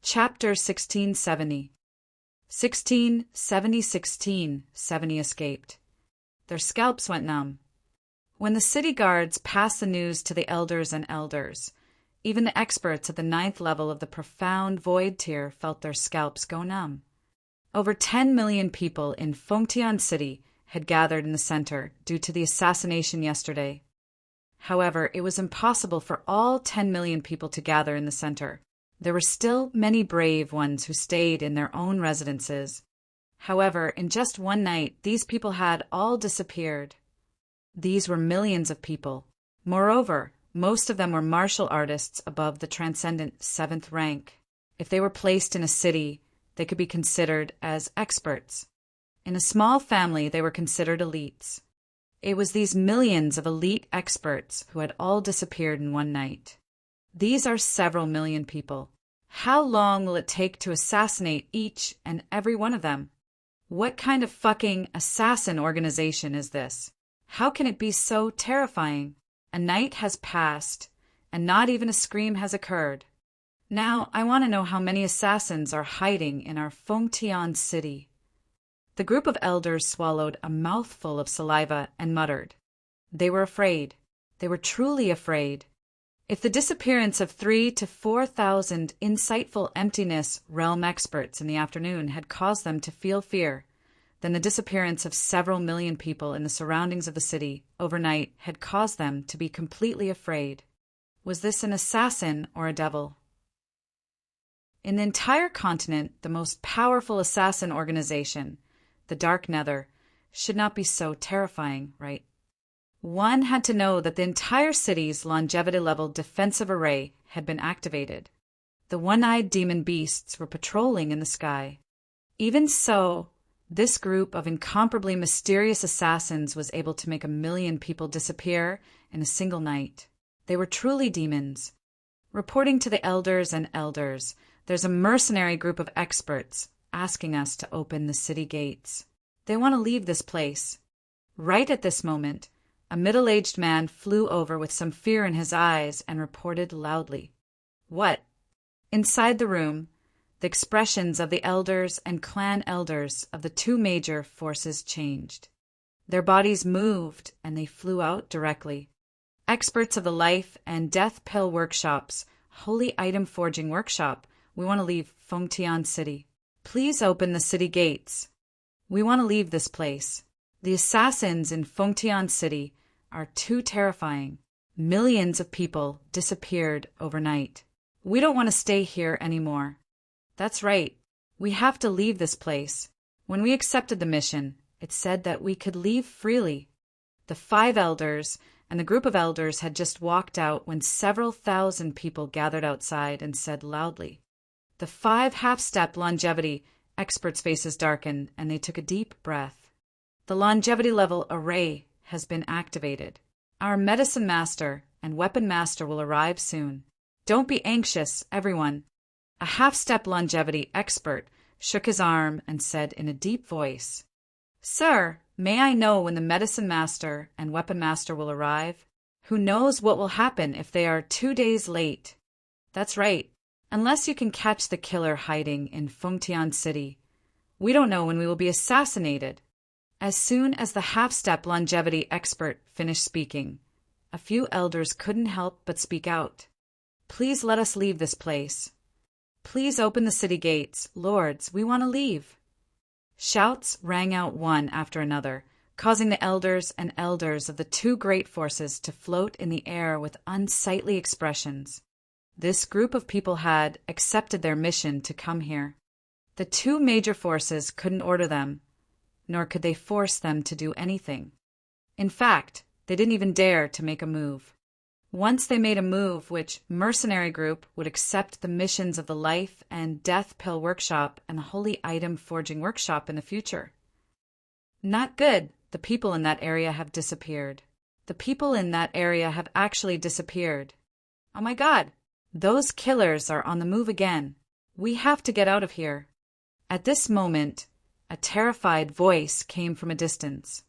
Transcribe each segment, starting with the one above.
Chapter 1670. 1670 escaped. Their scalps went numb. When the city guards passed the news to the elders and elders, even the experts at the 9th level of the profound void tier felt their scalps go numb. Over 10 million people in Fengtian City had gathered in the center due to the assassination yesterday. However, it was impossible for all 10 million people to gather in the center. There were still many brave ones who stayed in their own residences. However, in just one night, these people had all disappeared. These were millions of people. Moreover, most of them were martial artists above the transcendent 7th rank. If they were placed in a city, they could be considered as experts. In a small family, they were considered elites. It was these millions of elite experts who had all disappeared in one night. These are several million people. How long will it take to assassinate each and every one of them? What kind of fucking assassin organization is this? How can it be so terrifying? A night has passed, and not even a scream has occurred. Now, I want to know how many assassins are hiding in our Fengtian city. The group of elders swallowed a mouthful of saliva and muttered. They were afraid. They were truly afraid. If the disappearance of 3,000 to 4,000 insightful emptiness realm experts in the afternoon had caused them to feel fear, then the disappearance of several million people in the surroundings of the city overnight had caused them to be completely afraid. Was this an assassin or a devil? In the entire continent, the most powerful assassin organization, the Dark Nether, should not be so terrifying, right? One had to know that the entire city's longevity-level defensive array had been activated. The one-eyed demon beasts were patrolling in the sky. Even so, this group of incomparably mysterious assassins was able to make 1 million people disappear in a single night. They were truly demons. Reporting to the elders and elders, there's a mercenary group of experts asking us to open the city gates. They want to leave this place. Right at this moment, a middle-aged man flew over with some fear in his eyes and reported loudly. What? Inside the room, the expressions of the elders and clan elders of the two major forces changed. Their bodies moved and they flew out directly. Experts of the Life and Death Pill Workshops, Holy Item Forging Workshop, we want to leave Fengtian City. Please open the city gates. We want to leave this place. The assassins in Fengtian City are too terrifying. Millions of people disappeared overnight. We don't want to stay here anymore. That's right. We have to leave this place. When we accepted the mission, it said that we could leave freely. The 5 elders and the group of elders had just walked out when several thousand people gathered outside and said loudly. The 5 half-step longevity experts' faces darkened and they took a deep breath. The longevity level array has been activated. Our medicine master and weapon master will arrive soon. Don't be anxious, everyone. A half-step longevity expert shook his arm and said in a deep voice, Sir, may I know when the medicine master and weapon master will arrive? Who knows what will happen if they are 2 days late? That's right. Unless you can catch the killer hiding in Fengtian City, we don't know when we will be assassinated. As soon as the half-step longevity expert finished speaking, a few elders couldn't help but speak out. Please let us leave this place. Please open the city gates. Lords, we want to leave. Shouts rang out one after another, causing the elders and elders of the 2 great forces to float in the air with unsightly expressions. This group of people had accepted their mission to come here. The 2 major forces couldn't order them, nor could they force them to do anything. In fact, they didn't even dare to make a move. Once they made a move, which mercenary group would accept the missions of the Life and Death Pill Workshop and the Holy Item Forging Workshop in the future. Not good. The people in that area have disappeared. The people in that area have actually disappeared. Oh my God, those killers are on the move again. We have to get out of here. At this moment, a terrified voice came from a distance.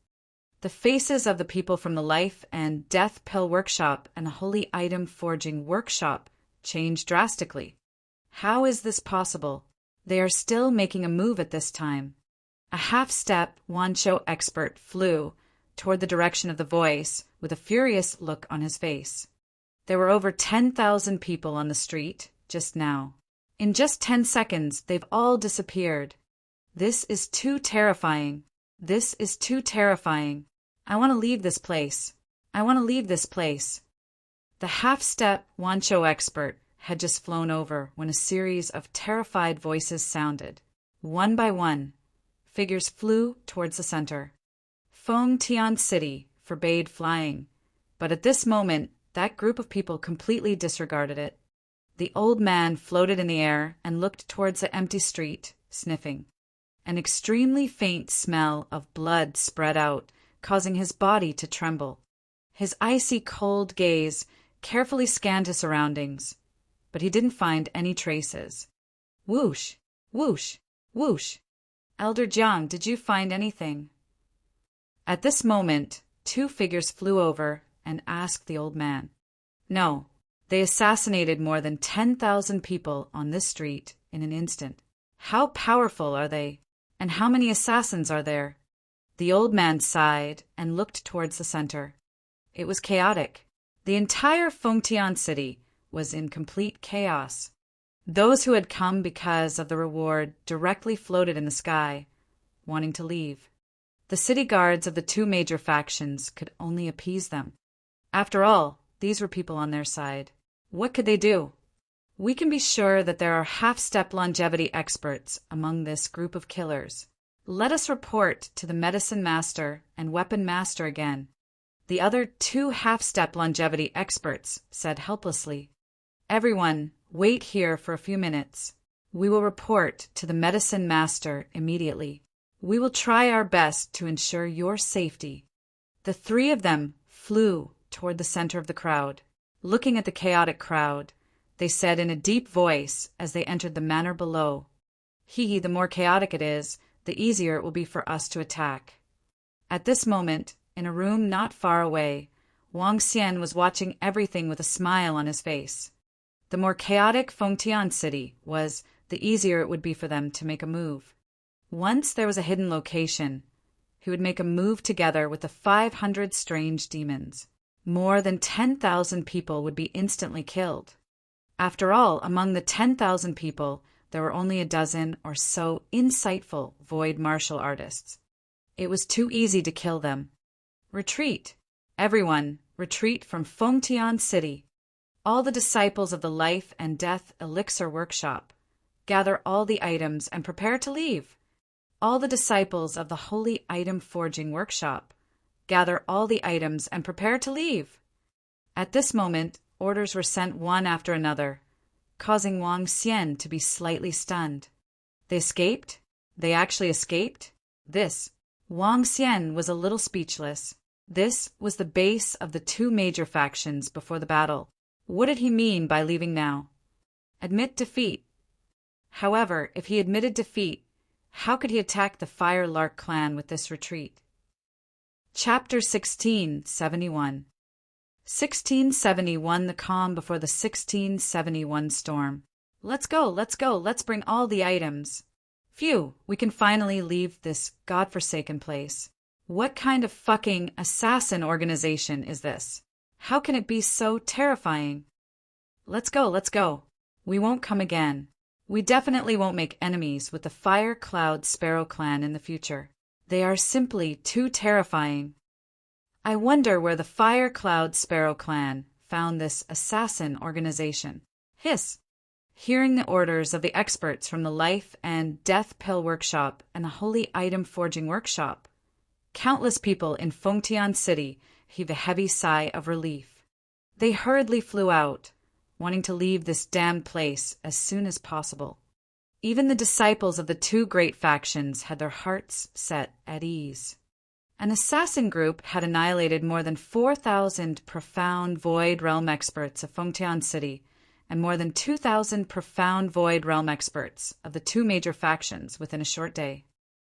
The faces of the people from the Life and Death Pill Workshop and the Holy Item Forging Workshop changed drastically. How is this possible? They are still making a move at this time. A half-step Wancho expert flew toward the direction of the voice with a furious look on his face. There were over 10,000 people on the street just now. In just 10 seconds, they've all disappeared. This is too terrifying. This is too terrifying. I want to leave this place. I want to leave this place. The half-step Wancho expert had just flown over when a series of terrified voices sounded. One by one, figures flew towards the center. Feng Tian City forbade flying, but at this moment, that group of people completely disregarded it. The old man floated in the air and looked towards the empty street, sniffing. An extremely faint smell of blood spread out, causing his body to tremble. His icy cold gaze carefully scanned his surroundings, but he didn't find any traces. Whoosh, whoosh, whoosh. Elder Jiang, did you find anything? At this moment, two figures flew over and asked the old man. No, they assassinated more than 10,000 people on this street in an instant. How powerful are they? And how many assassins are there? The old man sighed and looked towards the center. It was chaotic. The entire Fengtian city was in complete chaos. Those who had come because of the reward directly floated in the sky, wanting to leave. The city guards of the two major factions could only appease them. After all, these were people on their side. What could they do? We can be sure that there are half-step longevity experts among this group of killers. Let us report to the medicine master and weapon master again. The other two half-step longevity experts said helplessly. Everyone, wait here for a few minutes. We will report to the medicine master immediately. We will try our best to ensure your safety. The three of them flew toward the center of the crowd. Looking at the chaotic crowd, they said in a deep voice as they entered the manor below, "Hee, the more chaotic it is, the easier it will be for us to attack." At this moment, in a room not far away, Wang Xian was watching everything with a smile on his face. The more chaotic Fengtian City was, the easier it would be for them to make a move. Once there was a hidden location, he would make a move together with the 500 strange demons. More than 10,000 people would be instantly killed. After all, among the 10,000 people, there were only a dozen or so insightful void martial artists. It was too easy to kill them. Retreat! Everyone, retreat from Fengtian City. All the disciples of the Life and Death Elixir Workshop, gather all the items and prepare to leave. All the disciples of the Holy Item Forging Workshop, gather all the items and prepare to leave. At this moment, orders were sent one after another, causing Wang Xian to be slightly stunned. They escaped? They actually escaped? Wang Xian was a little speechless. This was the base of the two major factions before the battle. What did he mean by leaving now? Admit defeat. However, if he admitted defeat, how could he attack the Fire Lark clan with this retreat? Chapter 1671. 1671, the calm before the 1671 storm. Let's go, let's bring all the items. Phew, we can finally leave this godforsaken place. What kind of fucking assassin organization is this? How can it be so terrifying? Let's go. We won't come again. We definitely won't make enemies with the Fire Cloud Sparrow clan in the future. They are simply too terrifying. I wonder where the Fire Cloud Sparrow clan found this assassin organization. Hiss! Hearing the orders of the experts from the Life and Death Pill Workshop and the Holy Item Forging Workshop, countless people in Fengtian City heaved a heavy sigh of relief. They hurriedly flew out, wanting to leave this damned place as soon as possible. Even the disciples of the two great factions had their hearts set at ease. An assassin group had annihilated more than 4,000 profound Void Realm experts of Fengtian City and more than 2,000 profound Void Realm experts of the two major factions within a short day.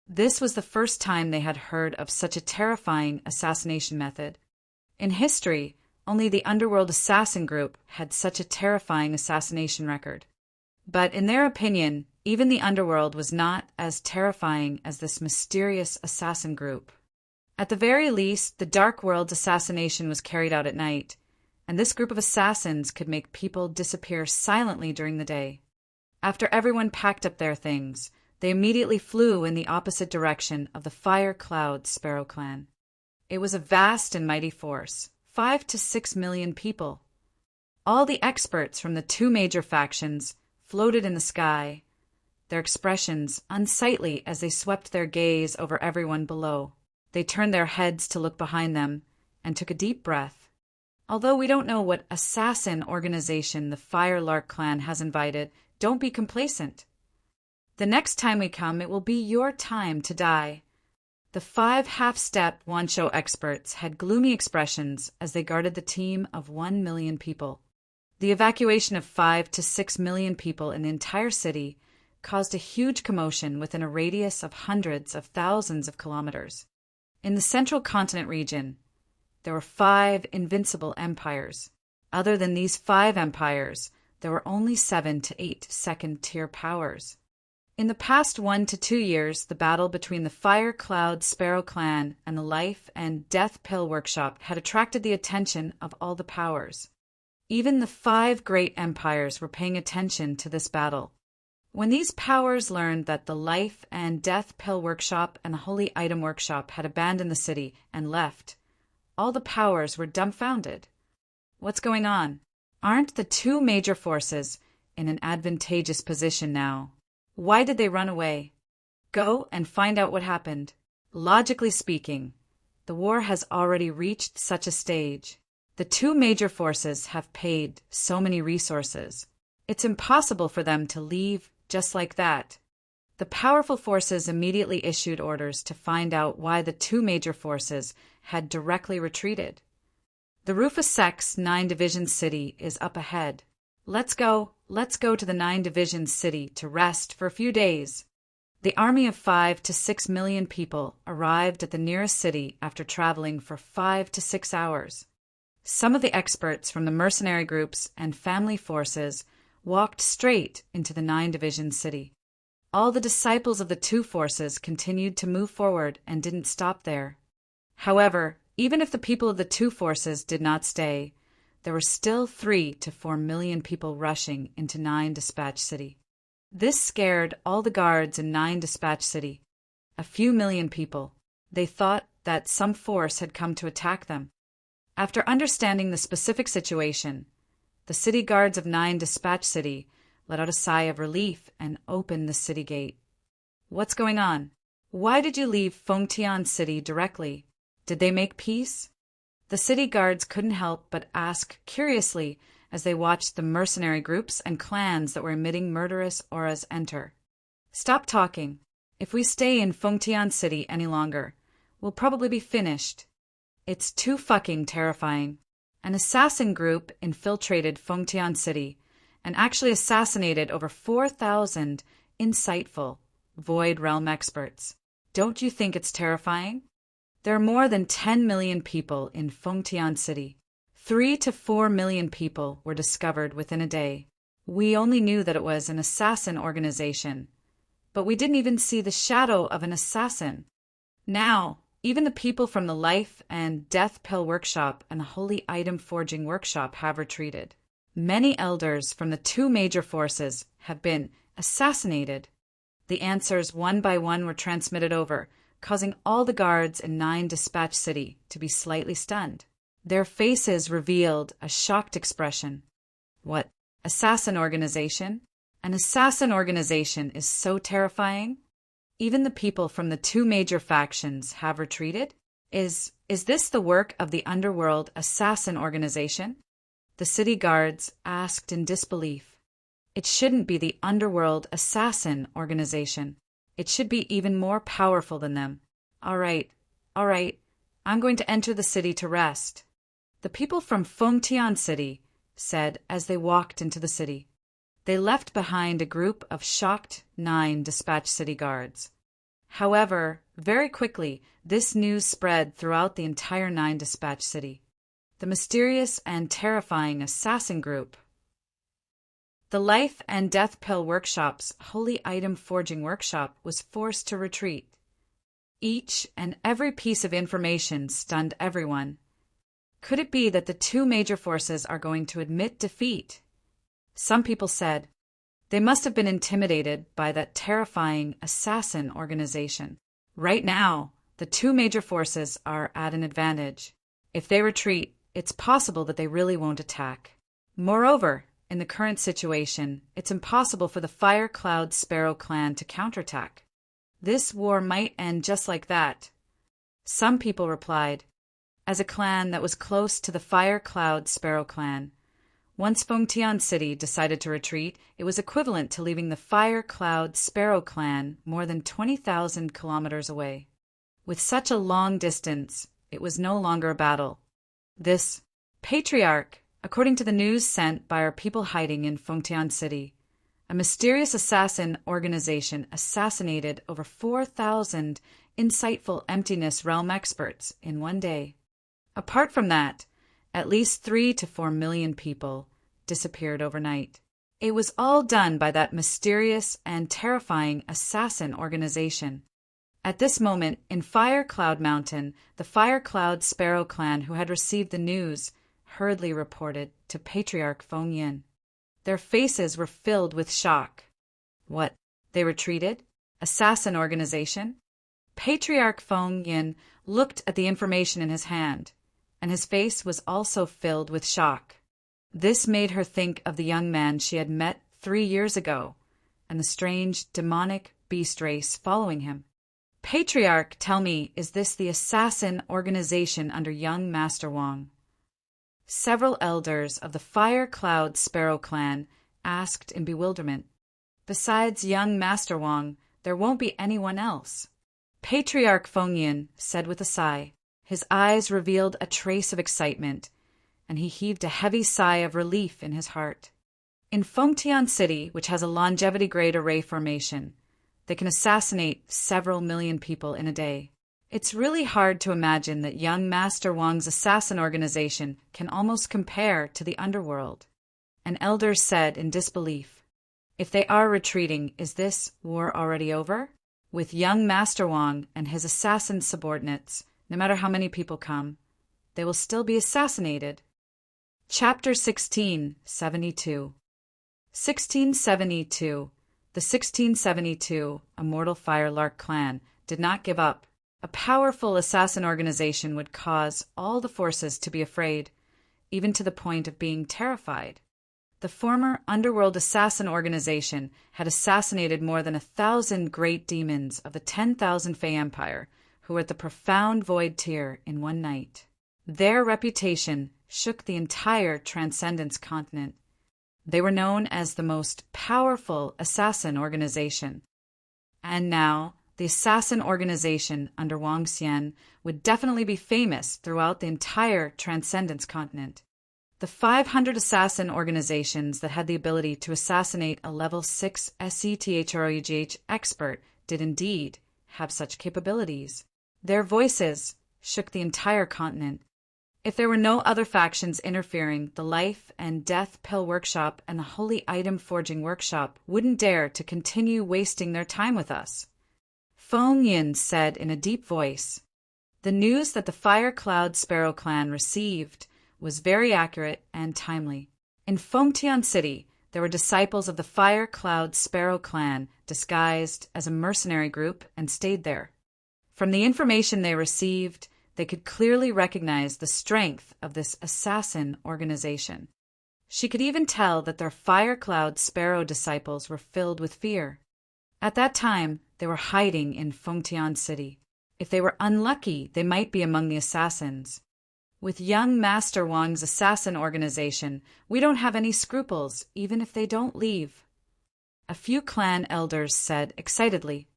This was the first time they had heard of such a terrifying assassination method. In history, only the Underworld Assassin Group had such a terrifying assassination record. But in their opinion, even the underworld was not as terrifying as this mysterious assassin group. At the very least, the Dark World's assassination was carried out at night, and this group of assassins could make people disappear silently during the day. After everyone packed up their things, they immediately flew in the opposite direction of the Fire Cloud Sparrow clan. It was a vast and mighty force, 5 to 6 million people. All the experts from the two major factions floated in the sky, their expressions unsightly as they swept their gaze over everyone below. They turned their heads to look behind them and took a deep breath. Although we don't know what assassin organization the Firelark clan has invited, don't be complacent. The next time we come, it will be your time to die. The 5 half-step Wansho experts had gloomy expressions as they guarded the team of 1 million people. The evacuation of 5 to 6 million people in the entire city caused a huge commotion within a radius of hundreds of thousands of kilometers. In the central continent region, there were 5 invincible empires. Other than these 5 empires, there were only 7 to 8 second-tier powers. In the past 1 to 2 years, the battle between the Fire Cloud Sparrow clan and the Life and Death Pill Workshop had attracted the attention of all the powers. Even the 5 great empires were paying attention to this battle. When these powers learned that the Life and Death Pill Workshop and the Holy Item Workshop had abandoned the city and left, all the powers were dumbfounded. What's going on? Aren't the 2 major forces in an advantageous position now? Why did they run away? Go and find out what happened. Logically speaking, the war has already reached such a stage. The 2 major forces have paid so many resources. It's impossible for them to leave just like that. The powerful forces immediately issued orders to find out why the 2 major forces had directly retreated. The Rufus Sex 9 Division City is up ahead. Let's go to the 9 Division City to rest for a few days. The army of 5 to 6 million people arrived at the nearest city after traveling for 5 to 6 hours. Some of the experts from the mercenary groups and family forces walked straight into the 9 Division City. All the disciples of the 2 forces continued to move forward and didn't stop there. However, even if the people of the 2 forces did not stay, there were still 3 to 4 million people rushing into 9 Dispatch City. This scared all the guards in 9 Dispatch City, a few million people. They thought that some force had come to attack them. After understanding the specific situation, the city guards of 9 Dispatch City let out a sigh of relief and opened the city gate. What's going on? Why did you leave Fengtian City directly? Did they make peace? The city guards couldn't help but ask curiously as they watched the mercenary groups and clans that were emitting murderous auras enter. Stop talking. If we stay in Fengtian City any longer, we'll probably be finished. It's too fucking terrifying. An assassin group infiltrated Fengtian City and actually assassinated over 4,000 insightful Void Realm experts. Don't you think it's terrifying? There are more than 10 million people in Fengtian City. 3 to 4 million people were discovered within a day. We only knew that it was an assassin organization, but we didn't even see the shadow of an assassin. Now, even the people from the Life and Death Pill Workshop and the Holy Item Forging Workshop have retreated. Many elders from the 2 major forces have been assassinated. The answers one by one were transmitted over, causing all the guards in 9 Dispatch City to be slightly stunned. Their faces revealed a shocked expression. What? Assassin organization? An assassin organization is so terrifying? Even the people from the 2 major factions have retreated? Is this the work of the underworld assassin organization? The city guards asked in disbelief. It shouldn't be the underworld assassin organization. It should be even more powerful than them. All right. I'm going to enter the city to rest. The people from Fengtian City said as they walked into the city. They left behind a group of shocked 9 Dispatch City guards. However, very quickly, this news spread throughout the entire 9 Dispatch City. The mysterious and terrifying assassin group The Life and Death Pill Workshop's Holy Item Forging Workshop was forced to retreat. Each and every piece of information stunned everyone. Could it be that the two major forces are going to admit defeat? Some people said they must have been intimidated by that terrifying assassin organization. Right now, the two major forces are at an advantage. If they retreat, it's possible that they really won't attack. Moreover, in the current situation, it's impossible for the Fire Cloud Sparrow clan to counterattack. This war might end just like that. Some people replied, as a clan that was close to the Fire Cloud Sparrow clan, once Fengtian City decided to retreat, it was equivalent to leaving the Fire Cloud Sparrow clan more than 20,000 kilometers away. With such a long distance, it was no longer a battle. This patriarch, according to the news sent by our people hiding in Fengtian City, a mysterious assassin organization assassinated over 4,000 insightful Emptiness Realm experts in one day. Apart from that, at least 3 to 4 million people disappeared overnight. It was all done by that mysterious and terrifying assassin organization. At this moment, in Fire Cloud Mountain, the Fire Cloud Sparrow clan who had received the news hurriedly reported to Patriarch Feng Yin. Their faces were filled with shock. What? They retreated? Assassin organization? Patriarch Feng Yin looked at the information in his hand, and his face was also filled with shock. This made her think of the young man she had met 3 years ago, and the strange, demonic beast race following him. Patriarch, tell me, is this the assassin organization under young Master Wang? Several elders of the Fire Cloud Sparrow clan asked in bewilderment. Besides young Master Wang, there won't be anyone else. Patriarch Feng Yin said with a sigh. His eyes revealed a trace of excitement, and he heaved a heavy sigh of relief in his heart. In Fengtian City, which has a longevity grade array formation, they can assassinate several million people in a day. It's really hard to imagine that young Master Wang's assassin organization can almost compare to the underworld. An elder said in disbelief, if they are retreating, is this war already over? With young Master Wang and his assassin subordinates, no matter how many people come, they will still be assassinated. Chapter 1672. 1672. The 1672 Immortal Firelark clan did not give up. A powerful assassin organization would cause all the forces to be afraid, even to the point of being terrified. The former underworld assassin organization had assassinated more than 1,000 great demons of the 10,000 Fey Empire, who were at the profound void tier in one night. Their reputation shook the entire Transcendence continent. They were known as the most powerful assassin organization. And now, the assassin organization under Wang Xian would definitely be famous throughout the entire Transcendence continent. The 500 assassin organizations that had the ability to assassinate a level 6 SCTHREGH expert did indeed have such capabilities. Their voices shook the entire continent. If there were no other factions interfering, the Life and Death Pill Workshop and the Holy Item Forging Workshop wouldn't dare to continue wasting their time with us. Feng Yin said in a deep voice, the news that the Fire Cloud Sparrow clan received was very accurate and timely. In Fengtian City, there were disciples of the Fire Cloud Sparrow clan disguised as a mercenary group and stayed there. From the information they received, they could clearly recognize the strength of this assassin organization. She could even tell that their Fire Cloud Sparrow disciples were filled with fear. At that time, they were hiding in Fengtian City. If they were unlucky, they might be among the assassins. With young Master Wang's assassin organization, we don't have any scruples, even if they don't leave. A few clan elders said excitedly.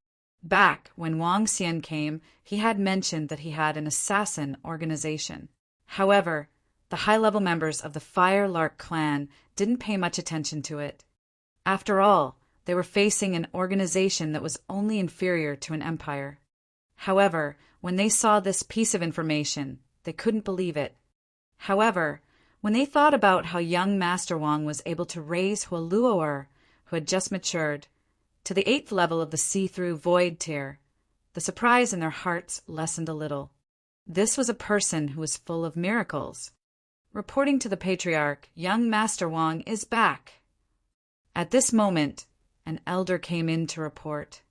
Back when Wang Xian came, he had mentioned that he had an assassin organization. However, the high-level members of the Firelark clan didn't pay much attention to it. After all, they were facing an organization that was only inferior to an empire. However, when they saw this piece of information, they couldn't believe it. However, When they thought about how young Master Wang was able to raise Hualuo'er, who had just matured, to the 8th level of the see-through void tier, the surprise in their hearts lessened a little. This was a person who was full of miracles. Reporting to the Patriarch, young Master Wang is back. At this moment, an elder came in to report.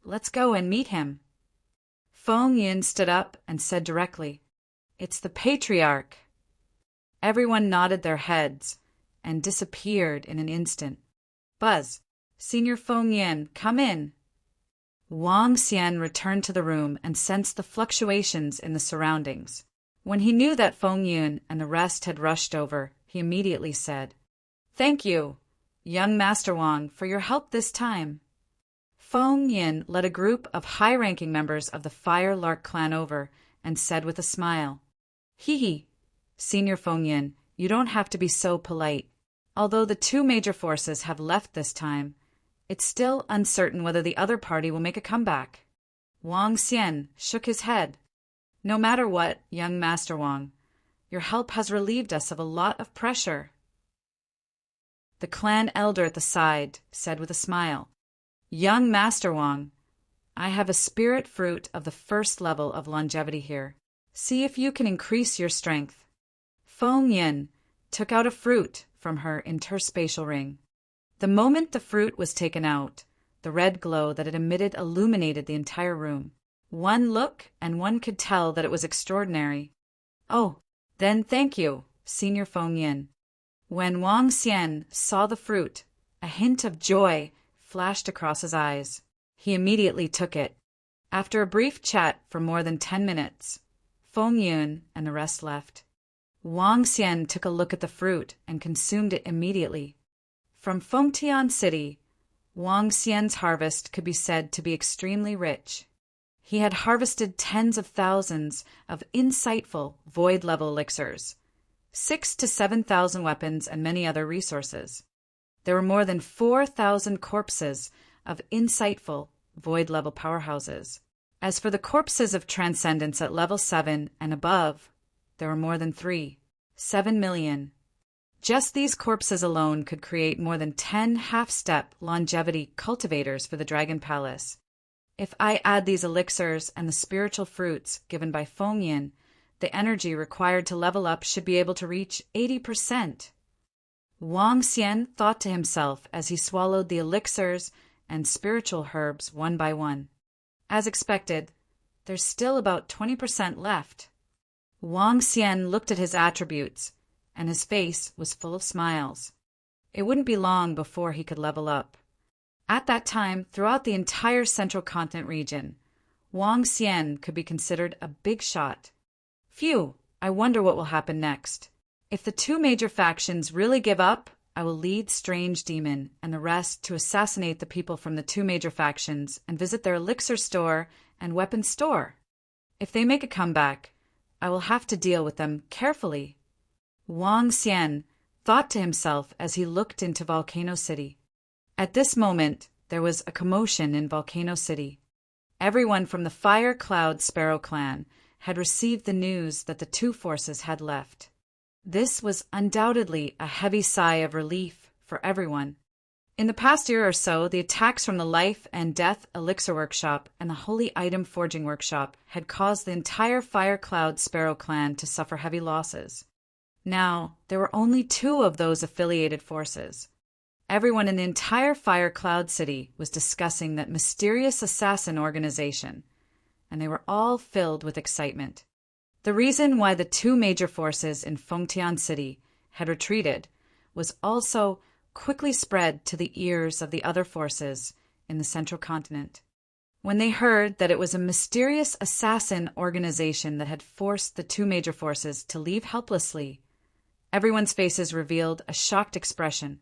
Let's go and meet him. Feng Yin stood up and said directly, It's the Patriarch. Everyone nodded their heads and disappeared in an instant. Buzz, Senior Feng Yin, come in. Wang Xian returned to the room and sensed the fluctuations in the surroundings. When he knew that Feng Yun and the rest had rushed over, he immediately said, Thank you, young Master Wang, for your help this time. Feng Yin led a group of high-ranking members of the Fire Lark clan over and said with a smile, Hee, Senior Feng Yin, you don't have to be so polite. Although the 2 major forces have left this time, it's still uncertain whether the other party will make a comeback. Wang Xian shook his head. No matter what, young Master Wang, your help has relieved us of a lot of pressure. The clan elder at the side said with a smile, Young Master Wang, I have a spirit fruit of the 1st level of longevity here. See if you can increase your strength. Feng Yin took out a fruit from her interspatial ring. The moment the fruit was taken out, the red glow that it emitted illuminated the entire room. One look, and one could tell that it was extraordinary. Oh, then thank you, Senior Feng Yin. When Wang Xian saw the fruit, a hint of joy flashed across his eyes. He immediately took it. After a brief chat for more than 10 minutes, Feng Yun and the rest left. Wang Xian took a look at the fruit and consumed it immediately. From Fengtian City, Wang Xian's harvest could be said to be extremely rich. He had harvested tens of thousands of insightful void-level elixirs, 6,000 to 7,000 weapons, and many other resources. There were more than 4,000 corpses of insightful void-level powerhouses. As for the corpses of transcendence at level 7 and above, there were more than 7 million. Just these corpses alone could create more than 10 half-step longevity cultivators for the Dragon Palace. If I add these elixirs and the spiritual fruits given by Feng Yin, the energy required to level up should be able to reach 80%. Wang Xian thought to himself as he swallowed the elixirs and spiritual herbs one by one. As expected, there's still about 20% left. Wang Xian looked at his attributes, and his face was full of smiles. It wouldn't be long before he could level up. At that time, throughout the entire Central Continent region, Wang Xian could be considered a big shot. Phew, I wonder what will happen next. If the 2 major factions really give up, I will lead Strange Demon and the rest to assassinate the people from the 2 major factions and visit their elixir store and weapon store. If they make a comeback, I will have to deal with them carefully. Wang Xian thought to himself as he looked into Volcano City. At this moment, there was a commotion in Volcano City. Everyone from the Fire Cloud Sparrow clan had received the news that the 2 forces had left. This was undoubtedly a heavy sigh of relief for everyone. In the past year or so, the attacks from the Life and Death Elixir Workshop and the Holy Item Forging Workshop had caused the entire Fire Cloud Sparrow clan to suffer heavy losses. Now, there were only 2 of those affiliated forces. Everyone in the entire Fire Cloud City was discussing that mysterious assassin organization, and they were all filled with excitement. The reason why the 2 major forces in Fengtian City had retreated was also quickly spread to the ears of the other forces in the Central Continent. When they heard that it was a mysterious assassin organization that had forced the 2 major forces to leave helplessly, everyone's faces revealed a shocked expression,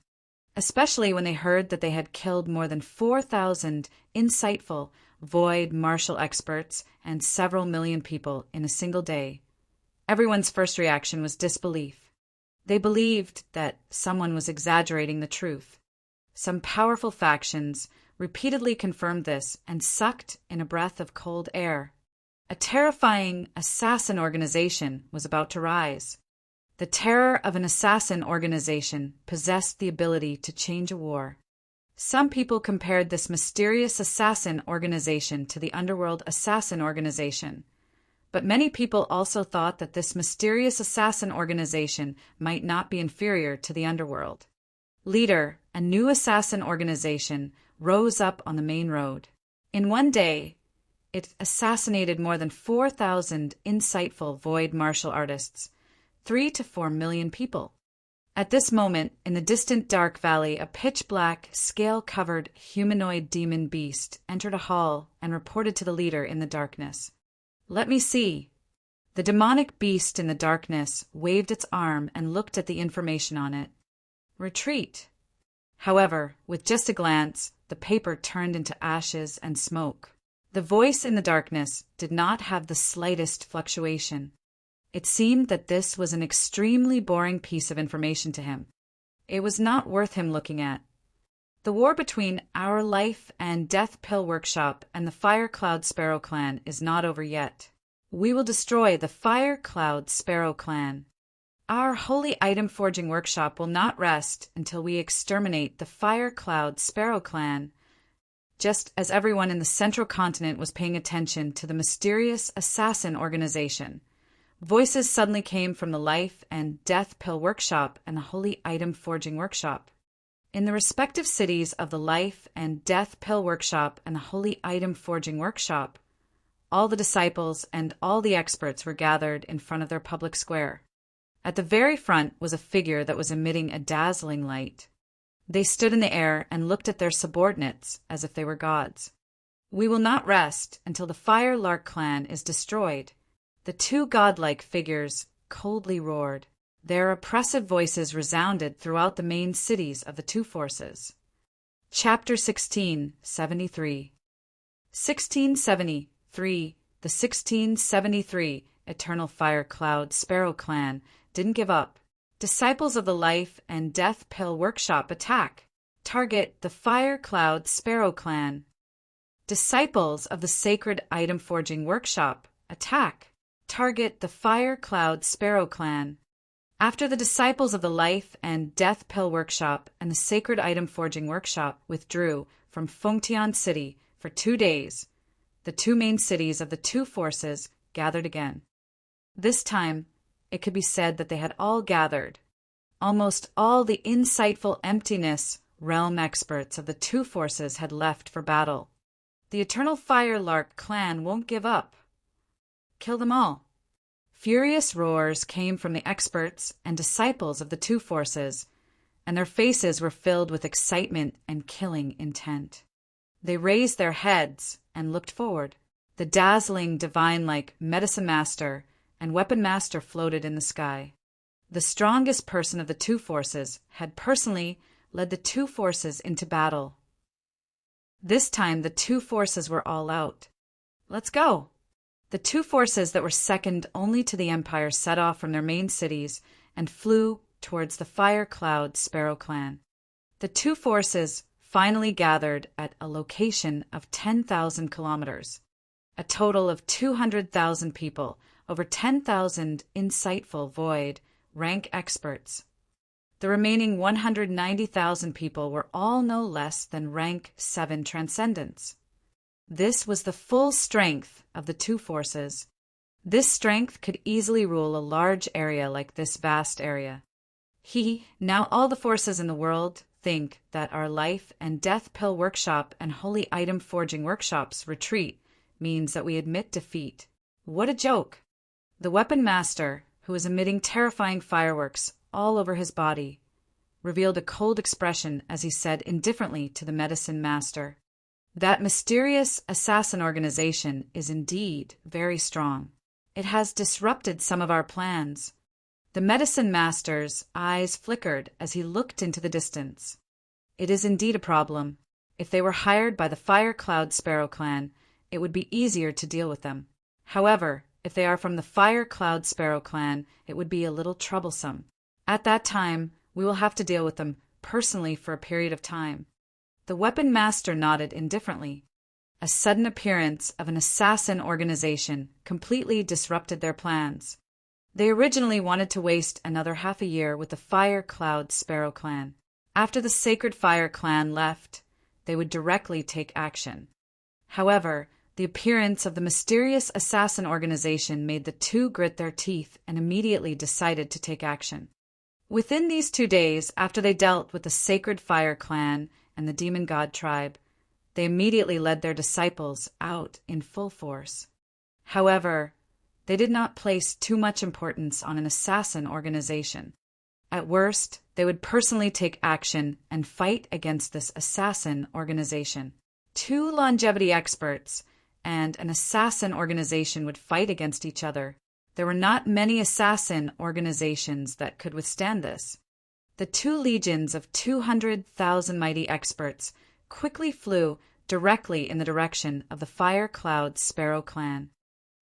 especially when they heard that they had killed more than 4,000 insightful void martial experts and several million people in a single day. Everyone's first reaction was disbelief. They believed that someone was exaggerating the truth. Some powerful factions repeatedly confirmed this and sucked in a breath of cold air. A terrifying assassin organization was about to rise. The terror of an assassin organization possessed the ability to change a war. Some people compared this mysterious assassin organization to the underworld assassin organization. But many people also thought that this mysterious assassin organization might not be inferior to the underworld. Leader, a new assassin organization, rose up on the main road. In one day, it assassinated more than 4,000 insightful void martial artists, 3 to 4 million people. At this moment, in the distant dark valley, a pitch-black, scale-covered humanoid demon beast entered a hall and reported to the leader in the darkness. "Let me see." The demonic beast in the darkness waved its arm and looked at the information on it. "Retreat." However, with just a glance, the paper turned into ashes and smoke. The voice in the darkness did not have the slightest fluctuation. It seemed that this was an extremely boring piece of information to him. It was not worth him looking at. The war between our Life and Death Pill Workshop and the Fire Cloud Sparrow Clan is not over yet. We will destroy the Fire Cloud Sparrow Clan. Our Holy Item Forging Workshop will not rest until we exterminate the Fire Cloud Sparrow Clan. Just as everyone in the Central Continent was paying attention to the mysterious assassin organization, voices suddenly came from the Life and Death Pill Workshop and the Holy Item Forging Workshop. In the respective cities of the Life and Death Pill Workshop and the Holy Item Forging Workshop, all the disciples and all the experts were gathered in front of their public square. At the very front was a figure that was emitting a dazzling light. They stood in the air and looked at their subordinates as if they were gods. "We will not rest until the Fire Lark Clan is destroyed." The two godlike figures coldly roared. Their oppressive voices resounded throughout the main cities of the two forces. Chapter 1673. 1673. The 1673 Eternal Fire Cloud Sparrow Clan didn't give up. Disciples of the Life and Death Pill Workshop attack. Target the Fire Cloud Sparrow Clan. Disciples of the Sacred Item Forging Workshop attack. Target the Fire Cloud Sparrow Clan. After the disciples of the Life and Death Pill Workshop and the Sacred Item Forging Workshop withdrew from Fengtian City for 2 days, the two main cities of the two forces gathered again. This time, it could be said that they had all gathered. Almost all the insightful emptiness realm experts of the two forces had left for battle. The Eternal Fire Lark Clan won't give up. Kill them all. Furious roars came from the experts and disciples of the two forces, and their faces were filled with excitement and killing intent. They raised their heads and looked forward. The dazzling divine-like medicine master and weapon master floated in the sky. The strongest person of the two forces had personally led the two forces into battle. This time the two forces were all out. "Let's go!" The two forces that were second only to the Empire set off from their main cities and flew towards the Fire Cloud Sparrow Clan. The two forces finally gathered at a location of 10,000 kilometers. A total of 200,000 people, over 10,000 insightful void rank experts. The remaining 190,000 people were all no less than rank 7 transcendents. This was the full strength of the two forces. This strength could easily rule a large area like this vast area. Now all the forces in the world think that our Life and Death Pill Workshop and Holy Item Forging Workshops retreat means that we admit defeat. What a joke! The weapon master, who was emitting terrifying fireworks all over his body, revealed a cold expression as he said indifferently to the medicine master, "That mysterious assassin organization is indeed very strong. It has disrupted some of our plans." The medicine master's eyes flickered as he looked into the distance. It is indeed a problem. If they were hired by the Fire Cloud Sparrow Clan, it would be easier to deal with them. However, if they are from the Fire Cloud Sparrow Clan, it would be a little troublesome. At that time, we will have to deal with them personally for a period of time. The weapon master nodded indifferently. A sudden appearance of an assassin organization completely disrupted their plans. They originally wanted to waste another half a year with the Fire Cloud Sparrow clan. After the Sacred Fire clan left, they would directly take action. However, the appearance of the mysterious assassin organization made the two grit their teeth and immediately decided to take action. Within these 2 days, after they dealt with the Sacred Fire clan and the Demon God tribe, they immediately led their disciples out in full force. However, they did not place too much importance on an assassin organization. At worst, they would personally take action and fight against this assassin organization. 2 longevity experts and an assassin organization would fight against each other. There were not many assassin organizations that could withstand this. The 2 legions of 200,000 mighty experts quickly flew directly in the direction of the Fire Cloud Sparrow clan.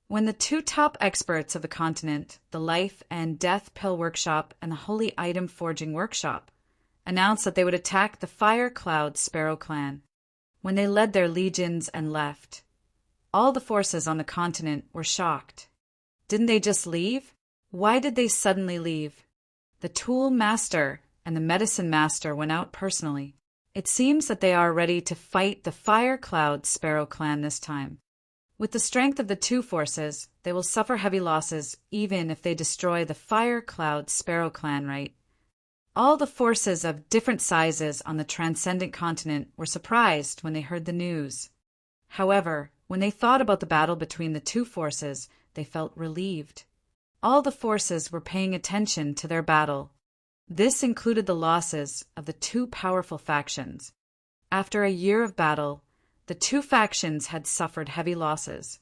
When the 2 top experts of the continent, the Life and Death Pill Workshop and the Holy Item Forging Workshop, announced that they would attack the Fire Cloud Sparrow clan, when they led their legions and left, all the forces on the continent were shocked. Didn't they just leave? Why did they suddenly leave? The Tool Master and the Medicine Master went out personally. It seems that they are ready to fight the Fire Cloud Sparrow clan this time. With the strength of the 2 forces, they will suffer heavy losses even if they destroy the Fire Cloud Sparrow clan, right? All the forces of different sizes on the transcendent continent were surprised when they heard the news. However, when they thought about the battle between the 2 forces, they felt relieved. All the forces were paying attention to their battle. This included the losses of the 2 powerful factions. After a year of battle, the 2 factions had suffered heavy losses.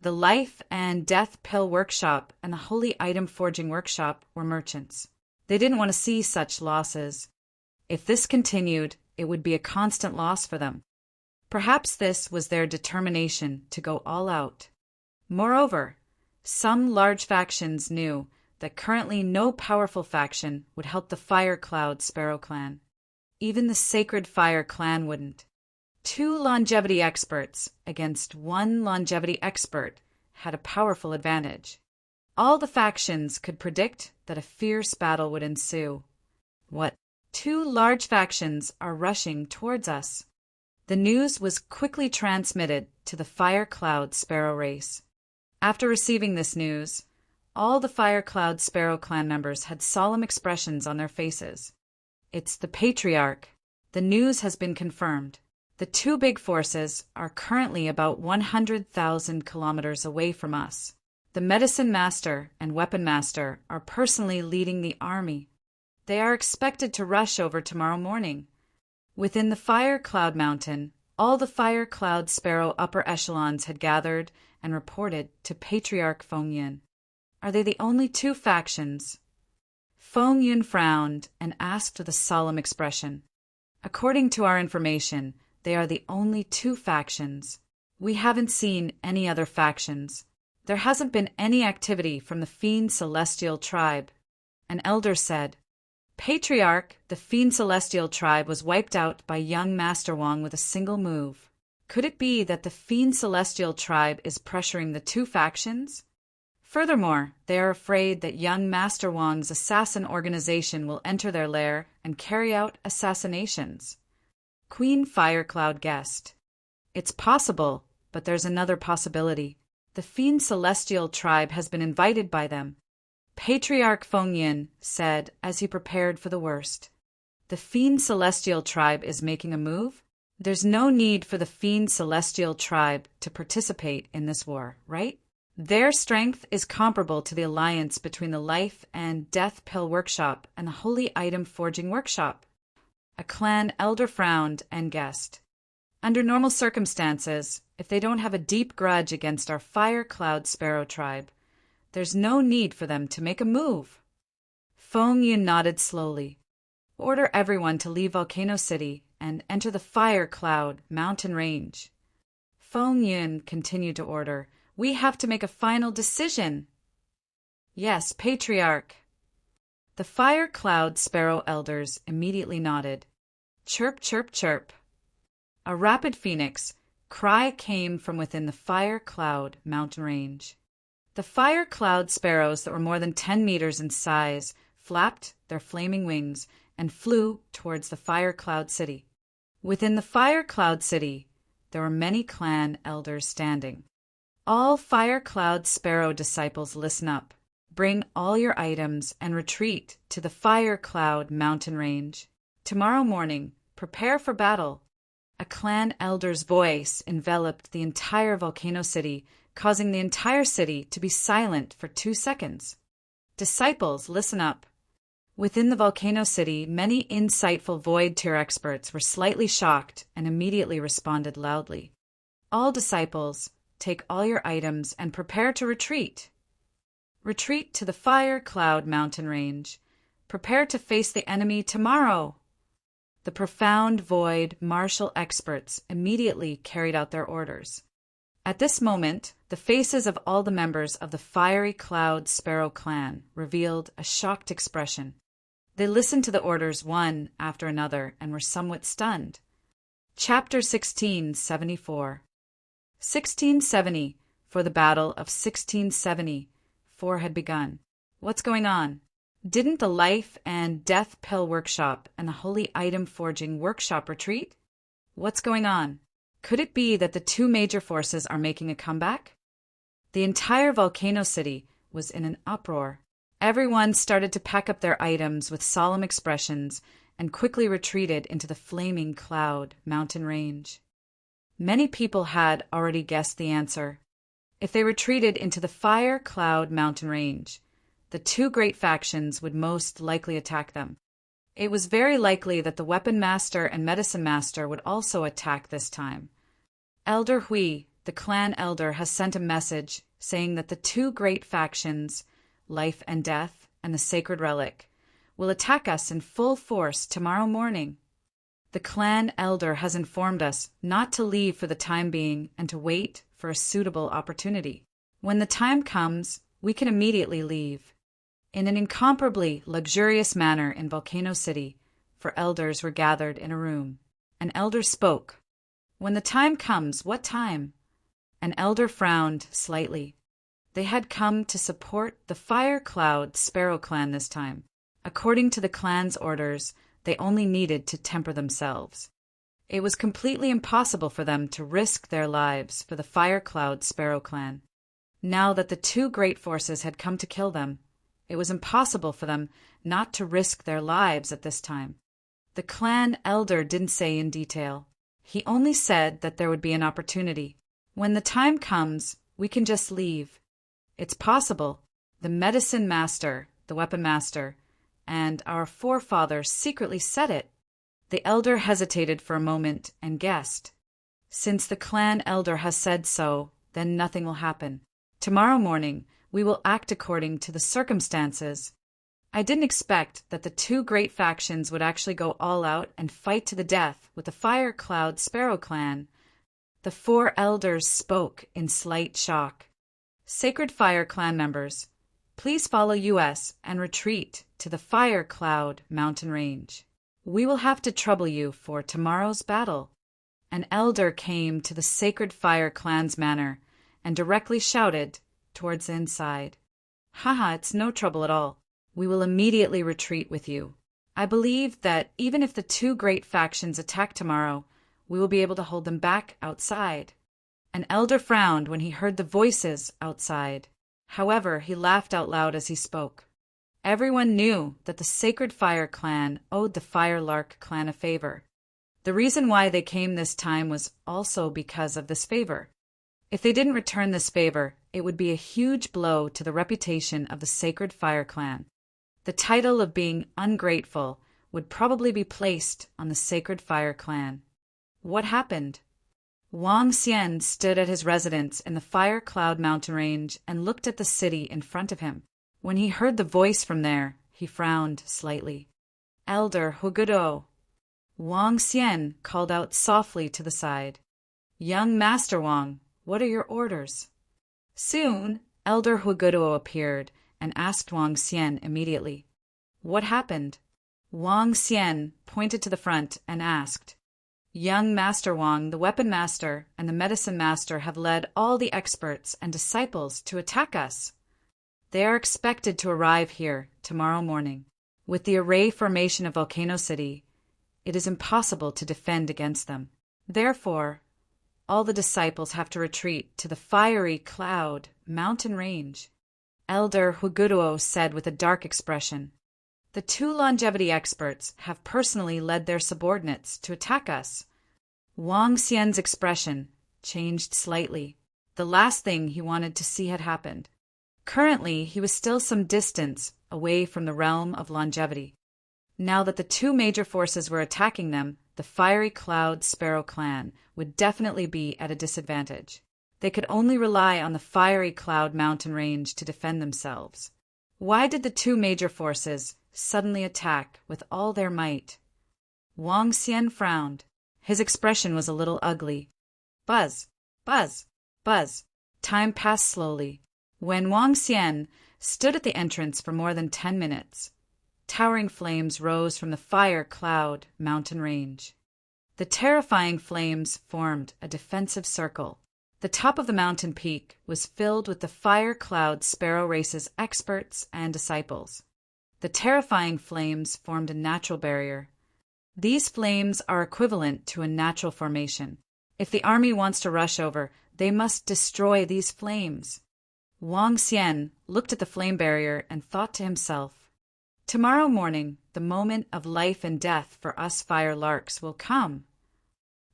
The Life and Death Pill Workshop and the Holy Item Forging Workshop were merchants. They didn't want to see such losses. If this continued, it would be a constant loss for them. Perhaps this was their determination to go all out. Moreover, some large factions knew that currently no powerful faction would help the Fire Cloud Sparrow clan. Even the Sacred Fire clan wouldn't. 2 longevity experts against 1 longevity expert had a powerful advantage. All the factions could predict that a fierce battle would ensue. What? 2 large factions are rushing towards us. The news was quickly transmitted to the Fire Cloud Sparrow race. After receiving this news, all the Fire Cloud Sparrow clan members had solemn expressions on their faces. It's the Patriarch. The news has been confirmed. The 2 big forces are currently about 100,000 kilometers away from us. The Medicine Master and Weapon Master are personally leading the army. They are expected to rush over tomorrow morning. Within the Fire Cloud Mountain, all the Fire Cloud Sparrow upper echelons had gathered and reported to Patriarch Feng Yin. Are they the only 2 factions? Feng Yin frowned and asked with a solemn expression. According to our information, they are the only 2 factions. We haven't seen any other factions. There hasn't been any activity from the Fiend Celestial tribe. An elder said, Patriarch, the Fiend Celestial tribe was wiped out by young Master Wong with a single move. Could it be that the Fiend Celestial tribe is pressuring the 2 factions? Furthermore, they are afraid that young Master Wong's assassin organization will enter their lair and carry out assassinations. Queen Firecloud guessed. It's possible, but there's another possibility. The Fiend Celestial tribe has been invited by them. Patriarch Feng Yin said as he prepared for the worst. The Fiend Celestial tribe is making a move? There's no need for the Fiend Celestial tribe to participate in this war, right? Their strength is comparable to the alliance between the Life and Death Pill Workshop and the Holy Item Forging Workshop. A clan elder frowned and guessed. Under normal circumstances, if they don't have a deep grudge against our Fire Cloud Sparrow tribe, there's no need for them to make a move. Feng Yin nodded slowly. Order everyone to leave Volcano City and enter the Fire Cloud mountain range. Feng Yin continued to order. We have to make a final decision. Yes, Patriarch. The Fire Cloud Sparrow elders immediately nodded. Chirp, chirp, chirp. A rapid phoenix cry came from within the Fire Cloud mountain range. The fire cloud sparrows that were more than 10 meters in size flapped their flaming wings and flew towards the fire cloud city. Within the fire cloud city, there were many clan elders standing. All fire cloud sparrow disciples, listen up. Bring all your items and retreat to the fire cloud mountain range. Tomorrow morning, prepare for battle. A clan elder's voice enveloped the entire volcano city, causing the entire city to be silent for 2 seconds. Disciples, listen up. Within the volcano city, many insightful void tier experts were slightly shocked and immediately responded loudly. All disciples, take all your items and prepare to retreat. Retreat to the fire cloud mountain range. Prepare to face the enemy tomorrow. The profound void martial experts immediately carried out their orders. At this moment, the faces of all the members of the fiery cloud sparrow clan revealed a shocked expression. They listened to the orders one after another and were somewhat stunned. Chapter 1674. 1670, for the Battle of 1674 had begun. What's going on? Didn't the Life and Death Pill Workshop and the Holy Item Forging Workshop retreat? What's going on? Could it be that the two major forces are making a comeback? The entire volcano city was in an uproar. Everyone started to pack up their items with solemn expressions and quickly retreated into the flaming cloud mountain range. Many people had already guessed the answer. If they retreated into the fire cloud mountain range, the two great factions would most likely attack them. It was very likely that the Weapon Master and Medicine Master would also attack this time. Elder Hui, the clan elder, has sent a message saying that the two great factions, Life and Death and the Sacred Relic, will attack us in full force tomorrow morning. The clan elder has informed us not to leave for the time being and to wait for a suitable opportunity. When the time comes, we can immediately leave. In an incomparably luxurious manner in Volcano City, for elders were gathered in a room. An elder spoke. When the time comes, what time? An elder frowned slightly. They had come to support the Fire Cloud Sparrow clan this time. According to the clan's orders, they only needed to temper themselves. It was completely impossible for them to risk their lives for the Fire Cloud Sparrow clan. Now that the two great forces had come to kill them, it was impossible for them not to risk their lives at this time. The clan elder didn't say in detail. He only said that there would be an opportunity. When the time comes, we can just leave. It's possible. The Medicine Master, the Weapon Master, and our forefathers secretly said it. The elder hesitated for a moment and guessed. Since the clan elder has said so, then nothing will happen. Tomorrow morning, we will act according to the circumstances. I didn't expect that the two great factions would actually go all out and fight to the death with the Fire Cloud Sparrow clan. The four elders spoke in slight shock. Sacred Fire clan members, please follow us and retreat to the Fire Cloud mountain range. We will have to trouble you for tomorrow's battle. An elder came to the Sacred Fire clan's manor and directly shouted towards the inside. Haha, it's no trouble at all. We will immediately retreat with you. I believe that even if the two great factions attack tomorrow, we will be able to hold them back outside. An elder frowned when he heard the voices outside. However, he laughed out loud as he spoke. Everyone knew that the Sacred Fire clan owed the Firelark clan a favor. The reason why they came this time was also because of this favor. If they didn't return this favor, it would be a huge blow to the reputation of the Sacred Fire clan. The title of being ungrateful would probably be placed on the Sacred Fire clan. What happened? Wang Xian stood at his residence in the Fire Cloud mountain range and looked at the city in front of him. When he heard the voice from there, he frowned slightly. Elder Hugudo. Wang Xian called out softly to the side. Young Master Wang, what are your orders? Soon, Elder Hugudo appeared and asked Wang Xian immediately. What happened? Wang Xian pointed to the front and asked, Young Master Wang, the weapon master, and the medicine master have led all the experts and disciples to attack us. They are expected to arrive here tomorrow morning. With the array formation of Volcano City, it is impossible to defend against them. Therefore, all the disciples have to retreat to the fiery cloud mountain range. Elder Huguruo said with a dark expression, "The two longevity experts have personally led their subordinates to attack us." Wang Xian's expression changed slightly. The last thing he wanted to see had happened. Currently, he was still some distance away from the realm of longevity. Now that the two major forces were attacking them, the Fiery Cloud Sparrow clan would definitely be at a disadvantage. They could only rely on the Fiery Cloud mountain range to defend themselves. Why did the two major forces suddenly attack with all their might? Wang Xian frowned. His expression was a little ugly. Buzz, buzz, buzz. Time passed slowly. When Wang Xian stood at the entrance for more than 10 minutes, towering flames rose from the Fire Cloud mountain range. The terrifying flames formed a defensive circle. The top of the mountain peak was filled with the Fire Cloud Sparrow race's experts and disciples. The terrifying flames formed a natural barrier. These flames are equivalent to a natural formation. If the army wants to rush over, they must destroy these flames. Wang Xian looked at the flame barrier and thought to himself, "Tomorrow morning, the moment of life and death for us fire larks will come.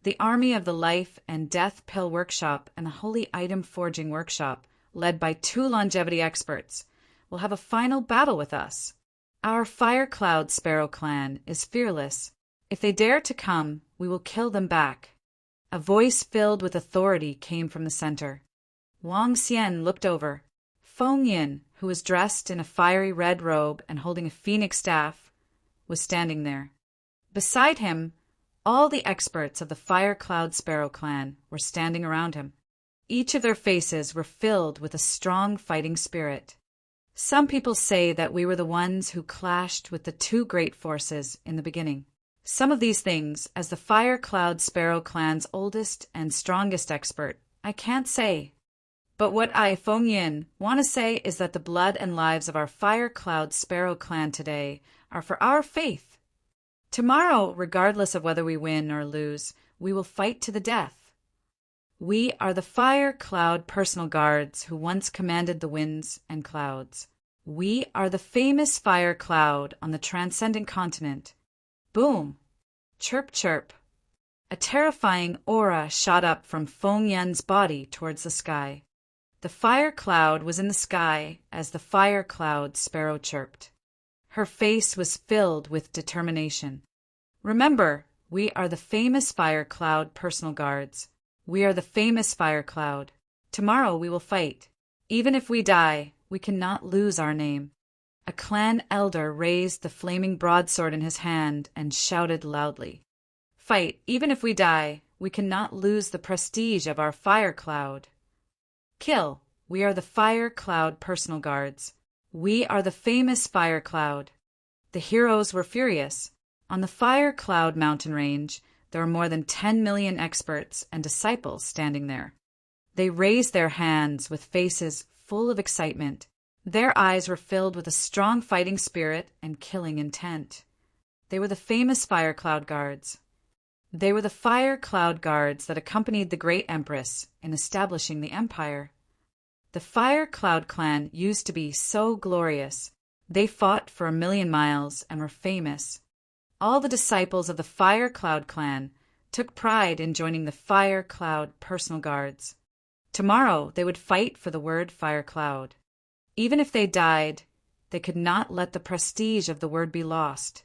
The army of the Life and Death Pill Workshop and the Holy Item Forging Workshop, led by two longevity experts, will have a final battle with us. Our Fire Cloud Sparrow clan is fearless. If they dare to come, we will kill them back." A voice filled with authority came from the center. Wang Xian looked over. Feng Yin, who was dressed in a fiery red robe and holding a phoenix staff, was standing there. Beside him, all the experts of the Fire Cloud Sparrow clan were standing around him. Each of their faces were filled with a strong fighting spirit. Some people say that we were the ones who clashed with the two great forces in the beginning. Some of these things, as the Fire Cloud Sparrow clan's oldest and strongest expert, I can't say. But what I, Feng Yin, want to say is that the blood and lives of our Fire Cloud Sparrow clan today are for our faith. Tomorrow, regardless of whether we win or lose, we will fight to the death. We are the Fire Cloud personal guards who once commanded the winds and clouds. We are the famous Fire Cloud on the transcendent continent. Boom! Chirp, chirp. A terrifying aura shot up from Feng Yin's body towards the sky. The fire cloud was in the sky as the Fire Cloud Sparrow chirped. Her face was filled with determination. Remember, we are the famous Fire Cloud personal guards. We are the famous Fire Cloud. Tomorrow we will fight. Even if we die, we cannot lose our name. A clan elder raised the flaming broadsword in his hand and shouted loudly. Fight, even if we die, we cannot lose the prestige of our Fire Cloud. Kill, we are the Fire Cloud personal guards. We are the famous Fire Cloud. The heroes were furious. On the Fire Cloud mountain range, there are more than 10 million experts and disciples standing there. They raised their hands with faces full of excitement. Their eyes were filled with a strong fighting spirit and killing intent. They were the famous Fire Cloud guards. They were the Fire Cloud guards that accompanied the great Empress in establishing the empire. The Fire Cloud clan used to be so glorious. They fought for 1,000,000 miles and were famous. All the disciples of the Fire Cloud clan took pride in joining the Fire Cloud personal guards. Tomorrow they would fight for the word Fire Cloud. Even if they died, they could not let the prestige of the word be lost.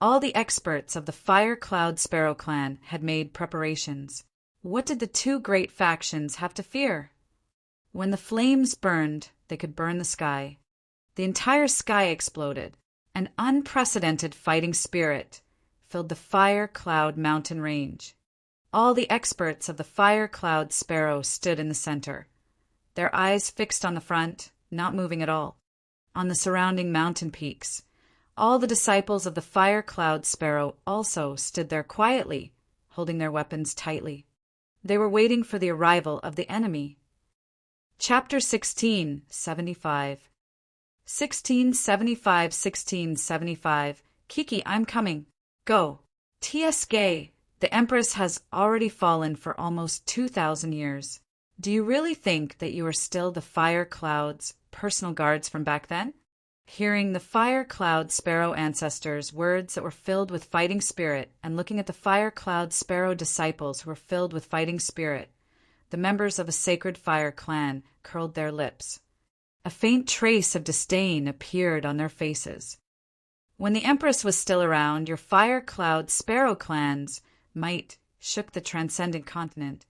All the experts of the Fire Cloud Sparrow clan had made preparations. What did the two great factions have to fear? When the flames burned, they could burn the sky. The entire sky exploded. An unprecedented fighting spirit filled the Fire Cloud mountain range. All the experts of the Fire Cloud Sparrow stood in the center, their eyes fixed on the front, not moving at all. On the surrounding mountain peaks, all the disciples of the Fire Cloud Sparrow also stood there quietly, holding their weapons tightly. They were waiting for the arrival of the enemy. Chapter 1675. 1675. Kiki, I'm coming. Go. TSK. The Empress has already fallen for almost 2,000 years. Do you really think that you are still the Fire Cloud's personal guards from back then? Hearing the Fire Cloud Sparrow ancestors' words that were filled with fighting spirit, and looking at the Fire Cloud Sparrow disciples who were filled with fighting spirit, the members of a sacred fire clan curled their lips. A faint trace of disdain appeared on their faces. When the Empress was still around, your Fire Cloud Sparrow clan's might shook the transcendent continent.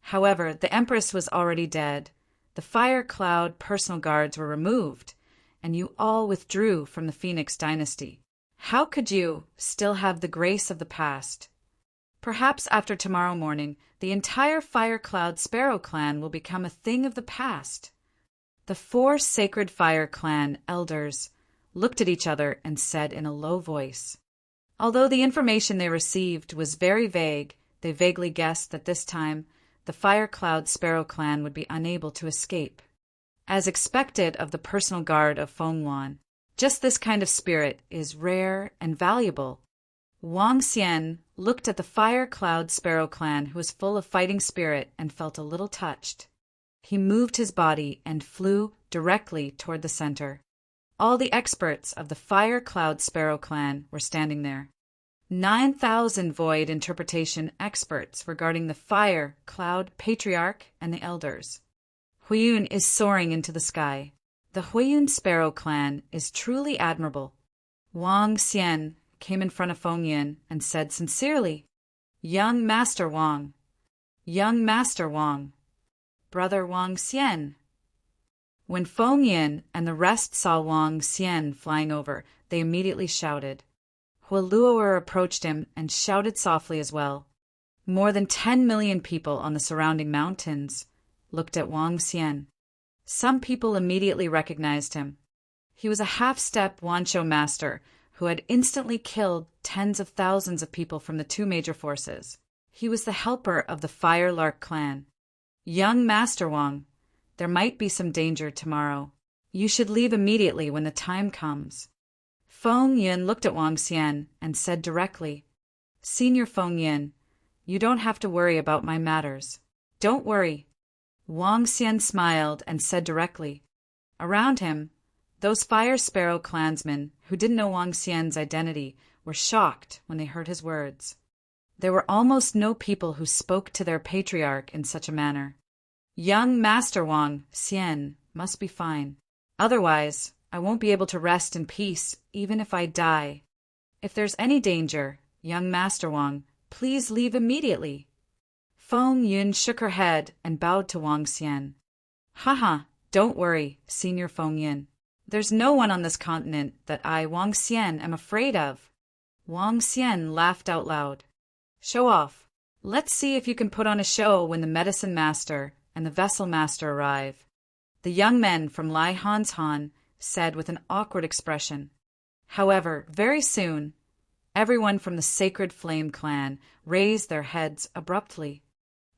However, the Empress was already dead. The Fire Cloud personal guards were removed, and you all withdrew from the Phoenix dynasty. How could you still have the grace of the past? Perhaps after tomorrow morning, the entire Fire Cloud Sparrow clan will become a thing of the past. The 4 sacred Fire Clan elders looked at each other and said in a low voice. Although the information they received was very vague, they vaguely guessed that this time the Fire Cloud Sparrow clan would be unable to escape. As expected of the personal guard of Fengyuan, just this kind of spirit is rare and valuable. Wang Xian looked at the Fire Cloud Sparrow clan, who was full of fighting spirit, and felt a little touched. He moved his body and flew directly toward the center. All the experts of the Fire Cloud Sparrow clan were standing there. 9,000 void interpretation experts regarding the Fire Cloud Patriarch and the elders. Huiyun is soaring into the sky. The Huiyun Sparrow clan is truly admirable. Wang Xian came in front of Fengyuan and said sincerely, "Young Master Wang, young Master Wang, Brother Wang Xian." When Fengyuan and the rest saw Wang Xian flying over, they immediately shouted. Huoluoer approached him and shouted softly as well. More than 10 million people on the surrounding mountains looked at Wang Xian. Some people immediately recognized him. He was a half-step Wanshou master who had instantly killed tens of thousands of people from the 2 major forces. He was the helper of the Fire Lark clan. "Young Master Wang, there might be some danger tomorrow. You should leave immediately when the time comes." Fengyuan looked at Wang Xian and said directly, "Senior Fengyuan, you don't have to worry about my matters. Don't worry." Wang Xian smiled and said directly. Around him, those Fire Sparrow clansmen who didn't know Wang Xian's identity were shocked when they heard his words. There were almost no people who spoke to their patriarch in such a manner. "Young Master Wang Xian must be fine. Otherwise, I won't be able to rest in peace even if I die. If there's any danger, young Master Wang, please leave immediately." Fengyuan shook her head and bowed to Wang Xian. "Haha, don't worry, Senior Fengyuan. There's no one on this continent that I, Wang Xian, am afraid of." Wang Xian laughed out loud. "Show off. Let's see if you can put on a show when the Medicine Master and the Vessel Master arrive," the young men from Lai Han's Han said with an awkward expression. However, very soon, everyone from the Sacred Flame clan raised their heads abruptly.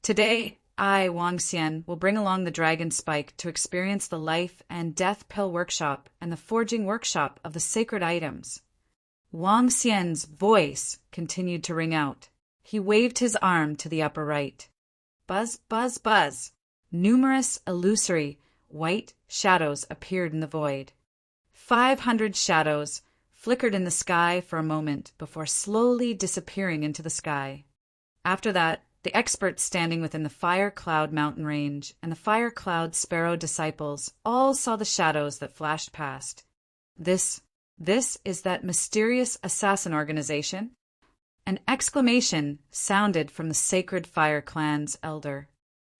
"Today, I, Wang Xian, will bring along the Dragon Spike to experience the Life and Death Pill Workshop and the Forging Workshop of the Sacred Items." Wang Xian's voice continued to ring out. He waved his arm to the upper right. Buzz, buzz, buzz. Numerous, illusory, white shadows appeared in the void. 500 shadows flickered in the sky for a moment before slowly disappearing into the sky. After that, the experts standing within the Fire Cloud mountain range and the Fire Cloud Sparrow disciples all saw the shadows that flashed past. This is that mysterious assassin organization? An exclamation sounded from the Sacred Fire Clan's elder.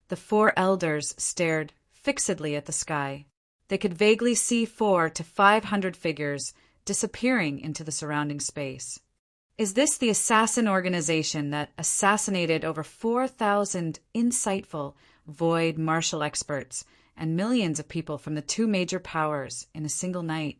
The 4 elders stared fixedly at the sky. They could vaguely see 400 to 500 figures disappearing into the surrounding space. Is this the assassin organization that assassinated over 4,000 insightful void martial experts and millions of people from the 2 major powers in a single night?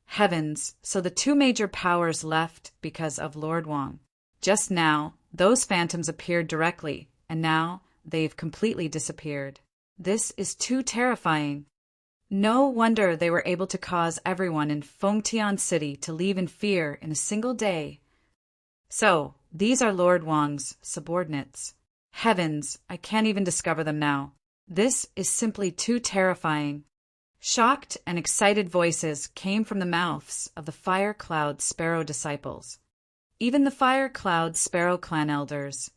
Heavens, so the 2 major powers left because of Lord Wang. Just now, Those phantoms appeared directly, and now they've completely disappeared. This is too terrifying. No wonder they were able to cause everyone in Fengtian City to leave in fear in a single day. So, these are Lord Wang's subordinates. Heavens, I can't even discover them now. This is simply too terrifying. Shocked and excited voices came from the mouths of the Fire Cloud Sparrow disciples. Even the Fire Cloud Sparrow clan elders,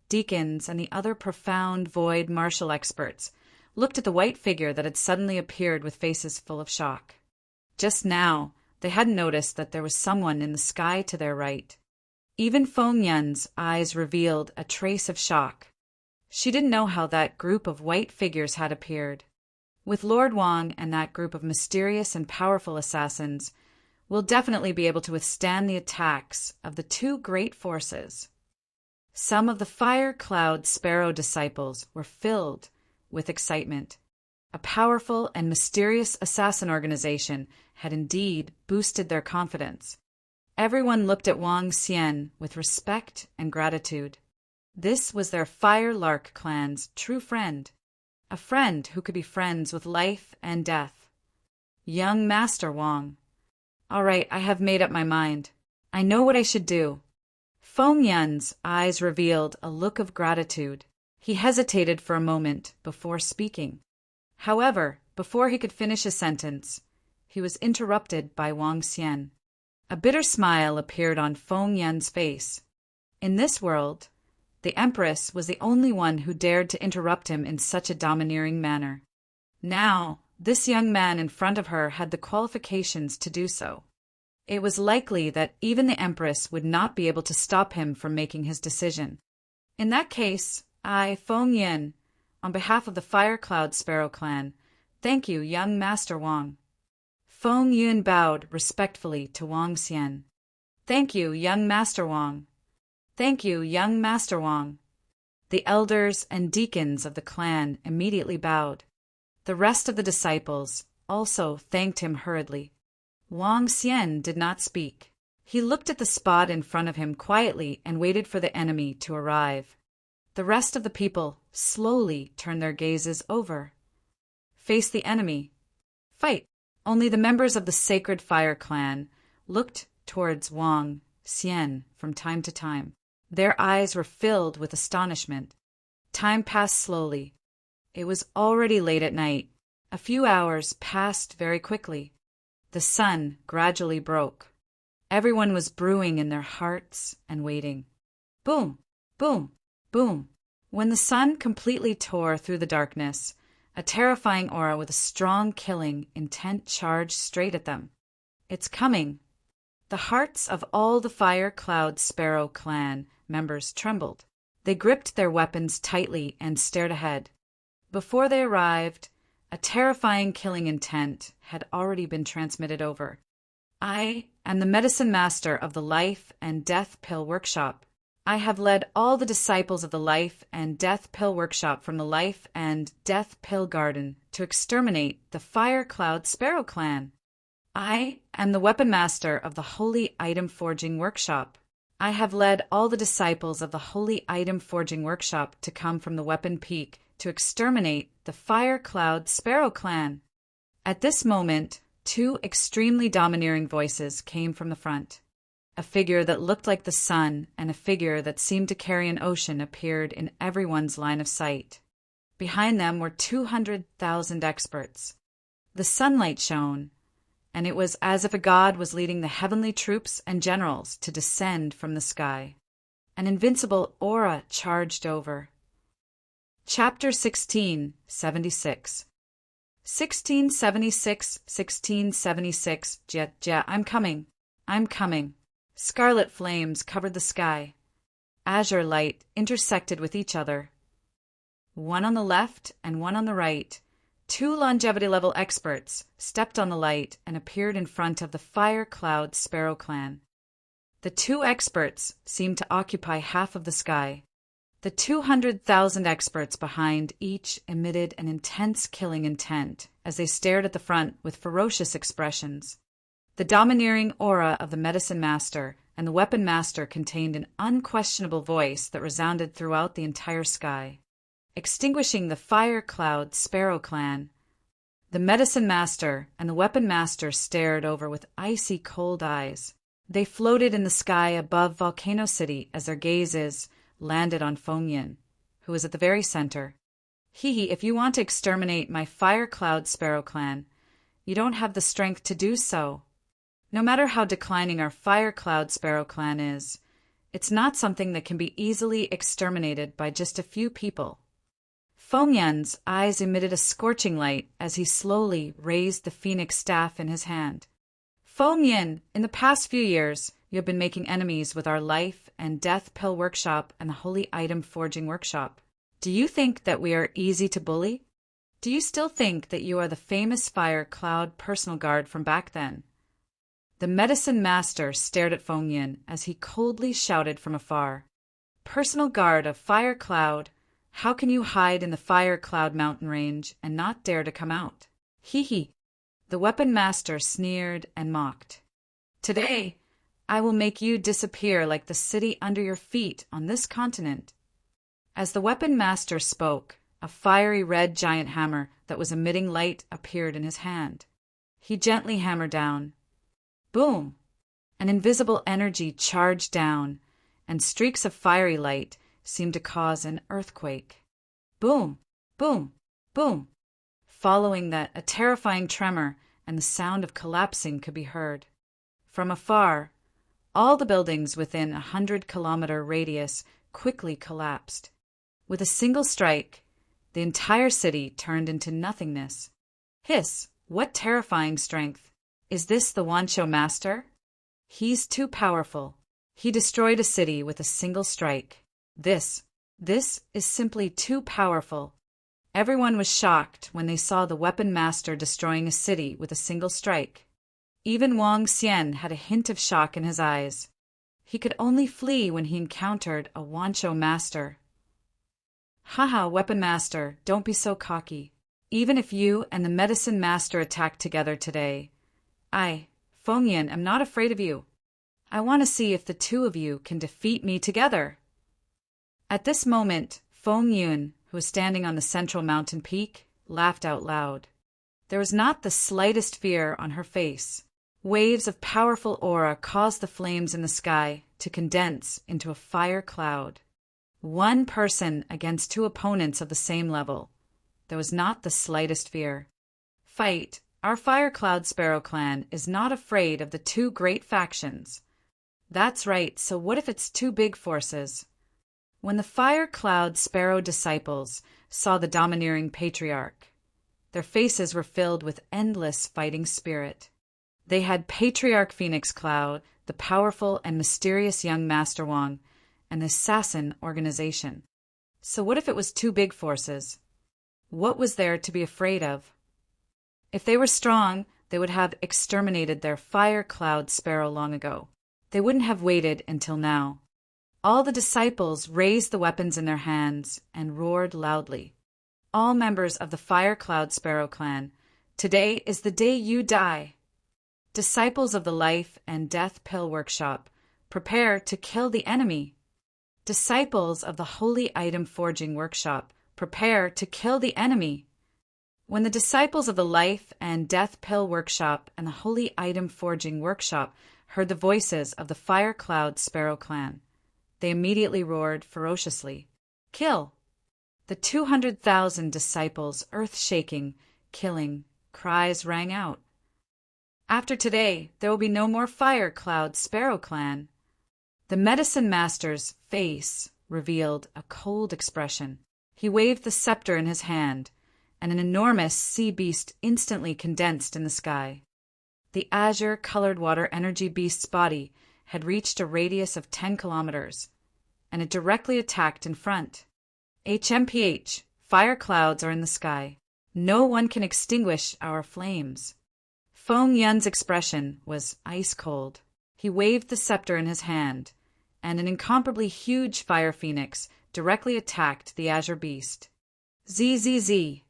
deacons, and the other profound void martial experts looked at the white figure that had suddenly appeared with faces full of shock. Just now, they hadn't noticed that there was someone in the sky to their right. Even Feng Yun's eyes revealed a trace of shock. She didn't know how that group of white figures had appeared. With Lord Wang and that group of mysterious and powerful assassins, we'll definitely be able to withstand the attacks of the two great forces. Some of the Fire Cloud Sparrow disciples were filled with excitement. A powerful and mysterious assassin organization had indeed boosted their confidence. Everyone looked at Wang Xian with respect and gratitude. This was their Fire Lark clan's true friend, a friend who could be friends with life and death. Young Master Wang. All right, I have made up my mind. I know what I should do. Feng Yun's eyes revealed a look of gratitude. He hesitated for a moment before speaking. However, before he could finish a sentence, he was interrupted by Wang Xian. A bitter smile appeared on Feng Yun's face. In this world, the Empress was the only one who dared to interrupt him in such a domineering manner. Now, this young man in front of her had the qualifications to do so. It was likely that even the Empress would not be able to stop him from making his decision. In that case, I, Feng Yun, on behalf of the Fire Cloud Sparrow clan, thank you, young Master Wang. Feng Yun bowed respectfully to Wang Xian. Thank you, young Master Wang. Thank you, young Master Wang. The elders and deacons of the clan immediately bowed. The rest of the disciples also thanked him hurriedly. Wang Xian did not speak. He looked at the spot in front of him quietly and waited for the enemy to arrive. The rest of the people slowly turned their gazes over. Face the enemy. Fight. Only the members of the Sacred Fire clan looked towards Wang Xian from time to time. Their eyes were filled with astonishment. Time passed slowly. It was already late at night. A few hours passed very quickly. The sun gradually broke. Everyone was brewing in their hearts and waiting. Boom! Boom! Boom! When the sun completely tore through the darkness, a terrifying aura with a strong killing intent charged straight at them. It's coming! The hearts of all the Fire Cloud Sparrow clan members trembled. They gripped their weapons tightly and stared ahead. Before they arrived, a terrifying killing intent had already been transmitted over. I am the medicine master of the Life and Death Pill Workshop. I have led all the disciples of the Life and Death Pill Workshop from the Life and Death Pill Garden to exterminate the Fire Cloud Sparrow clan. I am the weapon master of the Holy Item Forging Workshop. I have led all the disciples of the Holy Item Forging Workshop to come from the Weapon Peak to exterminate the Fire Cloud Sparrow clan. At this moment, two extremely domineering voices came from the front. A figure that looked like the sun and a figure that seemed to carry an ocean appeared in everyone's line of sight. Behind them were 200,000 experts. The sunlight shone, and it was as if a god was leading the heavenly troops and generals to descend from the sky. An invincible aura charged over. Chapter 1676. 1676, I'm coming. Scarlet flames covered the sky. Azure light intersected with each other. One on the left and one on the right, two longevity-level experts stepped on the light and appeared in front of the Fire Cloud Sparrow clan. The two experts seemed to occupy half of the sky. The 200,000 experts behind each emitted an intense killing intent as they stared at the front with ferocious expressions. The domineering aura of the medicine master and the weapon master contained an unquestionable voice that resounded throughout the entire sky. Extinguishing the fire cloud sparrow clan, the medicine master and the weapon master stared over with icy cold eyes. They floated in the sky above Volcano City as their gazes landed on Fengyan, who was at the very center. Hee, if you want to exterminate my fire cloud sparrow clan, you don't have the strength to do so. No matter how declining our fire cloud sparrow clan is, it's not something that can be easily exterminated by just a few people. Fengyan's eyes emitted a scorching light as he slowly raised the phoenix staff in his hand. Fengyan, in the past few years, you have been making enemies with our life and death pill workshop and the holy item forging workshop. Do you think that we are easy to bully? Do you still think that you are the famous fire cloud personal guard from back then? The medicine master stared at Fengyan as he coldly shouted from afar. Personal guard of fire cloud, how can you hide in the fire cloud mountain range and not dare to come out? Hee. The weapon master sneered and mocked. Today, I will make you disappear like the city under your feet on this continent. As the weapon master spoke, a fiery red giant hammer that was emitting light appeared in his hand. He gently hammered down. Boom! An invisible energy charged down, and streaks of fiery light seemed to cause an earthquake. Boom! Boom! Boom! Following that, a terrifying tremor and the sound of collapsing could be heard. From afar, all the buildings within a 100-kilometer radius quickly collapsed. With a single strike, the entire city turned into nothingness. Hiss! What terrifying strength! Is this the Wancho master? He's too powerful. He destroyed a city with a single strike. This is simply too powerful. Everyone was shocked when they saw the weapon master destroying a city with a single strike. Even Wang Xian had a hint of shock in his eyes. He could only flee when he encountered a Wancho master. Haha, weapon master, don't be so cocky. Even if you and the medicine master attack together today, I, Fengyan, am not afraid of you. I want to see if the two of you can defeat me together. At this moment, Fengyan, who was standing on the central mountain peak, laughed out loud. There was not the slightest fear on her face. Waves of powerful aura caused the flames in the sky to condense into a fire cloud. One person against two opponents of the same level. There was not the slightest fear. Fight! Our Fire Cloud Sparrow clan is not afraid of the two great factions. That's right, so what if it's two big forces? When the Fire Cloud Sparrow disciples saw the domineering patriarch, their faces were filled with endless fighting spirit. They had Patriarch Phoenix Cloud, the powerful and mysterious young Master Wang, and the assassin organization. So what if it was two big forces? What was there to be afraid of? If they were strong, they would have exterminated their Fire Cloud Sparrow long ago. They wouldn't have waited until now. All the disciples raised the weapons in their hands and roared loudly. All members of the Fire Cloud Sparrow clan, today is the day you die. Disciples of the Life and Death Pill Workshop, prepare to kill the enemy. Disciples of the Holy Item Forging Workshop, prepare to kill the enemy. When the disciples of the Life and Death Pill Workshop and the Holy Item Forging Workshop heard the voices of the Fire Cloud Sparrow clan, they immediately roared ferociously. Kill! The 200,000 disciples, earth-shaking, killing, cries rang out. After today, there will be no more Fire Cloud Sparrow clan. The medicine master's face revealed a cold expression. He waved the scepter in his hand, and an enormous sea beast instantly condensed in the sky. The azure-colored water energy beast's body had reached a radius of 10 kilometers, and it directly attacked in front. HMPH, fire clouds are in the sky. No one can extinguish our flames. Fengyan's expression was ice cold. He waved the scepter in his hand, and an incomparably huge fire phoenix directly attacked the azure beast. ZZZ.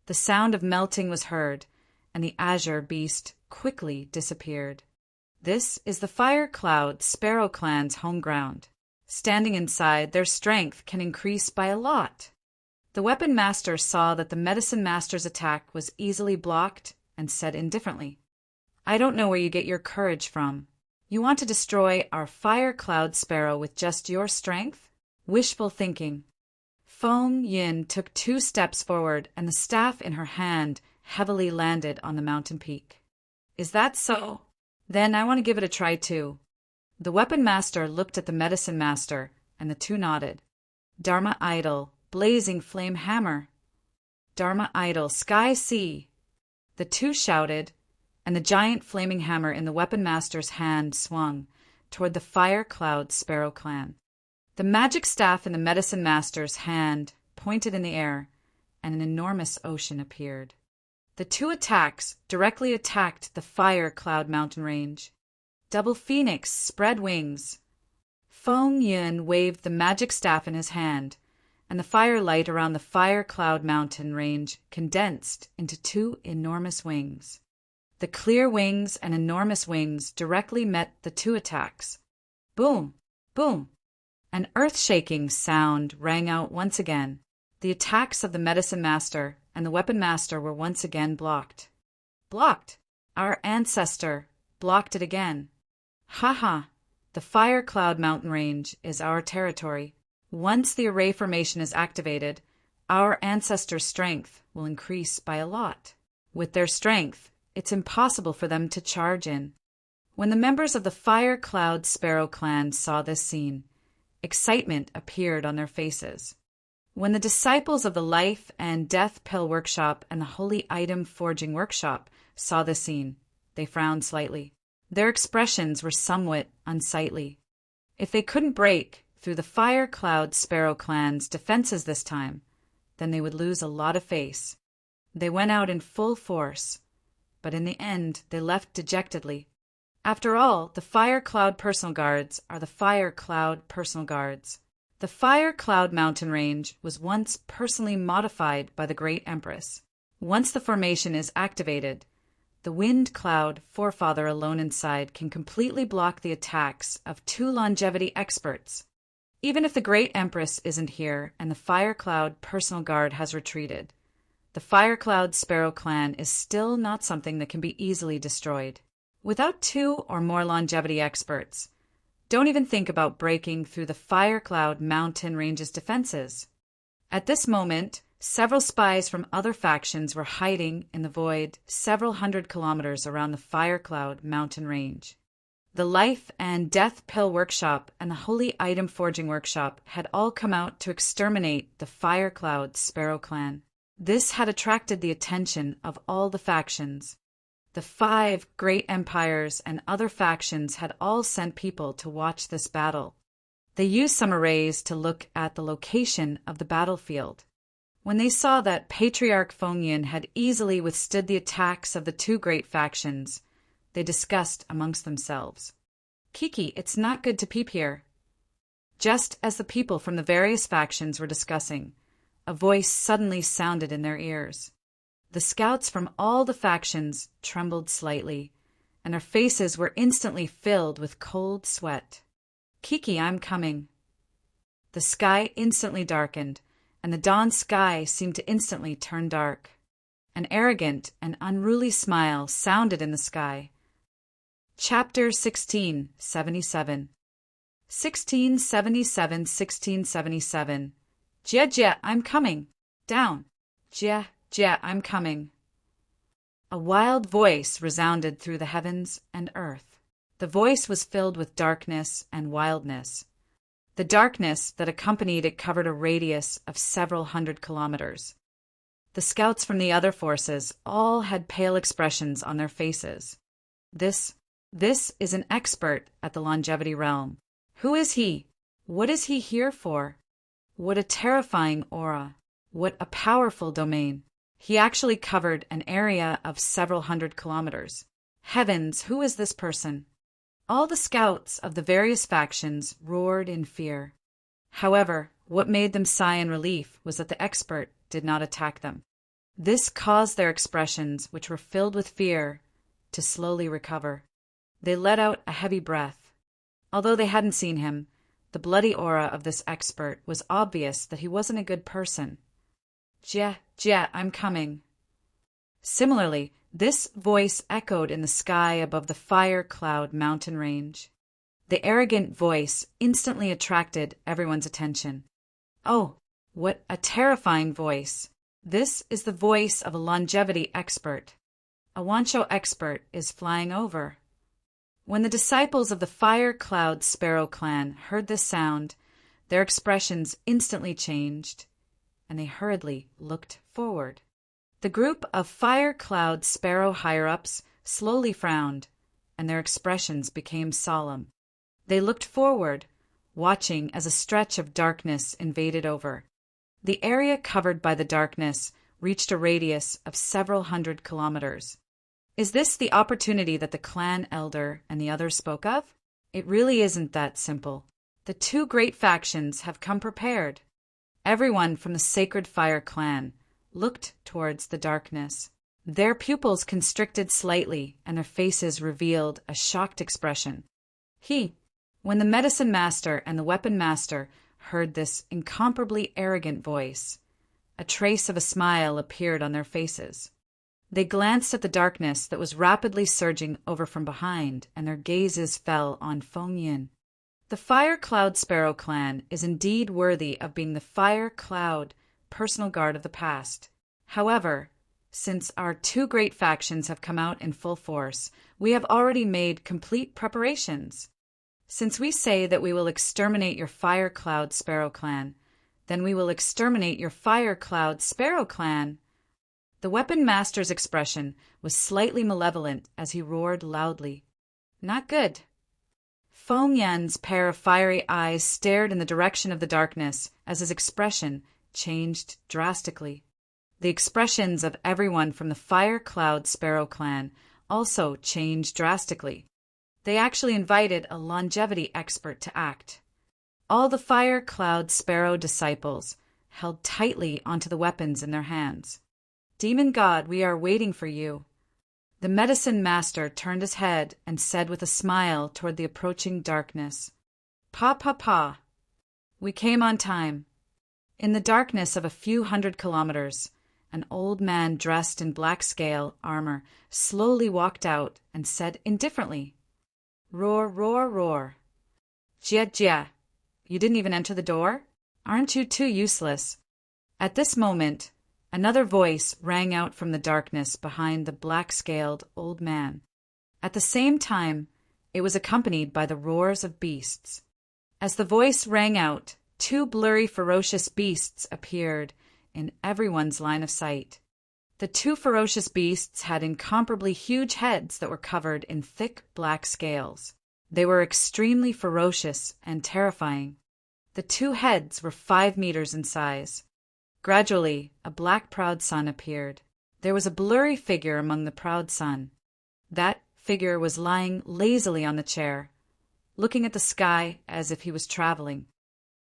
The sound of melting was heard, and the azure beast quickly disappeared. This is the Fire Cloud Sparrow Clan's home ground. Standing inside, their strength can increase by a lot. The Weapon Master saw that the Medicine Master's attack was easily blocked and said indifferently, "I don't know where you get your courage from. You want to destroy our Fire Cloud Sparrow with just your strength? Wishful thinking." Feng Yin took 2 steps forward, and the staff in her hand heavily landed on the mountain peak. "Is that so? Then I want to give it a try too." The Weapon Master looked at the Medicine Master, and the two nodded. Dharma Idol, blazing flame hammer. Dharma Idol, sky sea. The two shouted, and the giant flaming hammer in the Weapon Master's hand swung toward the Fire Cloud Sparrow Clan. The magic staff in the Medicine Master's hand pointed in the air, and an enormous ocean appeared. The 2 attacks directly attacked the Fire Cloud mountain range. Double Phoenix spread wings. Feng Yin waved the magic staff in his hand, and the firelight around the Fire Cloud mountain range condensed into 2 enormous wings. The clear wings and enormous wings directly met the 2 attacks. Boom! Boom! An earth-shaking sound rang out once again. The attacks of the Medicine Master and the Weapon Master were once again blocked. Blocked! Our ancestor blocked it again. Ha! The Fire Cloud mountain range is our territory. Once the array formation is activated, our ancestors' strength will increase by a lot. With their strength, it's impossible for them to charge in. When the members of the Fire Cloud Sparrow Clan saw this scene, excitement appeared on their faces. When the disciples of the Life and Death Pill Workshop and the Holy Item Forging Workshop saw this scene, they frowned slightly. Their expressions were somewhat unsightly. If they couldn't break through the Fire Cloud Sparrow Clan's defenses this time, then they would lose a lot of face. They went out in full force, but in the end they left dejectedly. After all, the Fire Cloud Personal Guards are the Fire Cloud Personal Guards. The Fire Cloud mountain range was once personally modified by the Great Empress. Once the formation is activated, the Wind Cloud Forefather alone inside can completely block the attacks of 2 longevity experts. Even if the Great Empress isn't here and the Fire Cloud Personal Guard has retreated, the Fire Cloud Sparrow Clan is still not something that can be easily destroyed. Without 2 or more longevity experts, don't even think about breaking through the Fire Cloud mountain range's defenses. At this moment, several spies from other factions were hiding in the void several hundred kilometers around the Fire Cloud mountain range. The Life and Death Pill Workshop and the Holy Item Forging Workshop had all come out to exterminate the Fire Cloud Sparrow Clan. This had attracted the attention of all the factions. The 5 great empires and other factions had all sent people to watch this battle. They used some arrays to look at the location of the battlefield. When they saw that Patriarch Feng Yin had easily withstood the attacks of the 2 great factions, they discussed amongst themselves. "Kiki, it's not good to peep here." Just as the people from the various factions were discussing, a voice suddenly sounded in their ears. The scouts from all the factions trembled slightly, and their faces were instantly filled with cold sweat. "Kiki, I'm coming." The sky instantly darkened, and the dawn sky seemed to instantly turn dark. An arrogant and unruly smile sounded in the sky. Chapter 1677 1677 Jia, I'm coming. Down. Jia, I'm coming. A wild voice resounded through the heavens and earth. The voice was filled with darkness and wildness. The darkness that accompanied it covered a radius of several hundred kilometers. The scouts from the other forces all had pale expressions on their faces. This is an expert at the longevity realm. Who is he? What is he here for? What a terrifying aura. What a powerful domain. He actually covered an area of several hundred kilometers. Heavens, who is this person? All the scouts of the various factions roared in fear. However, what made them sigh in relief was that the expert did not attack them. This caused their expressions, which were filled with fear, to slowly recover. They let out a heavy breath. Although they hadn't seen him, the bloody aura of this expert was obvious that he wasn't a good person. "Jia, Jia, I'm coming." Similarly, this voice echoed in the sky above the fire cloud mountain range. The arrogant voice instantly attracted everyone's attention. Oh, what a terrifying voice! This is the voice of a longevity expert. A Wancho expert is flying over. When the disciples of the Fire Cloud Sparrow clan heard this sound, their expressions instantly changed, and they hurriedly looked forward. The group of Fire Cloud Sparrow higher-ups slowly frowned, and their expressions became solemn. They looked forward, watching as a stretch of darkness invaded over. The area covered by the darkness reached a radius of several hundred kilometers. Is this the opportunity that the clan elder and the others spoke of? It really isn't that simple. The two great factions have come prepared. Everyone from the Sacred Fire clan looked towards the darkness. Their pupils constricted slightly, and their faces revealed a shocked expression. When the medicine master and the weapon master heard this incomparably arrogant voice, a trace of a smile appeared on their faces. They glanced at the darkness that was rapidly surging over from behind, and their gazes fell on Feng Yin. The Fire Cloud Sparrow clan is indeed worthy of being the Fire Cloud personal guard of the past. However, since our two great factions have come out in full force, we have already made complete preparations. Since we say that we will exterminate your Fire Cloud Sparrow clan, then we will exterminate your Fire Cloud Sparrow clan. The weapon master's expression was slightly malevolent as he roared loudly. Not good. Feng Yan's pair of fiery eyes stared in the direction of the darkness as his expression changed drastically. The expressions of everyone from the Fire Cloud Sparrow clan also changed drastically. They actually invited a longevity expert to act. All the Fire Cloud Sparrow disciples held tightly onto the weapons in their hands. "Demon God, we are waiting for you." The medicine master turned his head and said with a smile toward the approaching darkness, Pa. We came on time." In the darkness of a few hundred kilometers, an old man dressed in black scale armor slowly walked out and said indifferently, "Roar, roar, roar." "Jia, you didn't even enter the door? Aren't you too useless?" At this moment, another voice rang out from the darkness behind the black-scaled old man. At the same time, it was accompanied by the roars of beasts. As the voice rang out, two blurry, ferocious beasts appeared in everyone's line of sight. The two ferocious beasts had incomparably huge heads that were covered in thick black scales. They were extremely ferocious and terrifying. The two heads were 5 meters in size. Gradually, a black proud sun appeared. There was a blurry figure among the proud sun. That figure was lying lazily on the chair, looking at the sky as if he was traveling.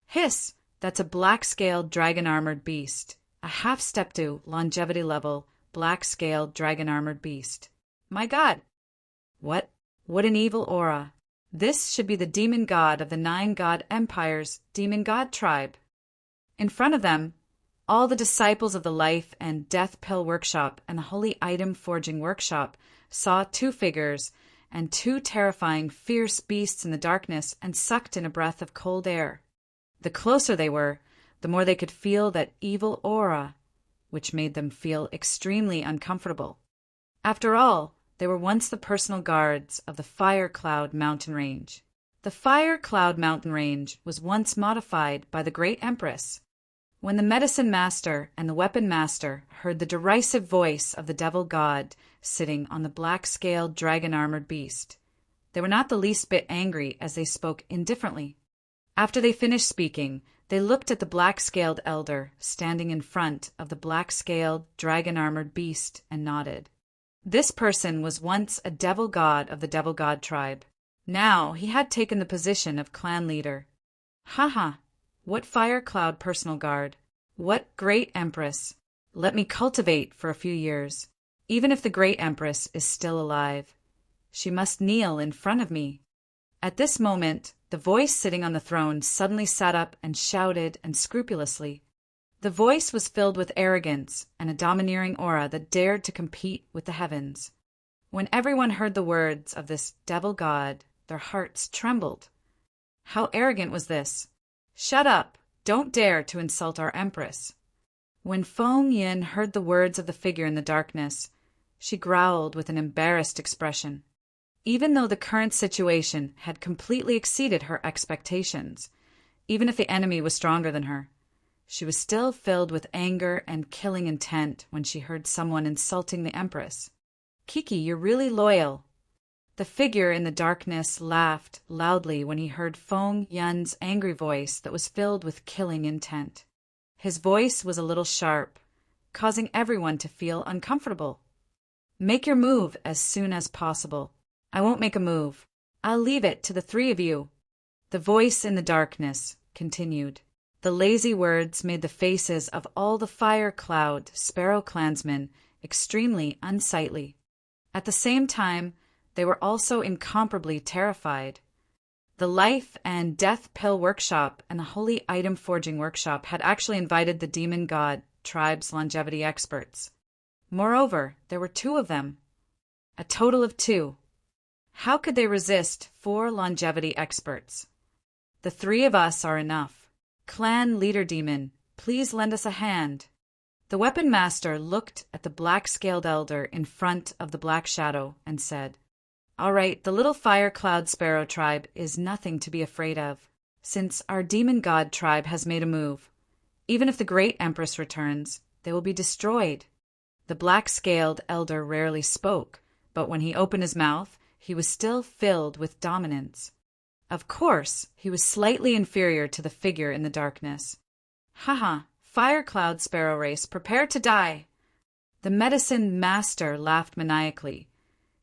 Hiss! That's a black-scaled dragon-armored beast. A half-step-to, longevity-level, black-scaled dragon-armored beast. My God! What an evil aura. This should be the demon god of the 9-god empire's demon god tribe. In front of them, all the disciples of the Life and Death Pill Workshop and the Holy Item Forging Workshop saw two figures and two terrifying, fierce beasts in the darkness and sucked in a breath of cold air. The closer they were, the more they could feel that evil aura, which made them feel extremely uncomfortable. After all, they were once the personal guards of the Fire Cloud Mountain Range. The Fire Cloud Mountain Range was once modified by the Great Empress. When the medicine master and the weapon master heard the derisive voice of the devil god sitting on the black-scaled dragon-armored beast, they were not the least bit angry as they spoke indifferently. After they finished speaking, they looked at the black-scaled elder standing in front of the black-scaled dragon-armored beast and nodded. This person was once a devil god of the devil god tribe. Now he had taken the position of clan leader. Haha! What Fire Cloud personal guard? What great empress? Let me cultivate for a few years. Even if the great empress is still alive, She must kneel in front of me. At this moment, the voice sitting on the throne suddenly sat up and shouted unscrupulously. The voice was filled with arrogance and a domineering aura that dared to compete with the heavens. When everyone heard the words of this devil god, their hearts trembled. How arrogant was this? Shut up! Don't dare to insult our empress. When Feng Yin heard the words of the figure in the darkness, she growled with an embarrassed expression. Even though the current situation had completely exceeded her expectations, even if the enemy was stronger than her, she was still filled with anger and killing intent when she heard someone insulting the empress. Kiki, you're really loyal. The figure in the darkness laughed loudly when he heard Feng Yun's angry voice that was filled with killing intent. His voice was a little sharp, causing everyone to feel uncomfortable. Make your move as soon as possible. I won't make a move. I'll leave it to the three of you. The voice in the darkness continued. The lazy words made the faces of all the Fire Cloud Sparrow clansmen extremely unsightly. At the same time, they were also incomparably terrified. The Life and Death Pill Workshop and the Holy Item Forging Workshop had actually invited the Demon God tribe's longevity experts. Moreover, there were 2 of them. A total of 2. How could they resist 4 longevity experts? The 3 of us are enough. Clan Leader Demon, please lend us a hand. The Weapon Master looked at the black-scaled elder in front of the Black Shadow and said, All right, the little Fire Cloud Sparrow tribe is nothing to be afraid of, since our Demon God tribe has made a move. Even if the Great Empress returns, they will be destroyed. The black-scaled elder rarely spoke, but when he opened his mouth, he was still filled with dominance. Of course, he was slightly inferior to the figure in the darkness. Haha, Fire Cloud Sparrow race, prepare to die! The medicine master laughed maniacally,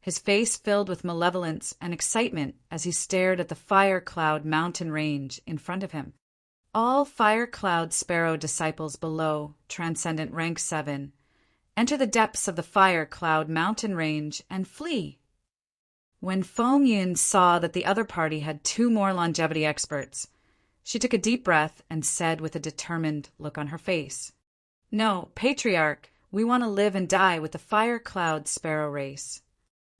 his face filled with malevolence and excitement as he stared at the Fire Cloud mountain range in front of him. All Fire Cloud Sparrow disciples below Transcendent Rank 7, enter the depths of the Fire Cloud mountain range and flee. When Feng Yin saw that the other party had 2 more longevity experts, she took a deep breath and said with a determined look on her face, No, Patriarch, we want to live and die with the Fire Cloud Sparrow race.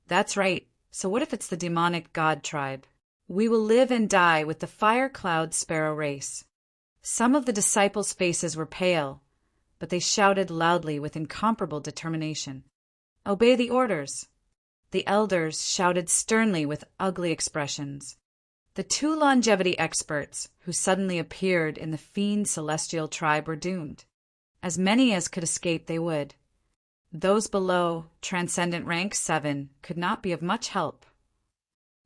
That's right, so what if it's the demonic god tribe? We will live and die with the Fire Cloud Sparrow race. Some of the disciples' faces were pale, but they shouted loudly with incomparable determination. Obey the orders. The elders shouted sternly with ugly expressions. The 2 longevity experts who suddenly appeared in the Fiend Celestial tribe were doomed. As many as could escape they would. Those below Transcendent Rank 7 could not be of much help.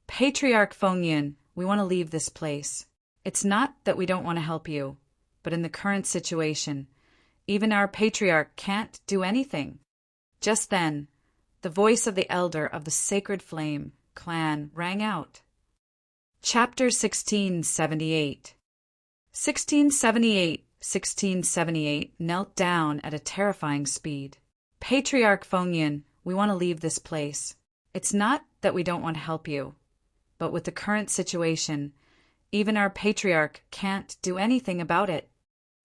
Patriarch Feng Yin, we want to leave this place. It's not that we don't want to help you, but in the current situation, even our Patriarch can't do anything. Just then, the voice of the elder of the Sacred Flame clan rang out. Chapter 1678. 1678 knelt down at a terrifying speed. Patriarch Feng Yin, we want to leave this place. It's not that we don't want to help you, but with the current situation, even our Patriarch can't do anything about it.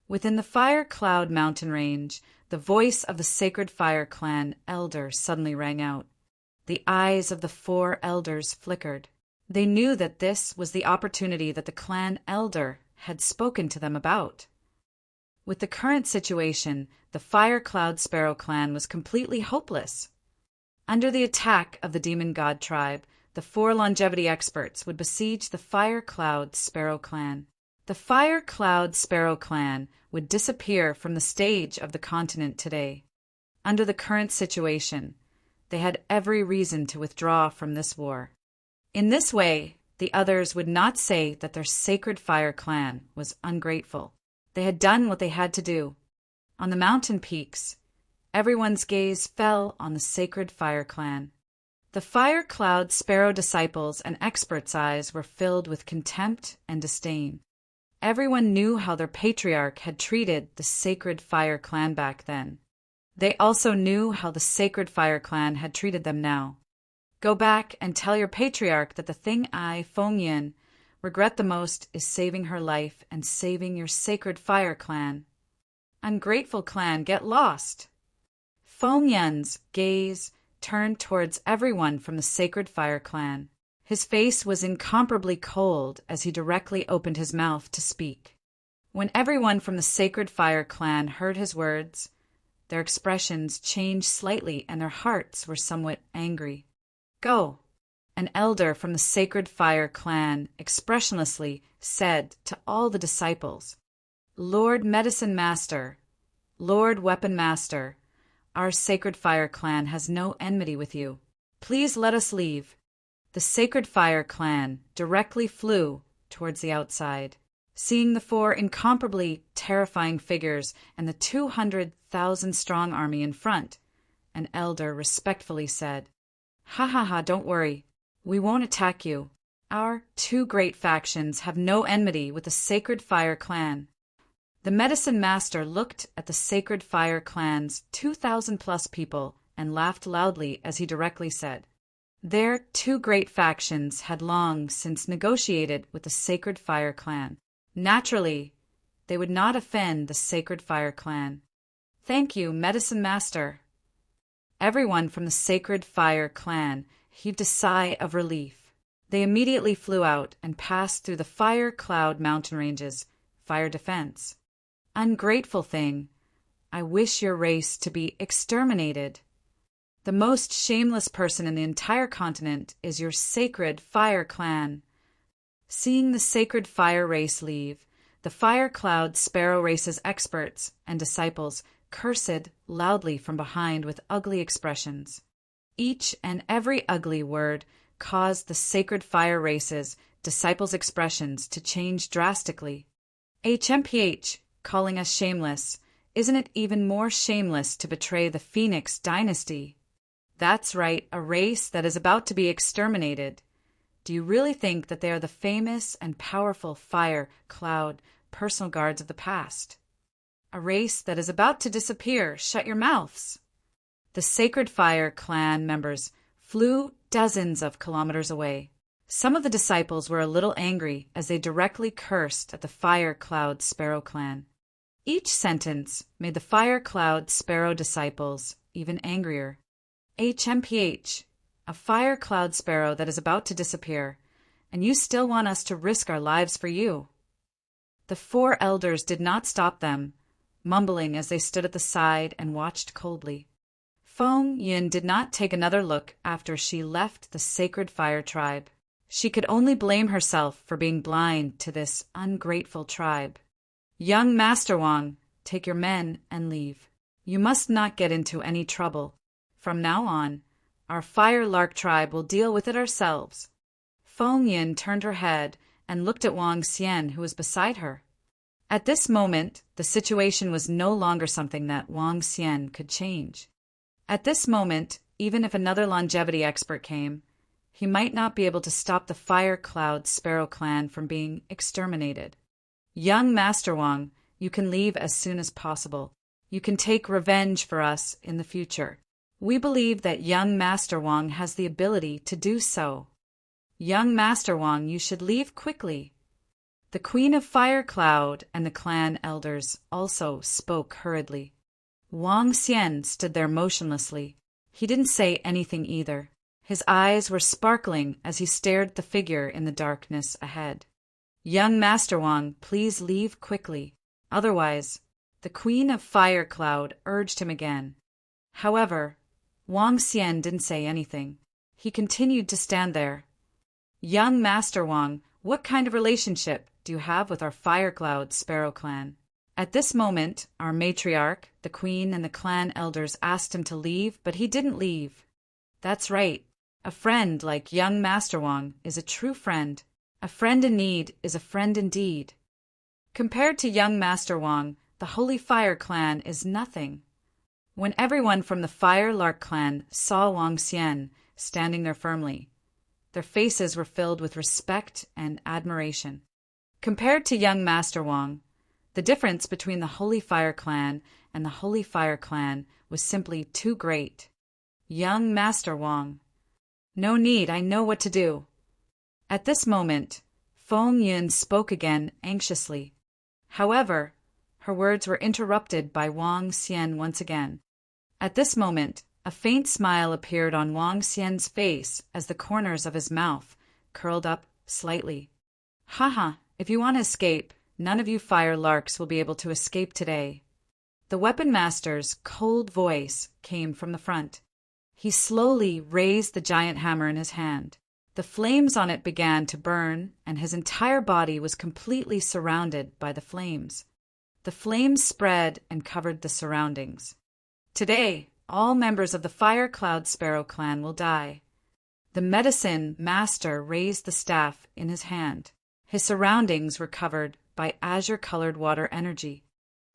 Within the Fire Cloud mountain range, the voice of the Sacred Fire Clan elder suddenly rang out. The eyes of the 4 elders flickered. They knew that this was the opportunity that the clan elder had spoken to them about. With the current situation, the Fire Cloud Sparrow clan was completely hopeless. Under the attack of the Demon God tribe, the 4 longevity experts would besiege the Fire Cloud Sparrow clan. The Fire Cloud Sparrow clan would disappear from the stage of the continent today. Under the current situation, they had every reason to withdraw from this war. In this way, the others would not say that their Sacred Fire clan was ungrateful. They had done what they had to do. On the mountain peaks, everyone's gaze fell on the Sacred Fire clan. The Fire Cloud Sparrow disciples and experts' eyes were filled with contempt and disdain. Everyone knew how their patriarch had treated the Sacred Fire clan back then. They also knew how the Sacred Fire clan had treated them now. Go back and tell your patriarch that the thing I, Feng Yin, regret the most is saving her life and saving your sacred fire clan. Ungrateful clan, get lost! Feng Yin's gaze turned towards everyone from the Sacred Fire clan. His face was incomparably cold as he directly opened his mouth to speak. When everyone from the Sacred Fire clan heard his words, their expressions changed slightly and their hearts were somewhat angry. Go! An elder from the Sacred Fire clan expressionlessly said to all the disciples, Lord Medicine Master, Lord Weapon Master, our Sacred Fire clan has no enmity with you. Please let us leave. The Sacred Fire clan directly flew towards the outside. Seeing the four incomparably terrifying figures and the 200,000-strong army in front, an elder respectfully said, Ha ha ha, don't worry. We won't attack you. Our two great factions have no enmity with the Sacred Fire clan. The Medicine Master looked at the Sacred Fire clan's 2,000-plus people and laughed loudly as he directly said, Their two great factions had long since negotiated with the Sacred Fire clan. Naturally, they would not offend the Sacred Fire clan. Thank you, Medicine Master. Everyone from the Sacred Fire clan heaved a sigh of relief. They immediately flew out and passed through the Fire Cloud mountain ranges, fire defense. Ungrateful thing, I wish your race to be exterminated. The most shameless person in the entire continent is your Sacred Fire clan. Seeing the Sacred Fire race leave, the Fire Cloud Sparrow race's experts and disciples cursed loudly from behind with ugly expressions. Each and every ugly word caused the Sacred Fire race's disciples' expressions to change drastically. HMPH, calling us shameless, isn't it even more shameless to betray the Phoenix dynasty? That's right, a race that is about to be exterminated. Do you really think that they are the famous and powerful Fire Cloud personal guards of the past? A race that is about to disappear. Shut your mouths. The Sacred Fire clan members flew dozens of kilometers away. Some of the disciples were a little angry as they directly cursed at the Fire Cloud Sparrow clan. Each sentence made the Fire Cloud Sparrow disciples even angrier. HMPH, a Fire Cloud Sparrow that is about to disappear, and you still want us to risk our lives for you. The four elders did not stop them, mumbling as they stood at the side and watched coldly. Feng Yin did not take another look after she left the Sacred Fire tribe. She could only blame herself for being blind to this ungrateful tribe. Young Master Wang, take your men and leave. You must not get into any trouble. From now on, our Fire Lark tribe will deal with it ourselves. Feng Yin turned her head and looked at Wang Xian, who was beside her. At this moment, the situation was no longer something that Wang Xian could change. At this moment, even if another longevity expert came, he might not be able to stop the Fire Cloud Sparrow clan from being exterminated. Young Master Wang, you can leave as soon as possible. You can take revenge for us in the future. We believe that young Master Wang has the ability to do so. Young Master Wang, you should leave quickly. The Queen of Fire Cloud and the clan elders also spoke hurriedly. Wang Xian stood there motionlessly. He didn't say anything either. His eyes were sparkling as he stared at the figure in the darkness ahead. Young Master Wang, please leave quickly. Otherwise, the Queen of Fire Cloud urged him again. However, Wang Xian didn't say anything. He continued to stand there. Young Master Wang, what kind of relationship do you have with our Fire Cloud Sparrow clan? At this moment, our matriarch, the queen, and the clan elders asked him to leave, but he didn't leave. That's right. A friend like young Master Wang is a true friend. A friend in need is a friend indeed. Compared to young Master Wang, the Holy Fire clan is nothing. When everyone from the Fire Lark clan saw Wang Xian standing there firmly, their faces were filled with respect and admiration. Compared to young Master Wang, the difference between the Holy Fire clan and the Holy Fire clan was simply too great. Young Master Wang. No need, I know what to do. At this moment, Feng Yun spoke again anxiously. However, her words were interrupted by Wang Xian once again. At this moment, a faint smile appeared on Wang Xian's face as the corners of his mouth curled up slightly. Haha, if you want to escape, none of you fire larks will be able to escape today. The weapon master's cold voice came from the front. He slowly raised the giant hammer in his hand. The flames on it began to burn, and his entire body was completely surrounded by the flames. The flames spread and covered the surroundings. Today, all members of the Fire Cloud Sparrow clan will die. The medicine master raised the staff in his hand. His surroundings were covered by azure-colored water energy.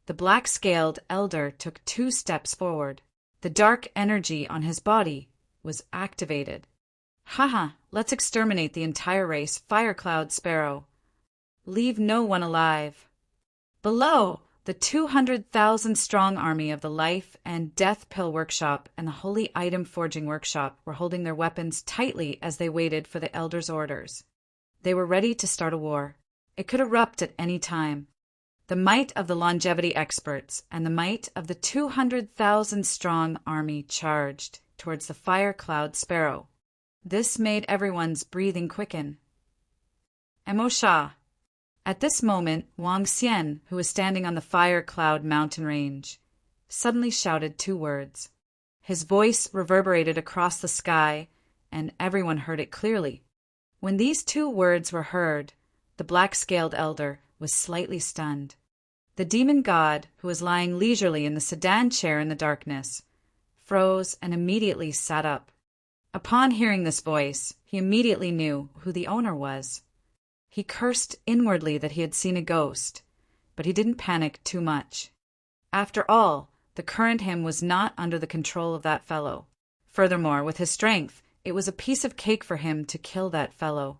The black-scaled elder took 2 steps forward. The dark energy on his body was activated. Haha, let's exterminate the entire race, Fire Cloud Sparrow. Leave no one alive. Below, the 200,000-strong army of the Life and Death Pill Workshop and the Holy Item Forging Workshop were holding their weapons tightly as they waited for the Elder's orders. They were ready to start a war. It could erupt at any time. The might of the longevity experts and the might of the 200,000-strong army charged towards the Fire Cloud Sparrow. This made everyone's breathing quicken. Emo Sha. At this moment, Wang Xian, who was standing on the Fire Cloud mountain range, suddenly shouted 2 words. His voice reverberated across the sky, and everyone heard it clearly. When these 2 words were heard, the black-scaled elder was slightly stunned. The demon god, who was lying leisurely in the sedan chair in the darkness, froze and immediately sat up. Upon hearing this voice, he immediately knew who the owner was. He cursed inwardly that he had seen a ghost, but he didn't panic too much. After all, the current him was not under the control of that fellow. Furthermore, with his strength, it was a piece of cake for him to kill that fellow.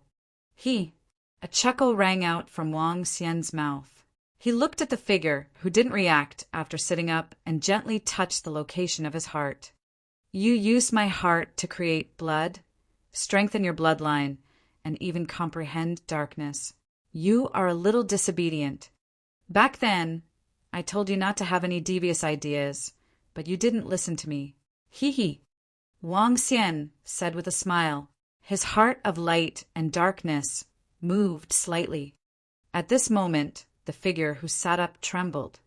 A chuckle rang out from Wang Xian's mouth. He looked at the figure, who didn't react after sitting up, and gently touched the location of his heart. You use my heart to create blood, strengthen your bloodline, and even comprehend darkness. You are a little disobedient. Back then, I told you not to have any devious ideas, but you didn't listen to me. Wang Xian said with a smile. His heart of light and darkness moved slightly. At this moment, the figure who sat up trembled.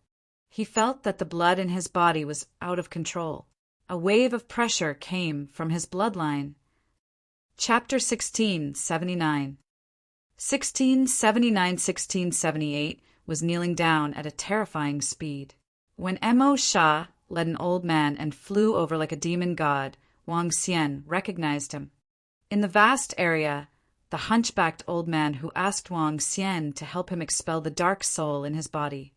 He felt that the blood in his body was out of control. A wave of pressure came from his bloodline. Chapter 1679. 1678 was kneeling down at a terrifying speed. When Emo Sha led an old man and flew over like a demon god, Wang Xian recognized him. In the vast area, the hunchbacked old man who asked Wang Xian to help him expel the dark soul in his body.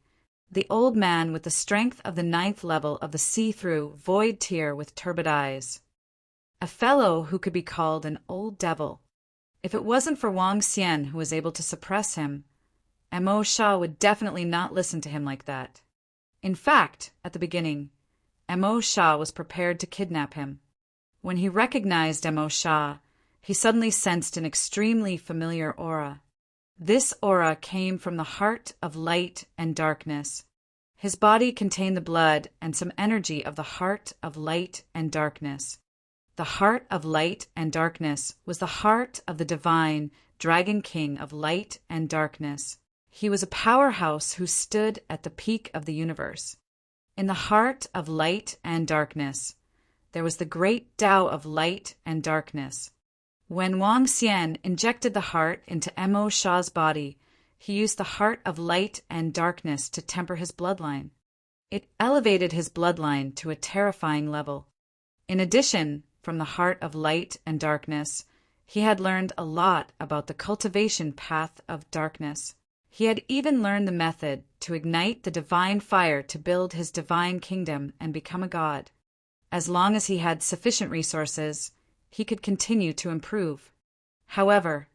The old man with the strength of the 9th level of the see-through void tier with turbid eyes. A fellow who could be called an old devil. If it wasn't for Wang Xian who was able to suppress him, Emo Sha would definitely not listen to him like that. In fact, at the beginning, Emo Sha was prepared to kidnap him. When he recognized Emo Sha, he suddenly sensed an extremely familiar aura. This aura came from the heart of light and darkness. His body contained the blood and some energy of the heart of light and darkness. The heart of light and darkness was the heart of the divine Dragon King of light and darkness. He was a powerhouse who stood at the peak of the universe. In the heart of light and darkness, there was the great Tao of light and darkness. When Wang Xian injected the heart into Emo Sha's body, he used the heart of light and darkness to temper his bloodline. It elevated his bloodline to a terrifying level. In addition, from the heart of light and darkness, he had learned a lot about the cultivation path of darkness. He had even learned the method to ignite the divine fire to build his divine kingdom and become a god. As long as he had sufficient resources, he could continue to improve. However,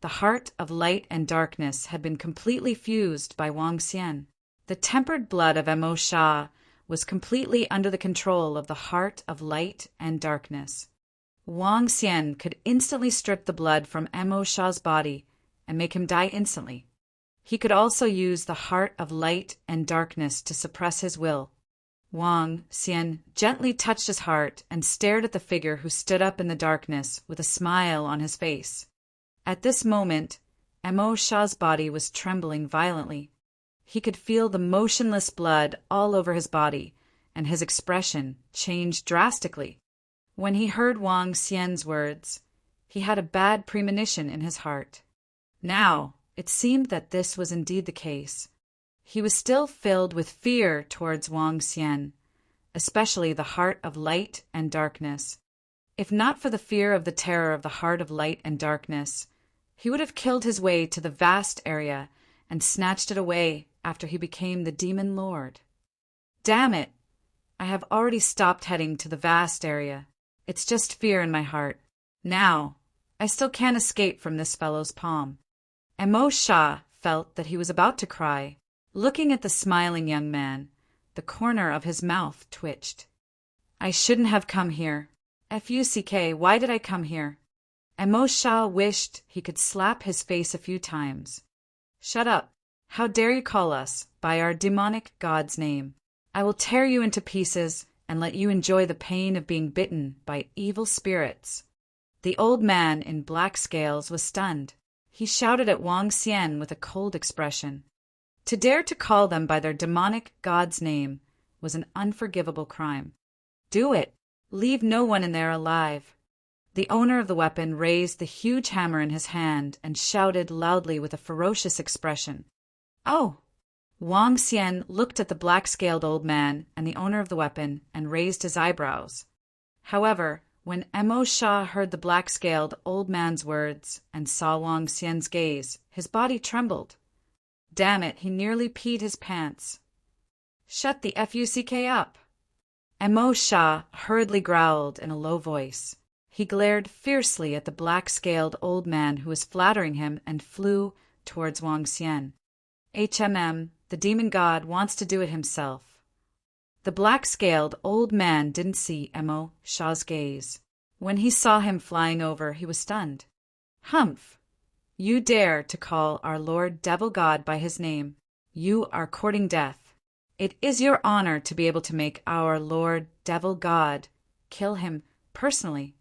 the heart of light and darkness had been completely fused by Wang Xian. The tempered blood of Emo Sha was completely under the control of the heart of light and darkness. Wang Xian could instantly strip the blood from Mo Sha's body and make him die instantly. He could also use the heart of light and darkness to suppress his will. Wang Xian gently touched his heart and stared at the figure who stood up in the darkness with a smile on his face. At this moment, Mo Sha's body was trembling violently. He could feel the motionless blood all over his body, and his expression changed drastically. When he heard Wang Xian's words, he had a bad premonition in his heart. Now, it seemed that this was indeed the case. He was still filled with fear towards Wang Xian, especially the heart of light and darkness. If not for the fear of the terror of the heart of light and darkness, he would have killed his way to the vast area and snatched it away after he became the demon lord. Damn it! I have already stopped heading to the vast area. It's just fear in my heart. Now, I still can't escape from this fellow's palm. Mo Sha felt that he was about to cry. Looking at the smiling young man, the corner of his mouth twitched. I shouldn't have come here. Fuck, why did I come here? Mo Sha wished he could slap his face a few times. Shut up. How dare you call us by our demonic god's name? I will tear you into pieces and let you enjoy the pain of being bitten by evil spirits. The old man in black scales was stunned. He shouted at Wang Xian with a cold expression. To dare to call them by their demonic god's name was an unforgivable crime. Do it. Leave no one in there alive. The owner of the weapon raised the huge hammer in his hand and shouted loudly with a ferocious expression. Oh! Wang Xian looked at the black-scaled old man and the owner of the weapon and raised his eyebrows. However, when Mo Sha heard the black-scaled old man's words and saw Wang Xian's gaze, his body trembled. Damn it, he nearly peed his pants. Shut the fuck up. Mo Sha hurriedly growled in a low voice. He glared fiercely at the black-scaled old man who was flattering him and flew towards Wang Xian. The demon god wants to do it himself. The black-scaled old man didn't see Mo Sha's gaze. When he saw him flying over, he was stunned. Humph! You dare to call our Lord Devil God by his name. You are courting death. It is your honor to be able to make our Lord Devil God kill him personally.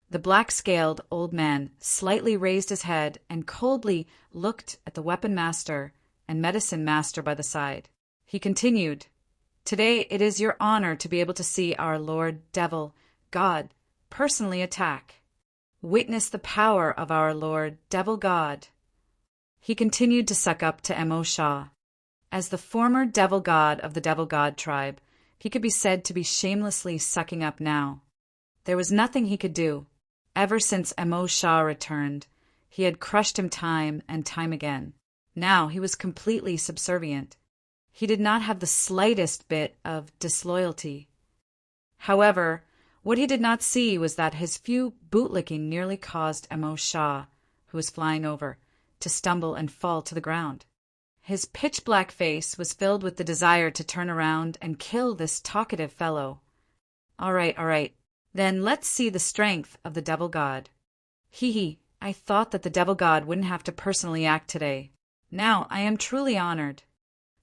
The black-scaled old man slightly raised his head and coldly looked at the weapon master and medicine master by the side. He continued, Today it is your honor to be able to see our Lord Devil God personally attack. Witness the power of our Lord Devil God. He continued to suck up to Mo Sha. As the former devil god of the devil god tribe, he could be said to be shamelessly sucking up now. There was nothing he could do. Ever since Mo Sha returned, he had crushed him time and time again. Now he was completely subservient. He did not have the slightest bit of disloyalty. However, what he did not see was that his few bootlicking nearly caused Mo Sha, who was flying over, to stumble and fall to the ground. His pitch-black face was filled with the desire to turn around and kill this talkative fellow. All right. Then let's see the strength of the devil god. I thought that the devil god wouldn't have to personally act today. Now I am truly honored.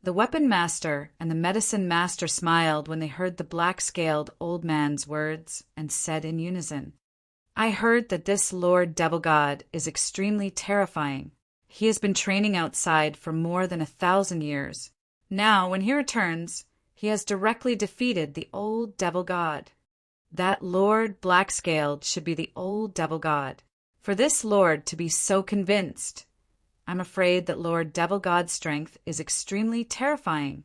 The weapon master and the medicine master smiled when they heard the black-scaled old man's words and said in unison, I heard that this Lord Devil God is extremely terrifying. He has been training outside for more than 1,000 years. Now, when he returns, he has directly defeated the old Devil God. That Lord Black-Scaled should be the old Devil God. For this Lord to be so convinced, I'm afraid that Lord Devil God's strength is extremely terrifying.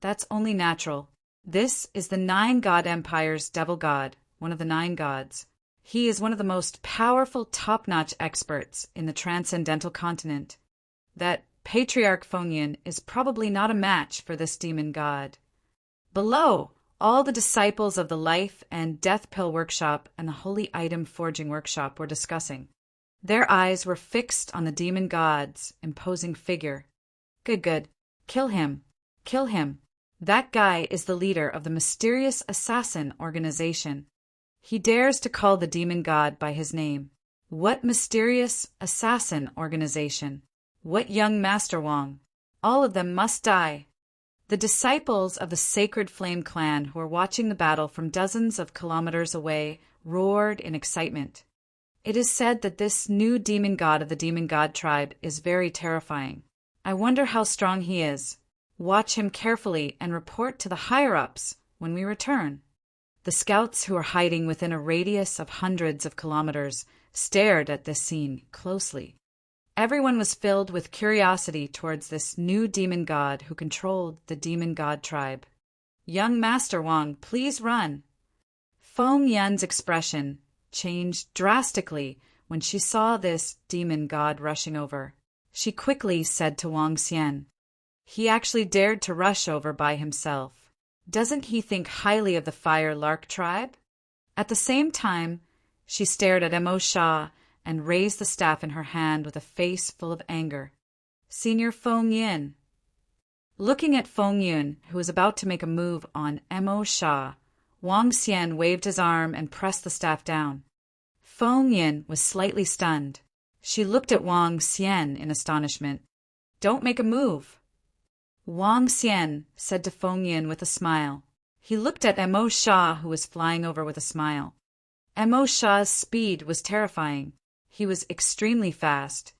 That's only natural. This is the 9 God Empire's Devil God, one of the 9 gods. He is one of the most powerful top-notch experts in the transcendental continent. That Patriarch Phonian is probably not a match for this demon god. Below, all the disciples of the Life and Death Pill Workshop and the Holy Item Forging Workshop were discussing. Their eyes were fixed on the demon god's imposing figure. Good. Kill him. That guy is the leader of the mysterious assassin organization. He dares to call the demon god by his name. What mysterious assassin organization? What young Master Wang? All of them must die. The disciples of the Sacred Flame clan who were watching the battle from dozens of kilometers away roared in excitement. It is said that this new demon god of the demon god tribe is very terrifying. I wonder how strong he is. Watch him carefully and report to the higher-ups when we return. The scouts who were hiding within a radius of hundreds of kilometers stared at this scene closely. Everyone was filled with curiosity towards this new demon god who controlled the demon god tribe. Young Master Wang, please run. Feng Yan's expression changed drastically when she saw this demon god rushing over. She quickly said to Wang Xian, "He actually dared to rush over by himself. Doesn't he think highly of the Fire Lark tribe?" At the same time, she stared at Mo Sha and raised the staff in her hand with a face full of anger. "Senior Feng Yin." Looking at Feng Yun, who was about to make a move on Mo Sha, Wang Xian waved his arm and pressed the staff down. Feng Yin was slightly stunned. She looked at Wang Xian in astonishment. "Don't make a move." Wang Xian said to Feng Yin with a smile. He looked at Mo Sha, who was flying over with a smile. Mo Sha's speed was terrifying. He was extremely fast.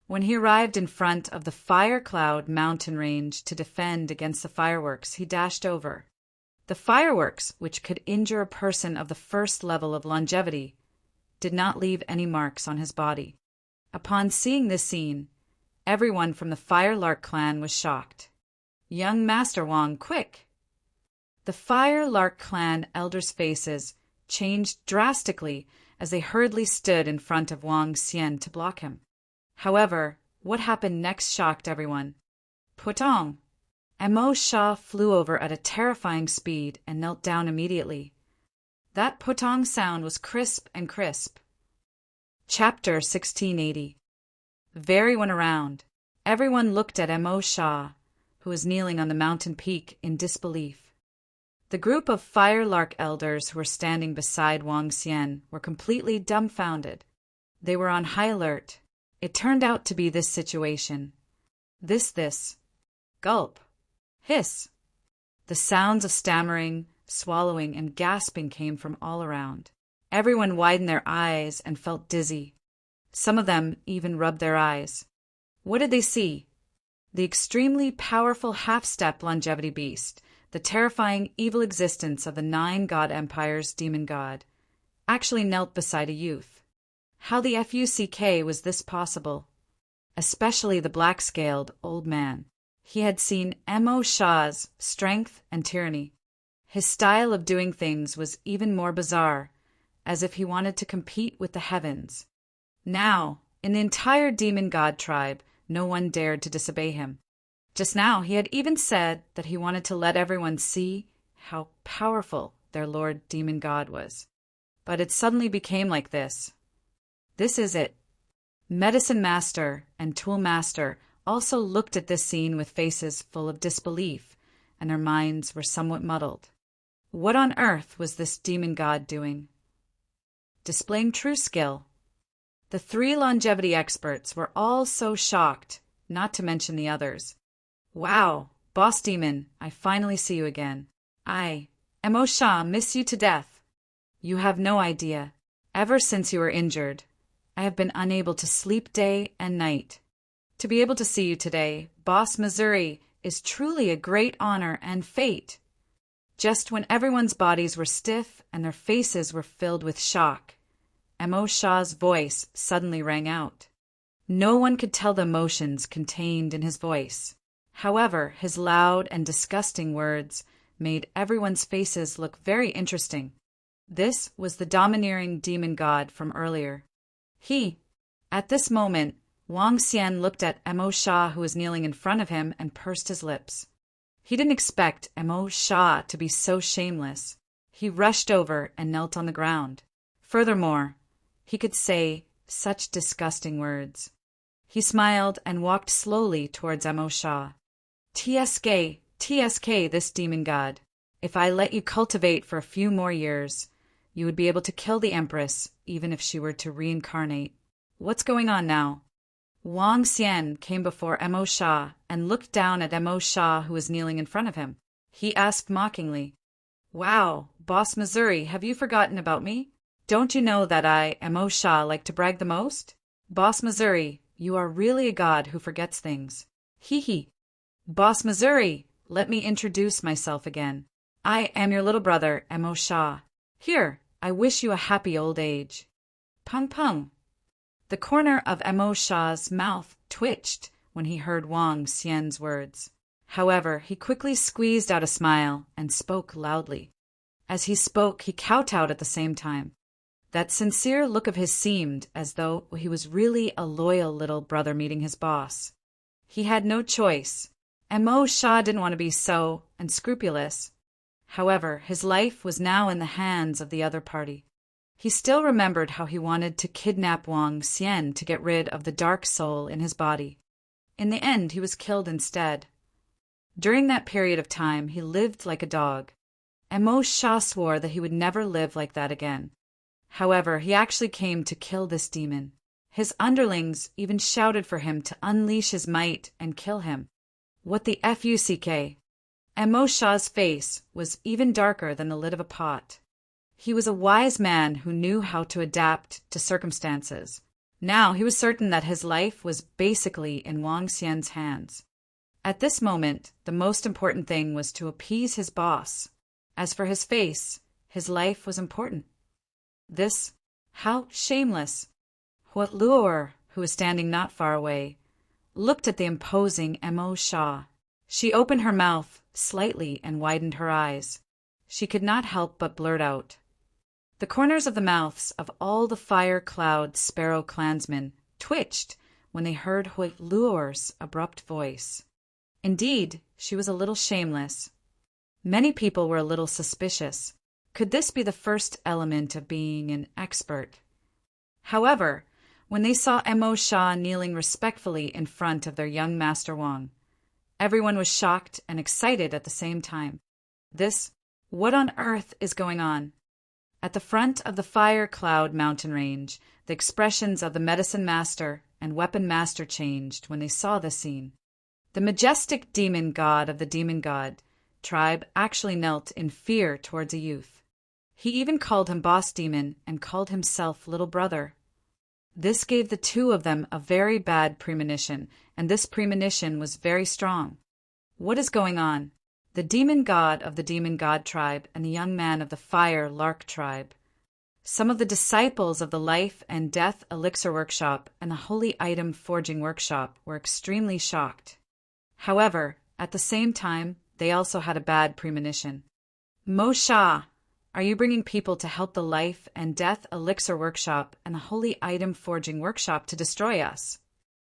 When he arrived in front of the Fire Cloud mountain range to defend against the fireworks, he dashed over. The fireworks, which could injure a person of the first level of longevity, did not leave any marks on his body. Upon seeing this scene, everyone from the Fire Lark clan was shocked. "Young Master Wang, quick!" The Fire Lark clan elders' faces changed drastically as they hurriedly stood in front of Wang Xian to block him. However, what happened next shocked everyone. Putong! Mo Sha flew over at a terrifying speed and knelt down immediately. That putong sound was crisp and crisp. Chapter 1680. Everyone around. Everyone looked at Mo Sha, who was kneeling on the mountain peak in disbelief. The group of Fire Lark elders who were standing beside Wang Xian were completely dumbfounded. They were on high alert. It turned out to be this situation. This. Gulp. Hiss. The sounds of stammering, swallowing, and gasping came from all around. Everyone widened their eyes and felt dizzy. Some of them even rubbed their eyes. What did they see? The extremely powerful half-step longevity beast, the terrifying evil existence of the 9 god empires demon god, actually knelt beside a youth. How the fuck was this possible? Especially the black-scaled old man. He had seen Mo Sha's strength and tyranny. His style of doing things was even more bizarre, as if he wanted to compete with the heavens. Now, in the entire demon god tribe, no one dared to disobey him. Just now, he had even said that he wanted to let everyone see how powerful their lord demon god was. But it suddenly became like this. This is it. Medicine Master and Tool Master also looked at this scene with faces full of disbelief, and their minds were somewhat muddled. What on earth was this demon god doing? Displaying true skill. The 3 longevity experts were all so shocked, not to mention the others. "Wow, Boss Demon, I finally see you again. Mo Sha, miss you to death. You have no idea. Ever since you were injured, I have been unable to sleep day and night. To be able to see you today, Boss Missouri, is truly a great honor and fate." Just when everyone's bodies were stiff and their faces were filled with shock, Mo Sha's voice suddenly rang out. No one could tell the emotions contained in his voice. However, his loud and disgusting words made everyone's faces look very interesting. This was the domineering demon god from earlier. At this moment, Wang Xian looked at Mo Sha, who was kneeling in front of him, and pursed his lips. He didn't expect Mo Sha to be so shameless. He rushed over and knelt on the ground. Furthermore, he could say such disgusting words. He smiled and walked slowly towards Mo Sha. TSK, this demon god. If I let you cultivate for a few more years, you would be able to kill the Empress, even if she were to reincarnate. What's going on now? Wang Xian came before Mo Sha and looked down at Mo Sha, who was kneeling in front of him. He asked mockingly, "Wow, Boss Missouri, have you forgotten about me? Don't you know that I, Mo Sha, like to brag the most? Boss Missouri, you are really a god who forgets things. Hee hee. Boss Missouri, let me introduce myself again. I am your little brother, Mo Sha. Here, I wish you a happy old age." Pung pung. The corner of Mo Sha's mouth twitched when he heard Wang Xian's words. However, he quickly squeezed out a smile and spoke loudly. As he spoke, he kowtowed at the same time. That sincere look of his seemed as though he was really a loyal little brother meeting his boss. He had no choice. Mo Sha didn't want to be so unscrupulous. However, his life was now in the hands of the other party. He still remembered how he wanted to kidnap Wang Xian to get rid of the dark soul in his body. In the end, he was killed instead. During that period of time, he lived like a dog. Mo Sha swore that he would never live like that again. However, he actually came to kill this demon. His underlings even shouted for him to unleash his might and kill him. What the fuck? Mo Sha's face was even darker than the lid of a pot. He was a wise man who knew how to adapt to circumstances. Now he was certain that his life was basically in Wang Xian's hands. At this moment, the most important thing was to appease his boss. As for his face, his life was important. This, how shameless. What Luor, who was standing not far away, looked at the imposing Mo Sha. She opened her mouth slightly and widened her eyes. She could not help but blurt out. The corners of the mouths of all the Fire Cloud Sparrow clansmen twitched when they heard Hui Luor's abrupt voice. Indeed, she was a little shameless. Many people were a little suspicious. Could this be the first element of being an expert? However, when they saw Mo Sha kneeling respectfully in front of their young master Wang, everyone was shocked and excited at the same time. What on earth is going on? At the front of the Fire Cloud mountain range, the expressions of the medicine master and weapon master changed when they saw the scene. The majestic demon god of the demon god tribe actually knelt in fear towards a youth. He even called him boss demon and called himself little brother. This gave the two of them a very bad premonition, and this premonition was very strong. What is going on? The demon god of the demon god tribe and the young man of the fire lark tribe. Some of the disciples of the life and death elixir workshop and the holy item forging workshop were extremely shocked. However, at the same time, they also had a bad premonition. Mo Sha, are you bringing people to help the life and death elixir workshop and the holy item forging workshop to destroy us?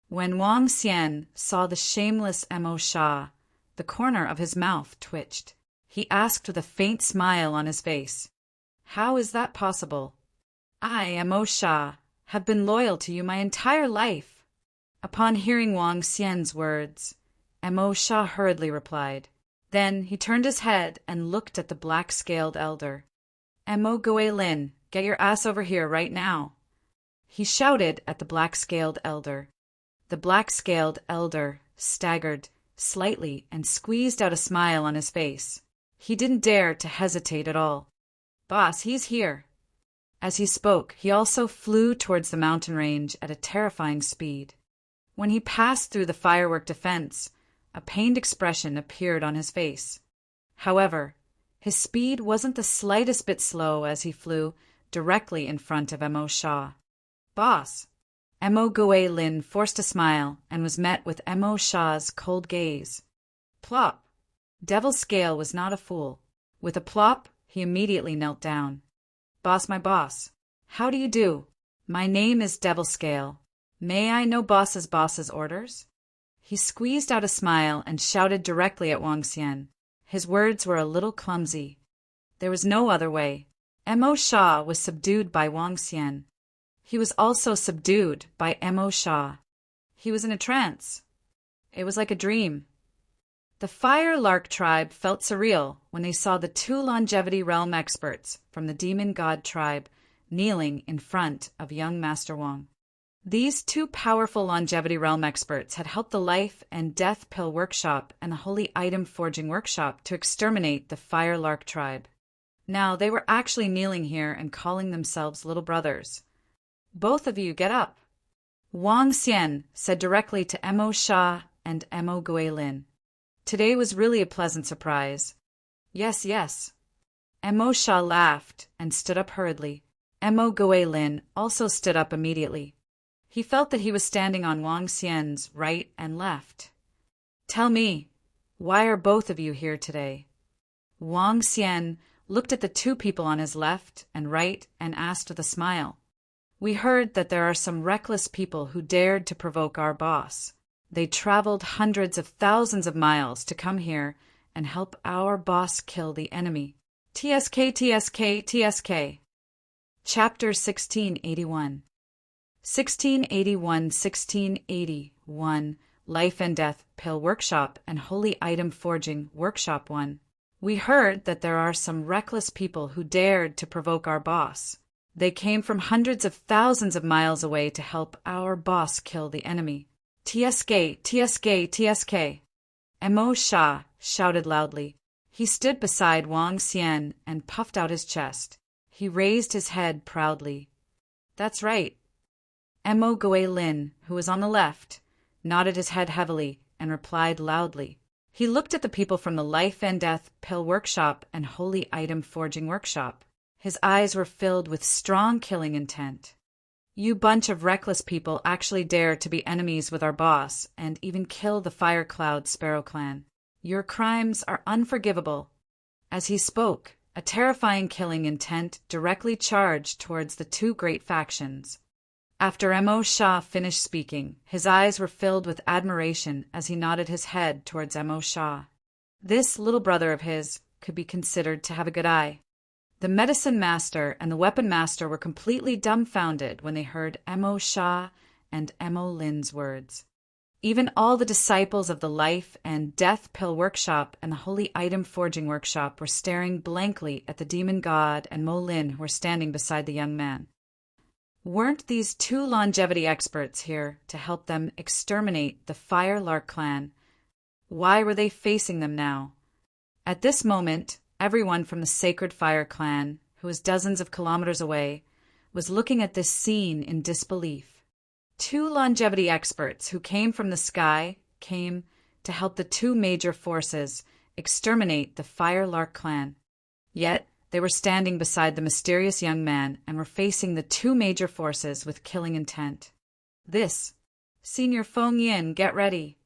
When Wang Xian saw the shameless Mo Sha, the corner of his mouth twitched. He asked with a faint smile on his face, "How is that possible? I, Mo Sha, have been loyal to you my entire life." Upon hearing Wang Xian's words, Mo Sha hurriedly replied. Then he turned his head and looked at the black-scaled elder. "Mo Goe Lin, get your ass over here right now." He shouted at the black-scaled elder. The black-scaled elder staggered slightly and squeezed out a smile on his face. He didn't dare to hesitate at all. "Boss, he's here." As he spoke, he also flew towards the mountain range at a terrifying speed. When he passed through the firework defense, a pained expression appeared on his face. However, his speed wasn't the slightest bit slow as he flew directly in front of Mo Sha. "Boss." Mo Goe Lin forced a smile and was met with Mo Sha's cold gaze. Plop. Devil Scale was not a fool. With a plop, he immediately knelt down. "Boss, my boss. How do you do? My name is Devil Scale. May I know boss's orders?" He squeezed out a smile and shouted directly at Wang Xian. His words were a little clumsy. There was no other way. Mo Sha was subdued by Wang Xian. He was also subdued by Mo Sha. He was in a trance. It was like a dream. The Fire Lark tribe felt surreal when they saw the two longevity realm experts from the demon god tribe kneeling in front of young Master Wang. These two powerful longevity realm experts had helped the Life and Death Pill Workshop and the Holy Item Forging Workshop to exterminate the Fire Lark tribe. Now they were actually kneeling here and calling themselves little brothers. Both of you get up. Wang Xian said directly to Mo Sha and Mo Guilin. Today was really a pleasant surprise. Yes, yes. Mo Sha laughed and stood up hurriedly. Mo Guilin also stood up immediately. He felt that he was standing on Wang Xian's right and left. Tell me, why are both of you here today? Wang Xian looked at the two people on his left and right and asked with a smile. We heard that there are some reckless people who dared to provoke our boss. They traveled hundreds of thousands of miles to come here and help our boss kill the enemy. TSK, TSK, TSK. Chapter 1681. 1681 Life and Death Pill Workshop and Holy Item Forging Workshop 1. We heard that there are some reckless people who dared to provoke our boss. They came from hundreds of thousands of miles away to help our boss kill the enemy. TSK, TSK, TSK. Mo Sha shouted loudly. He stood beside Wang Xian and puffed out his chest. He raised his head proudly. That's right. Mo Guilin, who was on the left, nodded his head heavily and replied loudly. He looked at the people from the Life and Death Pill Workshop and Holy Item Forging Workshop. His eyes were filled with strong killing intent. You bunch of reckless people actually dare to be enemies with our boss and even kill the Fire Cloud Sparrow clan. Your crimes are unforgivable. As he spoke, a terrifying killing intent directly charged towards the two great factions. After Mo Sha finished speaking, his eyes were filled with admiration as he nodded his head towards Mo Sha. This little brother of his could be considered to have a good eye. The medicine master and the weapon master were completely dumbfounded when they heard Mo Sha and Mo Lin's words. Even all the disciples of the Life and Death Pill Workshop and the Holy Item Forging Workshop were staring blankly at the demon god and Mo Lin, who were standing beside the young man. Weren't these two longevity experts here to help them exterminate the Fire Lark clan? Why were they facing them now? At this moment, everyone from the Sacred Fire clan, who was dozens of kilometers away, was looking at this scene in disbelief. Two longevity experts who came from the sky came to help the two major forces exterminate the Fire Lark clan. Yet, they were standing beside the mysterious young man and were facing the two major forces with killing intent. This, Senior Feng Yin, get ready.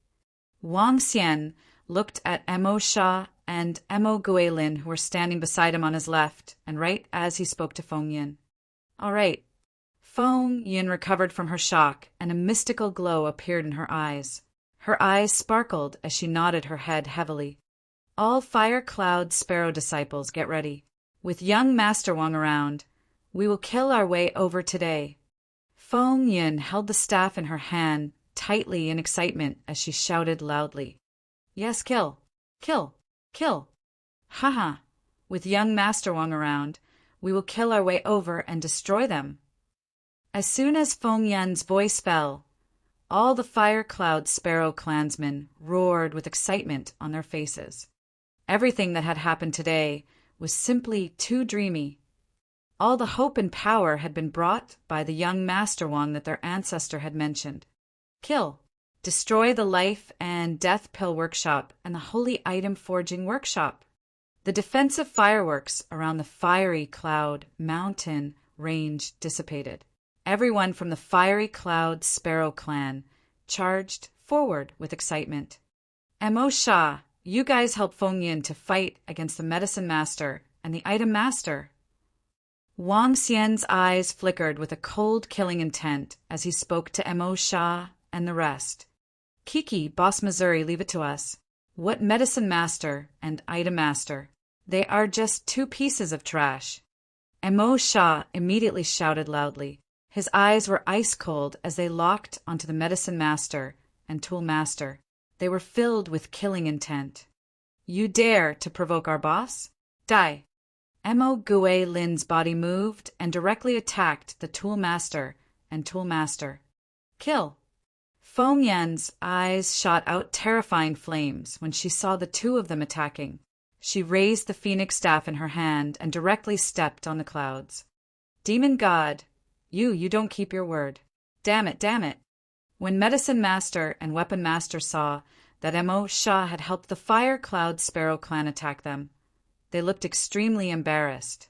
Wang Xian looked at Mo Sha and Mo Guilin, who were standing beside him on his left and right as he spoke to Feng Yin. All right. Feng Yin recovered from her shock, and a mystical glow appeared in her eyes. Her eyes sparkled as she nodded her head heavily. All Fire Cloud Sparrow disciples, get ready. With young Master Wang around, we will kill our way over today. Feng Yin held the staff in her hand tightly in excitement as she shouted loudly. Yes, kill, kill, kill. Haha, with young Master Wang around, we will kill our way over and destroy them. As soon as Feng Yin's voice fell, all the Fire Cloud Sparrow clansmen roared with excitement on their faces. Everything that had happened today was simply too dreamy. All the hope and power had been brought by the young Master Wang that their ancestor had mentioned. Kill, destroy the Life and Death Pill Workshop and the Holy Item Forging Workshop. The defensive fireworks around the Fiery Cloud mountain range dissipated. Everyone from the Fiery Cloud Sparrow clan charged forward with excitement. Mo Sha, you guys help Feng Yin to fight against the Medicine Master and the Item Master. Wang Xian's eyes flickered with a cold killing intent as he spoke to Mo Sha and the rest. Kiki, Boss Missouri, leave it to us. What Medicine Master and Item Master? They are just two pieces of trash. Mo Sha immediately shouted loudly. His eyes were ice cold as they locked onto the Medicine Master and Tool Master. They were filled with killing intent. You dare to provoke our boss? Die! Mo Gue Lin's body moved and directly attacked the Toolmaster and Toolmaster. Kill! Feng Yan's eyes shot out terrifying flames when she saw the two of them attacking. She raised the phoenix staff in her hand and directly stepped on the clouds. Demon God, you don't keep your word. Damn it, damn it. When Medicine Master and Weapon Master saw that Mo Sha had helped the Fire Cloud Sparrow clan attack them, they looked extremely embarrassed.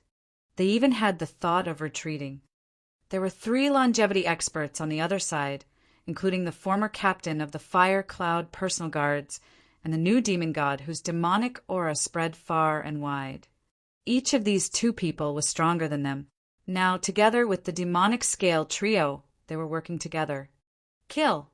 They even had the thought of retreating. There were 3 longevity experts on the other side, including the former captain of the Fire Cloud Personal Guards and the new demon god whose demonic aura spread far and wide. Each of these 2 people was stronger than them. Now, together with the demonic scale trio, they were working together. Kill!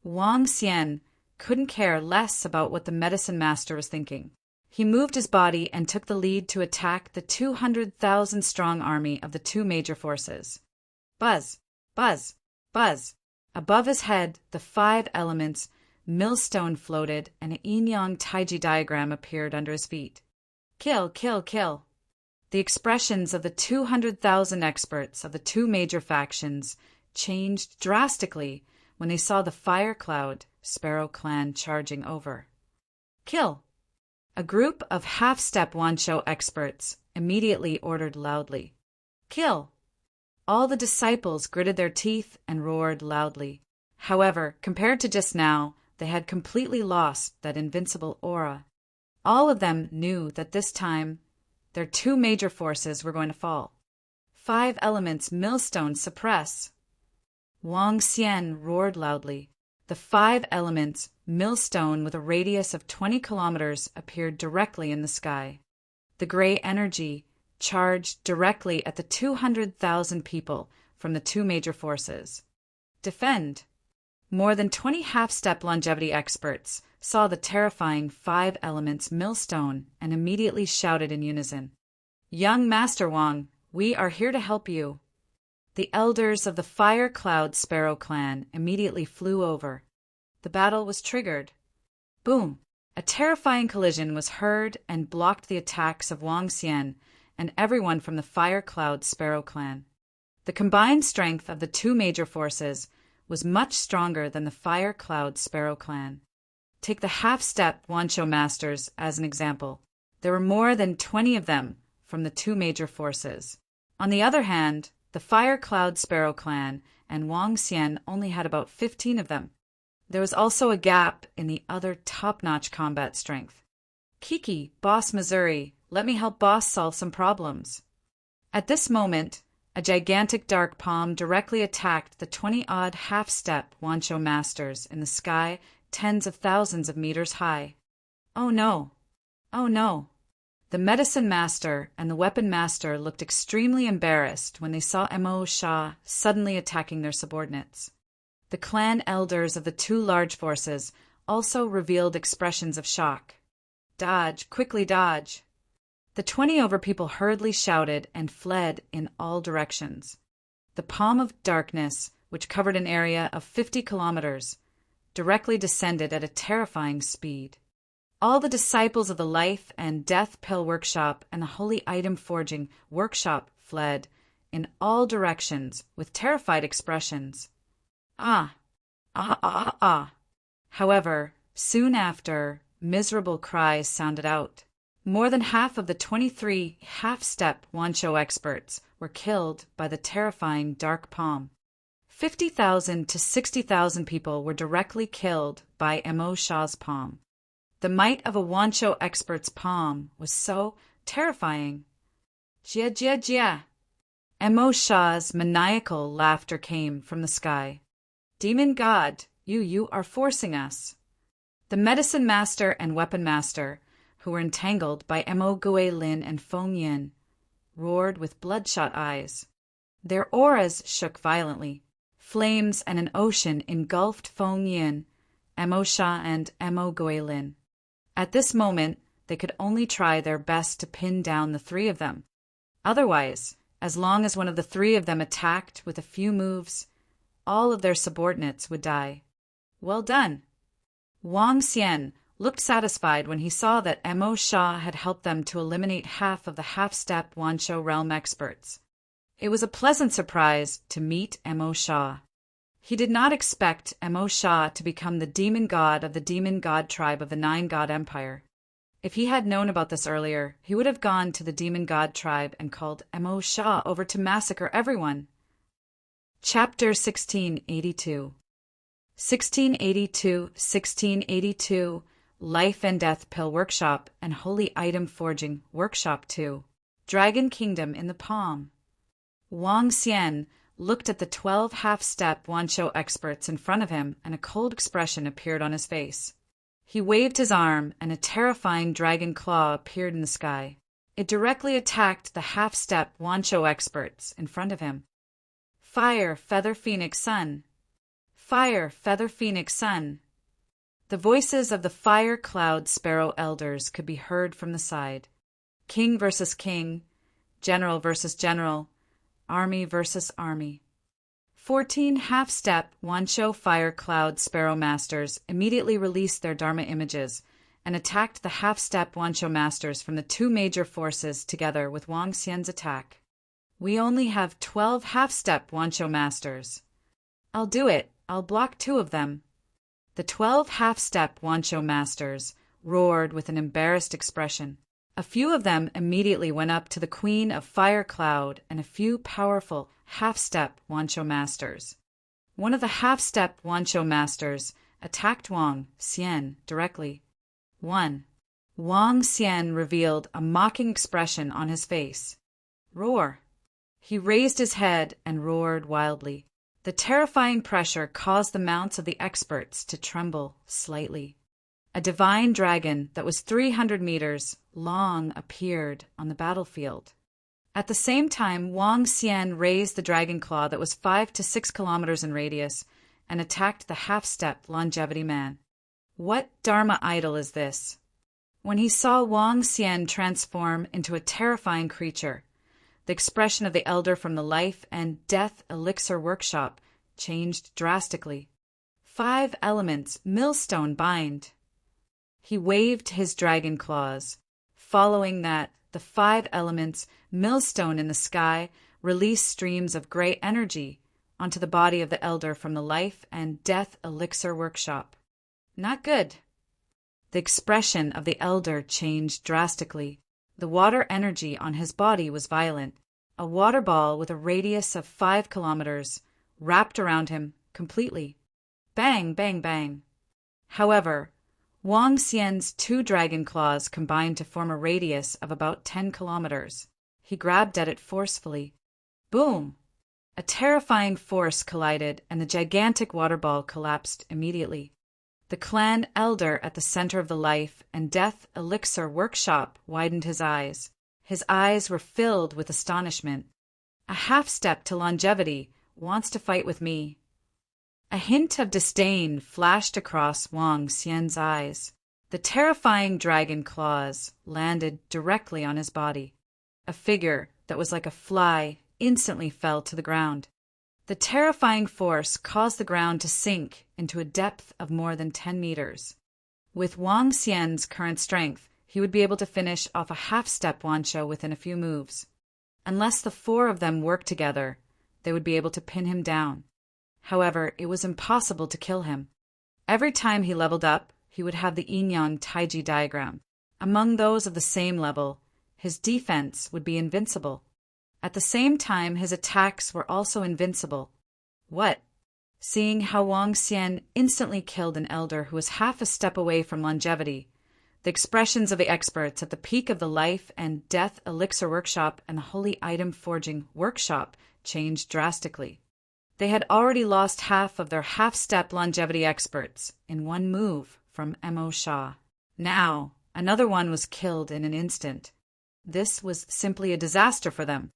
Wang Xian couldn't care less about what the Medicine Master was thinking. He moved his body and took the lead to attack the 200,000-strong army of the 2 major forces. Buzz! Buzz! Buzz! Above his head, the 5 elements millstone floated and an yin-yang taiji diagram appeared under his feet. Kill! Kill! Kill! The expressions of the 200,000 experts of the 2 major factions changed drastically when they saw the Fire Cloud Sparrow clan charging over. Kill! A group of half-step Wanshou experts immediately ordered loudly. Kill! All the disciples gritted their teeth and roared loudly. However, compared to just now, they had completely lost that invincible aura. All of them knew that this time their 2 major forces were going to fall. 5 elements millstone suppress. Wang Xian roared loudly. The 5 elements millstone with a radius of 20 kilometers appeared directly in the sky. The gray energy charged directly at the 200,000 people from the 2 major forces. Defend! More than 20 half-step longevity experts saw the terrifying 5 elements millstone and immediately shouted in unison. Young Master Wang, we are here to help you. The elders of the Fire Cloud Sparrow clan immediately flew over. The battle was triggered. Boom! A terrifying collision was heard and blocked the attacks of Wang Xian and everyone from the Fire Cloud Sparrow clan. The combined strength of the 2 major forces was much stronger than the Fire Cloud Sparrow clan. Take the half-step Wanshou masters as an example. There were more than 20 of them from the 2 major forces. On the other hand, the Fire Cloud Sparrow clan and Wang Xian only had about 15 of them. There was also a gap in the other top-notch combat strength. Kiki, Boss Missouri, let me help Boss solve some problems. At this moment, a gigantic dark palm directly attacked the 20-odd half-step Wanshou masters in the sky, tens of thousands of meters high. Oh no! Oh no! The Medicine Master and the Weapon Master looked extremely embarrassed when they saw Mo Sha suddenly attacking their subordinates. The clan elders of the 2 large forces also revealed expressions of shock. Dodge, quickly dodge! The 20 over people hurriedly shouted and fled in all directions. The palm of darkness, which covered an area of 50 kilometers, directly descended at a terrifying speed. All the disciples of the Life and Death Pill Workshop and the Holy Item Forging Workshop fled in all directions with terrified expressions. Ah! Ah! Ah! Ah! However, soon after, miserable cries sounded out. More than half of the 23 half-step Wanshou experts were killed by the terrifying Dark Palm. 50,000 to 60,000 people were directly killed by Mo Sha's palm. The might of a Wanshou expert's palm was so terrifying. Jia jia jia! Mo Sha's maniacal laughter came from the sky. Demon God, you are forcing us. The Medicine Master and Weapon Master, who were entangled by Mo Gue Lin and Feng Yin, roared with bloodshot eyes. Their auras shook violently. Flames and an ocean engulfed Feng Yin, Mo Sha, and Mo Gue Lin. At this moment, they could only try their best to pin down the 3 of them. Otherwise, as long as one of the 3 of them attacked with a few moves, all of their subordinates would die. Well done! Wang Xian looked satisfied when he saw that Mo Sha had helped them to eliminate half of the half-step Wanshou realm experts. It was a pleasant surprise to meet Mo Sha. He did not expect Mo Sha to become the demon god of the demon god tribe of the Nine God Empire. If he had known about this earlier, he would have gone to the demon god tribe and called Mo Sha over to massacre everyone. Chapter 1682 1682 Life and Death Pill Workshop and Holy Item Forging Workshop 2 Dragon Kingdom in the Palm. Wang Xian looked at the 12 half-step Wanshou experts in front of him, and a cold expression appeared on his face. He waved his arm, and a terrifying dragon claw appeared in the sky. It directly attacked the half-step Wanshou experts in front of him. Fire, Feather Phoenix Sun! Fire, Feather Phoenix Sun! The voices of the Fire Cloud Sparrow Elders could be heard from the side. King versus king, general versus general, army versus army. 14 half-step Wanshou Fire Cloud Sparrow Masters immediately released their Dharma images and attacked the half-step Wanshou Masters from the two major forces together with Wang Xian's attack. We only have 12 half-step Wanshou Masters. I'll do it. I'll block 2 of them. The 12 half-step Wanshou Masters roared with an embarrassed expression. A few of them immediately went up to the Queen of Fire Cloud and a few powerful half-step Wanshou Masters. One of the half-step Wanshou Masters attacked Wang Xian directly. 1. Wang Xian revealed a mocking expression on his face. Roar! He raised his head and roared wildly. The terrifying pressure caused the mounts of the experts to tremble slightly. A divine dragon that was 300 meters long appeared on the battlefield. At the same time, Wang Xian raised the dragon claw that was 5 to 6 kilometers in radius and attacked the half-step longevity man. What Dharma idol is this? When he saw Wang Xian transform into a terrifying creature, the expression of the elder from the Life and Death Elixir Workshop changed drastically. 5 elements, millstone bind. He waved his dragon claws. Following that, the 5 elements, millstone in the sky, released streams of gray energy onto the body of the elder from the Life and Death Elixir Workshop. Not good. The expression of the elder changed drastically. The water energy on his body was violent. A water ball with a radius of 5 kilometers wrapped around him completely. Bang, bang, bang. However, Wang Xian's 2 dragon claws combined to form a radius of about 10 kilometers. He grabbed at it forcefully. Boom! A terrifying force collided, and the gigantic water ball collapsed immediately. The clan elder at the center of the Life and Death Elixir Workshop widened his eyes. His eyes were filled with astonishment. A half-step to longevity wants to fight with me. A hint of disdain flashed across Wang Xian's eyes. The terrifying dragon claws landed directly on his body. A figure that was like a fly instantly fell to the ground. The terrifying force caused the ground to sink into a depth of more than 10 meters. With Wang Xian's current strength, he would be able to finish off a half-step Wanshou within a few moves. Unless the 4 of them worked together, they would be able to pin him down. However, it was impossible to kill him. Every time he leveled up, he would have the yin-yang taiji diagram. Among those of the same level, his defense would be invincible. At the same time, his attacks were also invincible. What? Seeing how Wang Xian instantly killed an elder who was half a step away from longevity, the expressions of the experts at the peak of the Life and Death Elixir Workshop and the Holy Item Forging Workshop changed drastically. They had already lost half of their half-step longevity experts in one move from Mo Sha. Now, another one was killed in an instant. This was simply a disaster for them.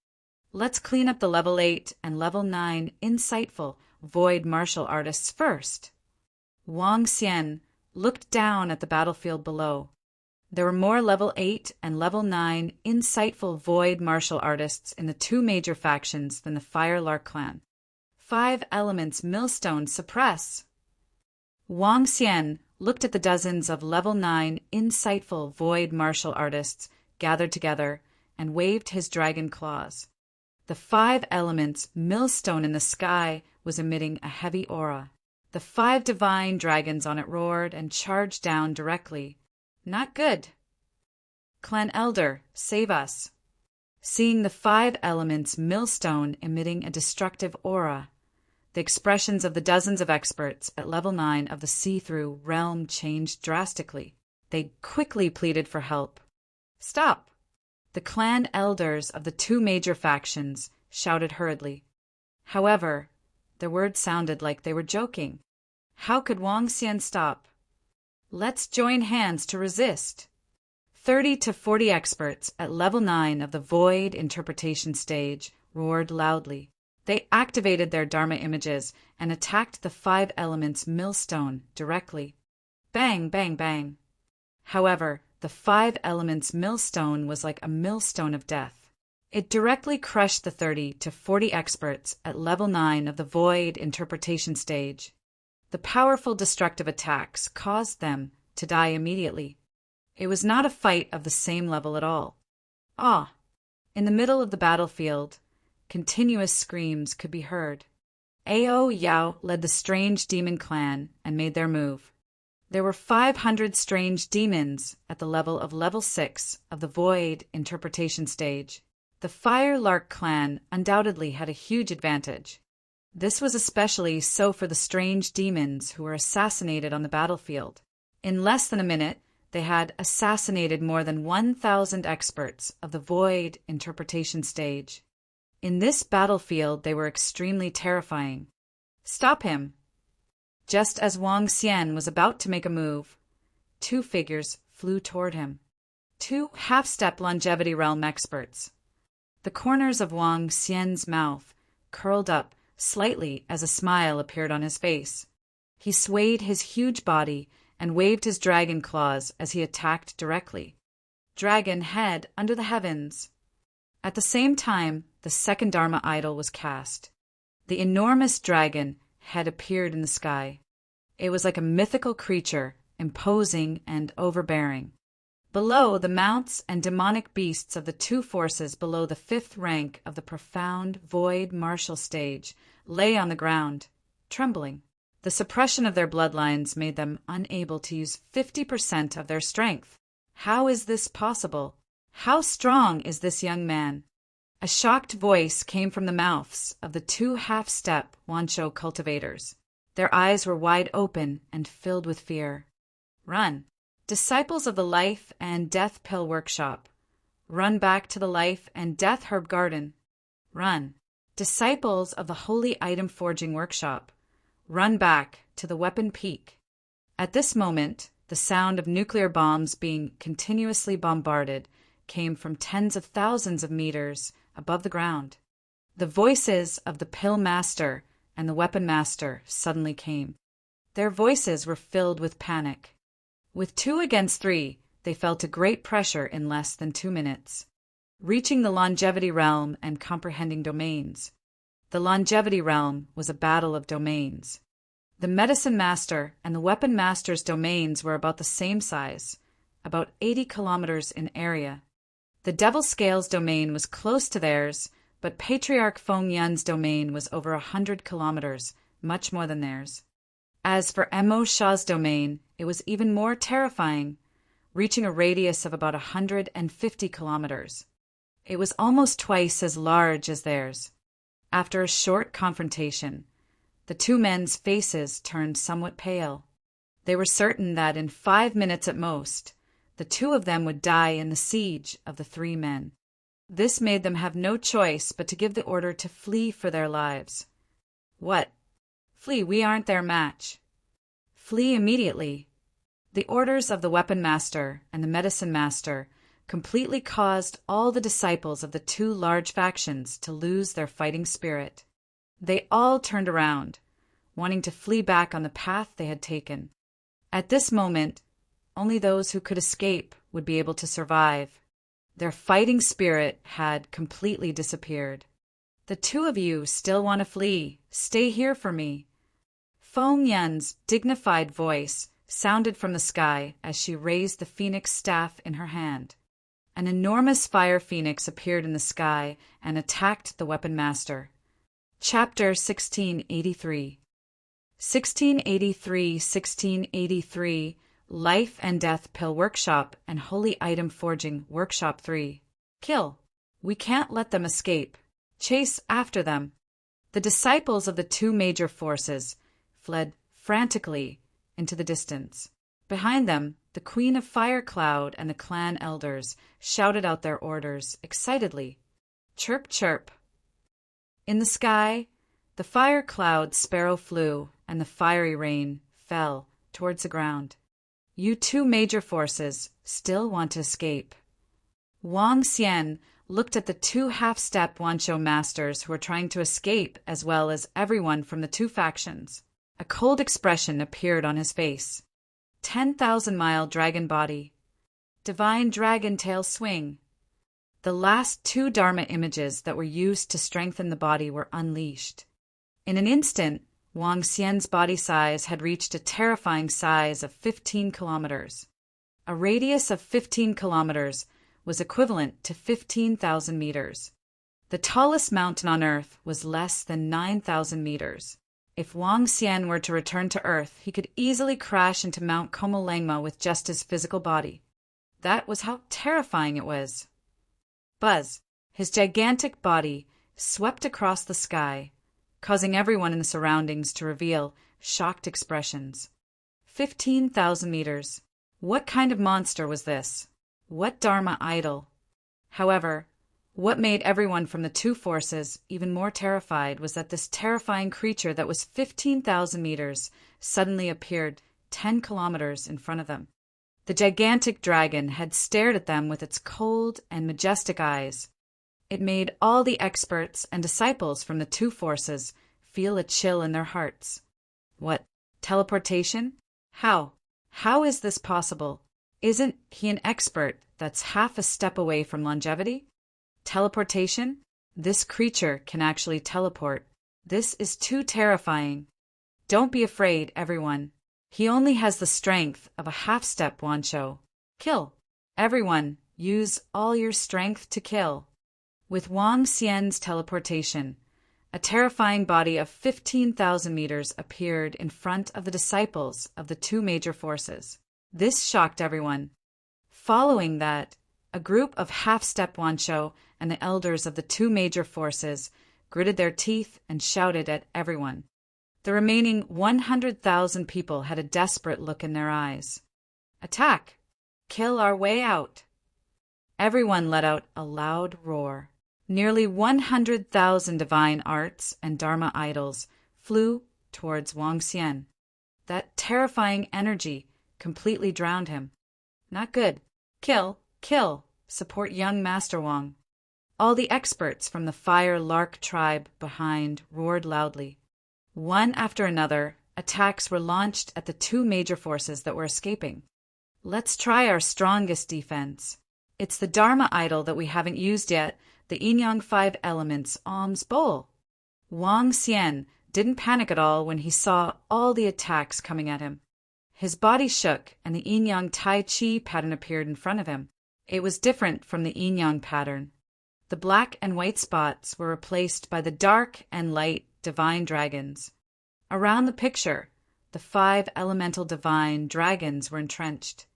Let's clean up the level 8 and level 9 insightful void martial artists first. Wang Xian looked down at the battlefield below. There were more level 8 and level 9 insightful void martial artists in the 2 major factions than the Fire Lark clan. 5 elements millstone suppress. Wang Xian looked at the dozens of level 9 insightful void martial artists gathered together, and waved his dragon claws. The 5 elements millstone in the sky was emitting a heavy aura. The 5 divine dragons on it roared and charged down directly. Not good. Clan Elder, save us. Seeing the 5 elements millstone emitting a destructive aura, the expressions of the dozens of experts at level 9 of the see-through realm changed drastically. They quickly pleaded for help. Stop! The clan elders of the 2 major factions shouted hurriedly. However, their words sounded like they were joking. How could Wang Xian stop? Let's join hands to resist. 30 to 40 experts at level 9 of the void interpretation stage roared loudly. They activated their Dharma images and attacked the 5 elements millstone directly. Bang, bang, bang. However, the 5 elements millstone was like a millstone of death. It directly crushed the 30 to 40 experts at level 9 of the void interpretation stage. The powerful destructive attacks caused them to die immediately. It was not a fight of the same level at all. Ah! In the middle of the battlefield, continuous screams could be heard. Ao Yao led the strange demon clan and made their move. There were 500 strange demons at the level 6 of the void interpretation stage. The Fire Lark clan undoubtedly had a huge advantage. This was especially so for the strange demons who were assassinated on the battlefield. In less than a minute, they had assassinated more than 1,000 experts of the void interpretation stage. In this battlefield, they were extremely terrifying. Stop him! Just as Wang Xian was about to make a move, 2 figures flew toward him. 2 half-step longevity realm experts. The corners of Wang Xian's mouth curled up slightly as a smile appeared on his face. He swayed his huge body and waved his dragon claws as he attacked directly. Dragon head under the heavens. At the same time, the second Dharma idol was cast. The enormous dragon had appeared in the sky. It was like a mythical creature, imposing and overbearing. Below, the mounts and demonic beasts of the 2 forces below the 5th rank of the profound void martial stage lay on the ground, trembling. The suppression of their bloodlines made them unable to use 50% of their strength. How is this possible? How strong is this young man? A shocked voice came from the mouths of the 2 half-step Wanshou cultivators. Their eyes were wide open and filled with fear. Run. Disciples of the Life and Death Pill Workshop. Run back to the Life and Death Herb Garden. Run. Disciples of the Holy Item Forging Workshop. Run back to the Weapon Peak. At this moment, the sound of nuclear bombs being continuously bombarded came from tens of thousands of meters above the ground. The voices of the Pill Master and the Weapon Master suddenly came. Their voices were filled with panic. With 2 against 3, they fell to great pressure in less than 2 minutes, reaching the longevity realm and comprehending domains. The longevity realm was a battle of domains. The Medicine Master and the Weapon Master's domains were about the same size, about 80 kilometers in area. The Devil Scales domain was close to theirs, but Patriarch Feng Yun's domain was over 100 kilometers, much more than theirs. As for Mo Sha's domain, it was even more terrifying, reaching a radius of about 150 kilometers. It was almost twice as large as theirs. After a short confrontation, the 2 men's faces turned somewhat pale. They were certain that in 5 minutes at most, the 2 of them would die in the siege of the 3 men. This made them have no choice but to give the order to flee for their lives. What? Flee, we aren't their match. Flee immediately. The orders of the Weapon Master and the Medicine Master completely caused all the disciples of the 2 large factions to lose their fighting spirit. They all turned around, wanting to flee back on the path they had taken. At this moment, only those who could escape would be able to survive. Their fighting spirit had completely disappeared. The 2 of you still want to flee. Stay here for me. Feng Yun's dignified voice sounded from the sky as she raised the phoenix staff in her hand. An enormous fire phoenix appeared in the sky and attacked the weapon master. Chapter 1683. 1683 Life and Death Pill Workshop and Holy Item Forging Workshop 3. Kill. We can't let them escape. Chase after them. The disciples of the two major forces fled frantically into the distance. Behind them, the Queen of Fire Cloud and the clan elders shouted out their orders excitedly. Chirp, chirp. In the sky, the fire cloud sparrow flew and the fiery rain fell towards the ground. You two major forces still want to escape. Wang Xian looked at the two half-step Wanshou masters who were trying to escape, as well as everyone from the two factions. A cold expression appeared on his face. 10,000-mile dragon body. Divine dragon tail swing. The last two Dharma images that were used to strengthen the body were unleashed. In an instant, Wang Xian's body size had reached a terrifying size of 15 kilometers. A radius of 15 kilometers was equivalent to 15,000 meters. The tallest mountain on Earth was less than 9,000 meters. If Wang Xian were to return to Earth, he could easily crash into Mount Komolengma with just his physical body. That was how terrifying it was. Buzz, his gigantic body, swept across the sky, causing everyone in the surroundings to reveal shocked expressions. 15,000 meters. What kind of monster was this? What Dharma idol? However, what made everyone from the two forces even more terrified was that this terrifying creature that was 15,000 meters suddenly appeared 10 kilometers in front of them. The gigantic dragon had stared at them with its cold and majestic eyes. It made all the experts and disciples from the two forces feel a chill in their hearts. What? Teleportation? How? How is this possible? Isn't he an expert that's half a step away from longevity? Teleportation? This creature can actually teleport. This is too terrifying. Don't be afraid, everyone. He only has the strength of a half-step Wanshou. Kill. Everyone, use all your strength to kill. With Wang Xian's teleportation, a terrifying body of 15,000 meters appeared in front of the disciples of the two major forces. This shocked everyone. Following that, a group of half-step Wanshou and the elders of the two major forces gritted their teeth and shouted at everyone. The remaining 100,000 people had a desperate look in their eyes. Attack! Kill our way out! Everyone let out a loud roar. Nearly 100,000 divine arts and Dharma idols flew towards Wang Xian. That terrifying energy completely drowned him. Not good. Kill, kill, support young Master Wang. All the experts from the Fire Lark tribe behind roared loudly. One after another, attacks were launched at the two major forces that were escaping. Let's try our strongest defense. It's the Dharma idol that we haven't used yet, the Yin-Yang 5 Elements Alms Bowl. Wang Xian didn't panic at all when he saw all the attacks coming at him. His body shook and the Yin-Yang Tai Chi pattern appeared in front of him. It was different from the Yin-Yang pattern. The black and white spots were replaced by the dark and light divine dragons. Around the picture, the 5 elemental divine dragons were entrenched.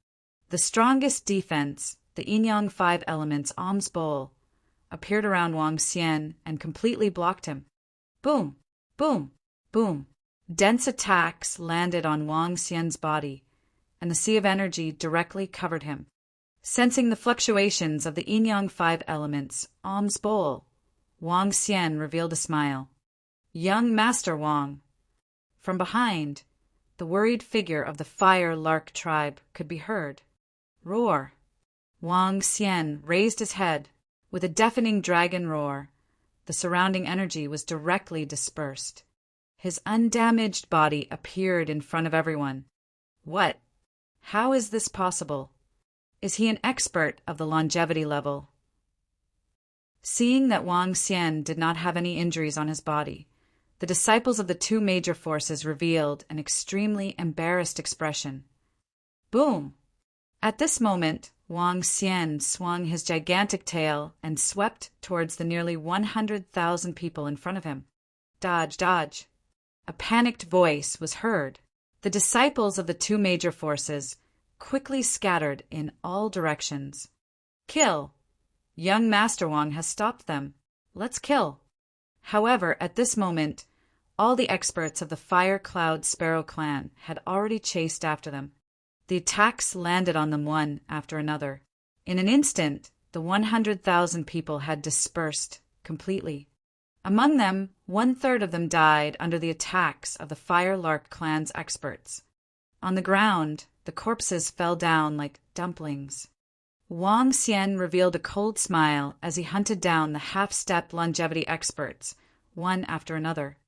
The strongest defense, the Yin-Yang 5 Elements Alms Bowl, appeared around Wang Xian and completely blocked him. Boom! Boom! Boom! Dense attacks landed on Wang Xian's body, and the sea of energy directly covered him. Sensing the fluctuations of the Yin-Yang 5 Elements Alms Bowl, Wang Xian revealed a smile. Young Master Wang. From behind, the worried figure of the Fire Lark tribe could be heard. Roar! Wang Xian raised his head. With a deafening dragon roar, the surrounding energy was directly dispersed. His undamaged body appeared in front of everyone. What? How is this possible? Is he an expert of the longevity level? Seeing that Wang Xian did not have any injuries on his body, the disciples of the two major forces revealed an extremely embarrassed expression. Boom! At this moment, Wang Xian swung his gigantic tail and swept towards the nearly 100,000 people in front of him. Dodge, dodge! A panicked voice was heard. The disciples of the two major forces quickly scattered in all directions. Kill! Young Master Wang has stopped them. Let's kill! However, at this moment, all the experts of the Fire Cloud Sparrow clan had already chased after them. The attacks landed on them one after another. In an instant, the 100,000 people had dispersed completely. Among them, 1/3 of them died under the attacks of the Fire Lark clan's experts. On the ground, the corpses fell down like dumplings. Wang Xian revealed a cold smile as he hunted down the half-step longevity experts, one after another.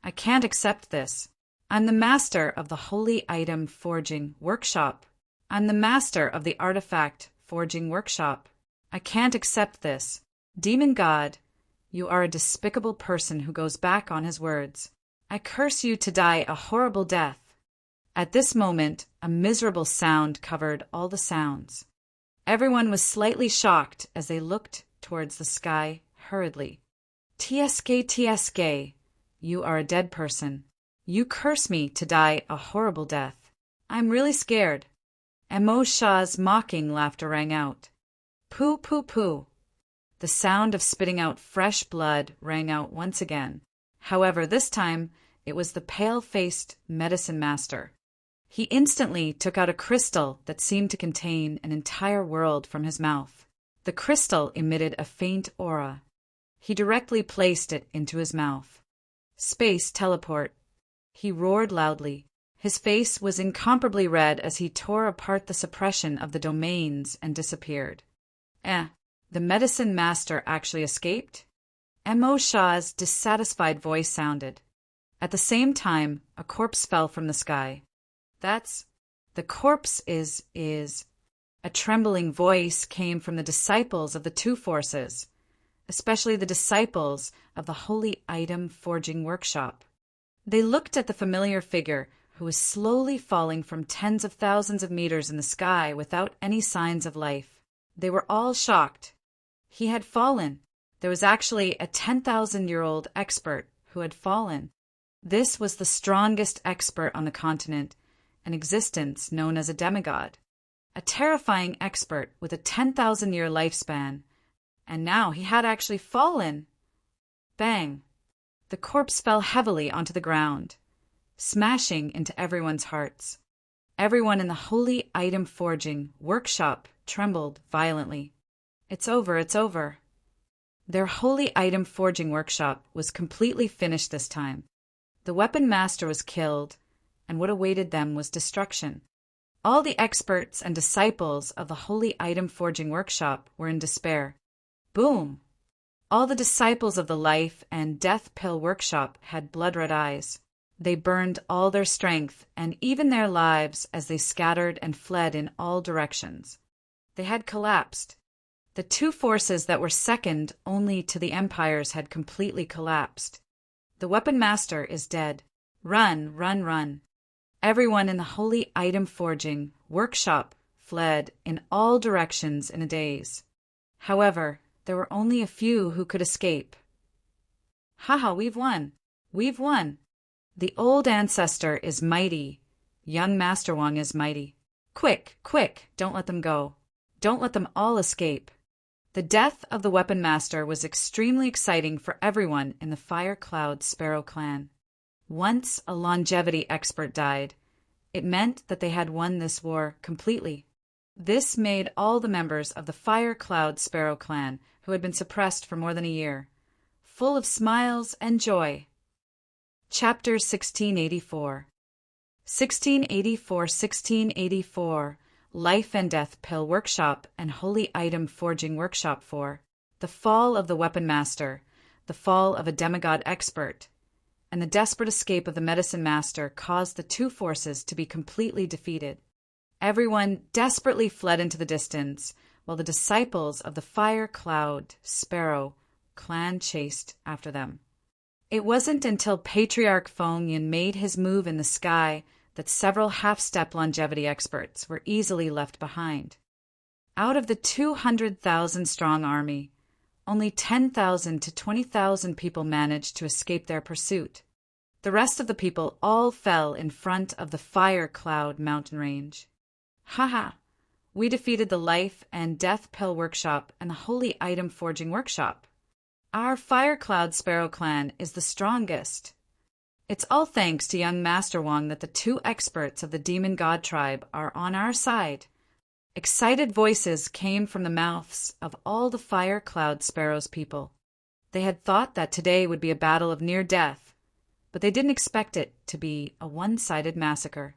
I can't accept this. I'm the master of the Holy Item Forging Workshop. I'm the master of the Artifact Forging Workshop. I can't accept this. Demon God, you are a despicable person who goes back on his words. I curse you to die a horrible death. At this moment, a miserable sound covered all the sounds. Everyone was slightly shocked as they looked towards the sky hurriedly. TSK, TSK, you are a dead person. You curse me to die a horrible death. I'm really scared. Emo Shah's mocking laughter rang out. Pooh, pooh, pooh. The sound of spitting out fresh blood rang out once again. However, this time it was the pale-faced medicine master. He instantly took out a crystal that seemed to contain an entire world from his mouth. The crystal emitted a faint aura. He directly placed it into his mouth. Space teleport. He roared loudly. His face was incomparably red as he tore apart the suppression of the domains and disappeared. The medicine master actually escaped? Emo Shah's dissatisfied voice sounded. At the same time, a corpse fell from the sky. The corpse is. A trembling voice came from the disciples of the two forces, especially the disciples of the Holy Item Forging Workshop. They looked at the familiar figure who was slowly falling from tens of thousands of meters in the sky without any signs of life. They were all shocked. He had fallen. There was actually a 10,000-year-old expert who had fallen. This was the strongest expert on the continent, an existence known as a demigod. A terrifying expert with a 10,000-year lifespan. And now he had actually fallen. Bang! The corpse fell heavily onto the ground, smashing into everyone's hearts. Everyone in the Holy Item Forging Workshop trembled violently. It's over, it's over. Their Holy Item Forging Workshop was completely finished this time. The weapon master was killed, and what awaited them was destruction. All the experts and disciples of the Holy Item Forging Workshop were in despair. Boom! All the disciples of the Life and Death Pill Workshop had blood-red eyes. They burned all their strength and even their lives as they scattered and fled in all directions. They had collapsed. The two forces that were second only to the empires had completely collapsed. The weapon master is dead. Run, run, run. Everyone in the Holy Item Forging Workshop fled in all directions in a daze. However, there were only a few who could escape. Haha, we've won. We've won. The old ancestor is mighty. Young Master Wang is mighty. Quick, quick, don't let them go. Don't let them all escape. The death of the weapon master was extremely exciting for everyone in the Fire Cloud Sparrow clan. Once a longevity expert died, it meant that they had won this war completely. This made all the members of the Fire Cloud Sparrow clan, who had been suppressed for more than a year, full of smiles and joy. Chapter 1684. 1684 Life and Death Pill Workshop and Holy Item Forging Workshop 4. The Fall of the Weapon Master, the Fall of a Demigod Expert, and the desperate escape of the Medicine Master caused the two forces to be completely defeated. Everyone desperately fled into the distance, while the disciples of the Fire Cloud Sparrow clan chased after them. It wasn't until Patriarch Feng Yin made his move in the sky that several half-step longevity experts were easily left behind. Out of the 200,000-strong army, only 10,000 to 20,000 people managed to escape their pursuit. The rest of the people all fell in front of the Fire Cloud mountain range. Haha! We defeated the Life and Death Pill Workshop and the Holy Item Forging Workshop. Our Fire Cloud Sparrow clan is the strongest. It's all thanks to young Master Wong that the two experts of the Demon God tribe are on our side. Excited voices came from the mouths of all the Fire Cloud Sparrow's people. They had thought that today would be a battle of near death, but they didn't expect it to be a one-sided massacre.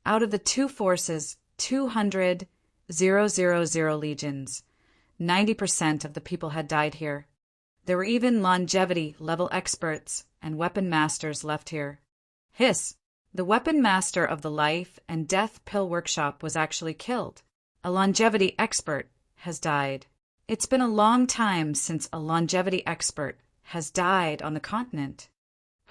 Out of the two forces, 200,000 legions, 90% of the people had died here. There were even longevity-level experts and weapon masters left here. Hiss! The weapon master of the Life and Death Pill Workshop was actually killed. A longevity expert has died. It's been a long time since a longevity expert has died on the continent.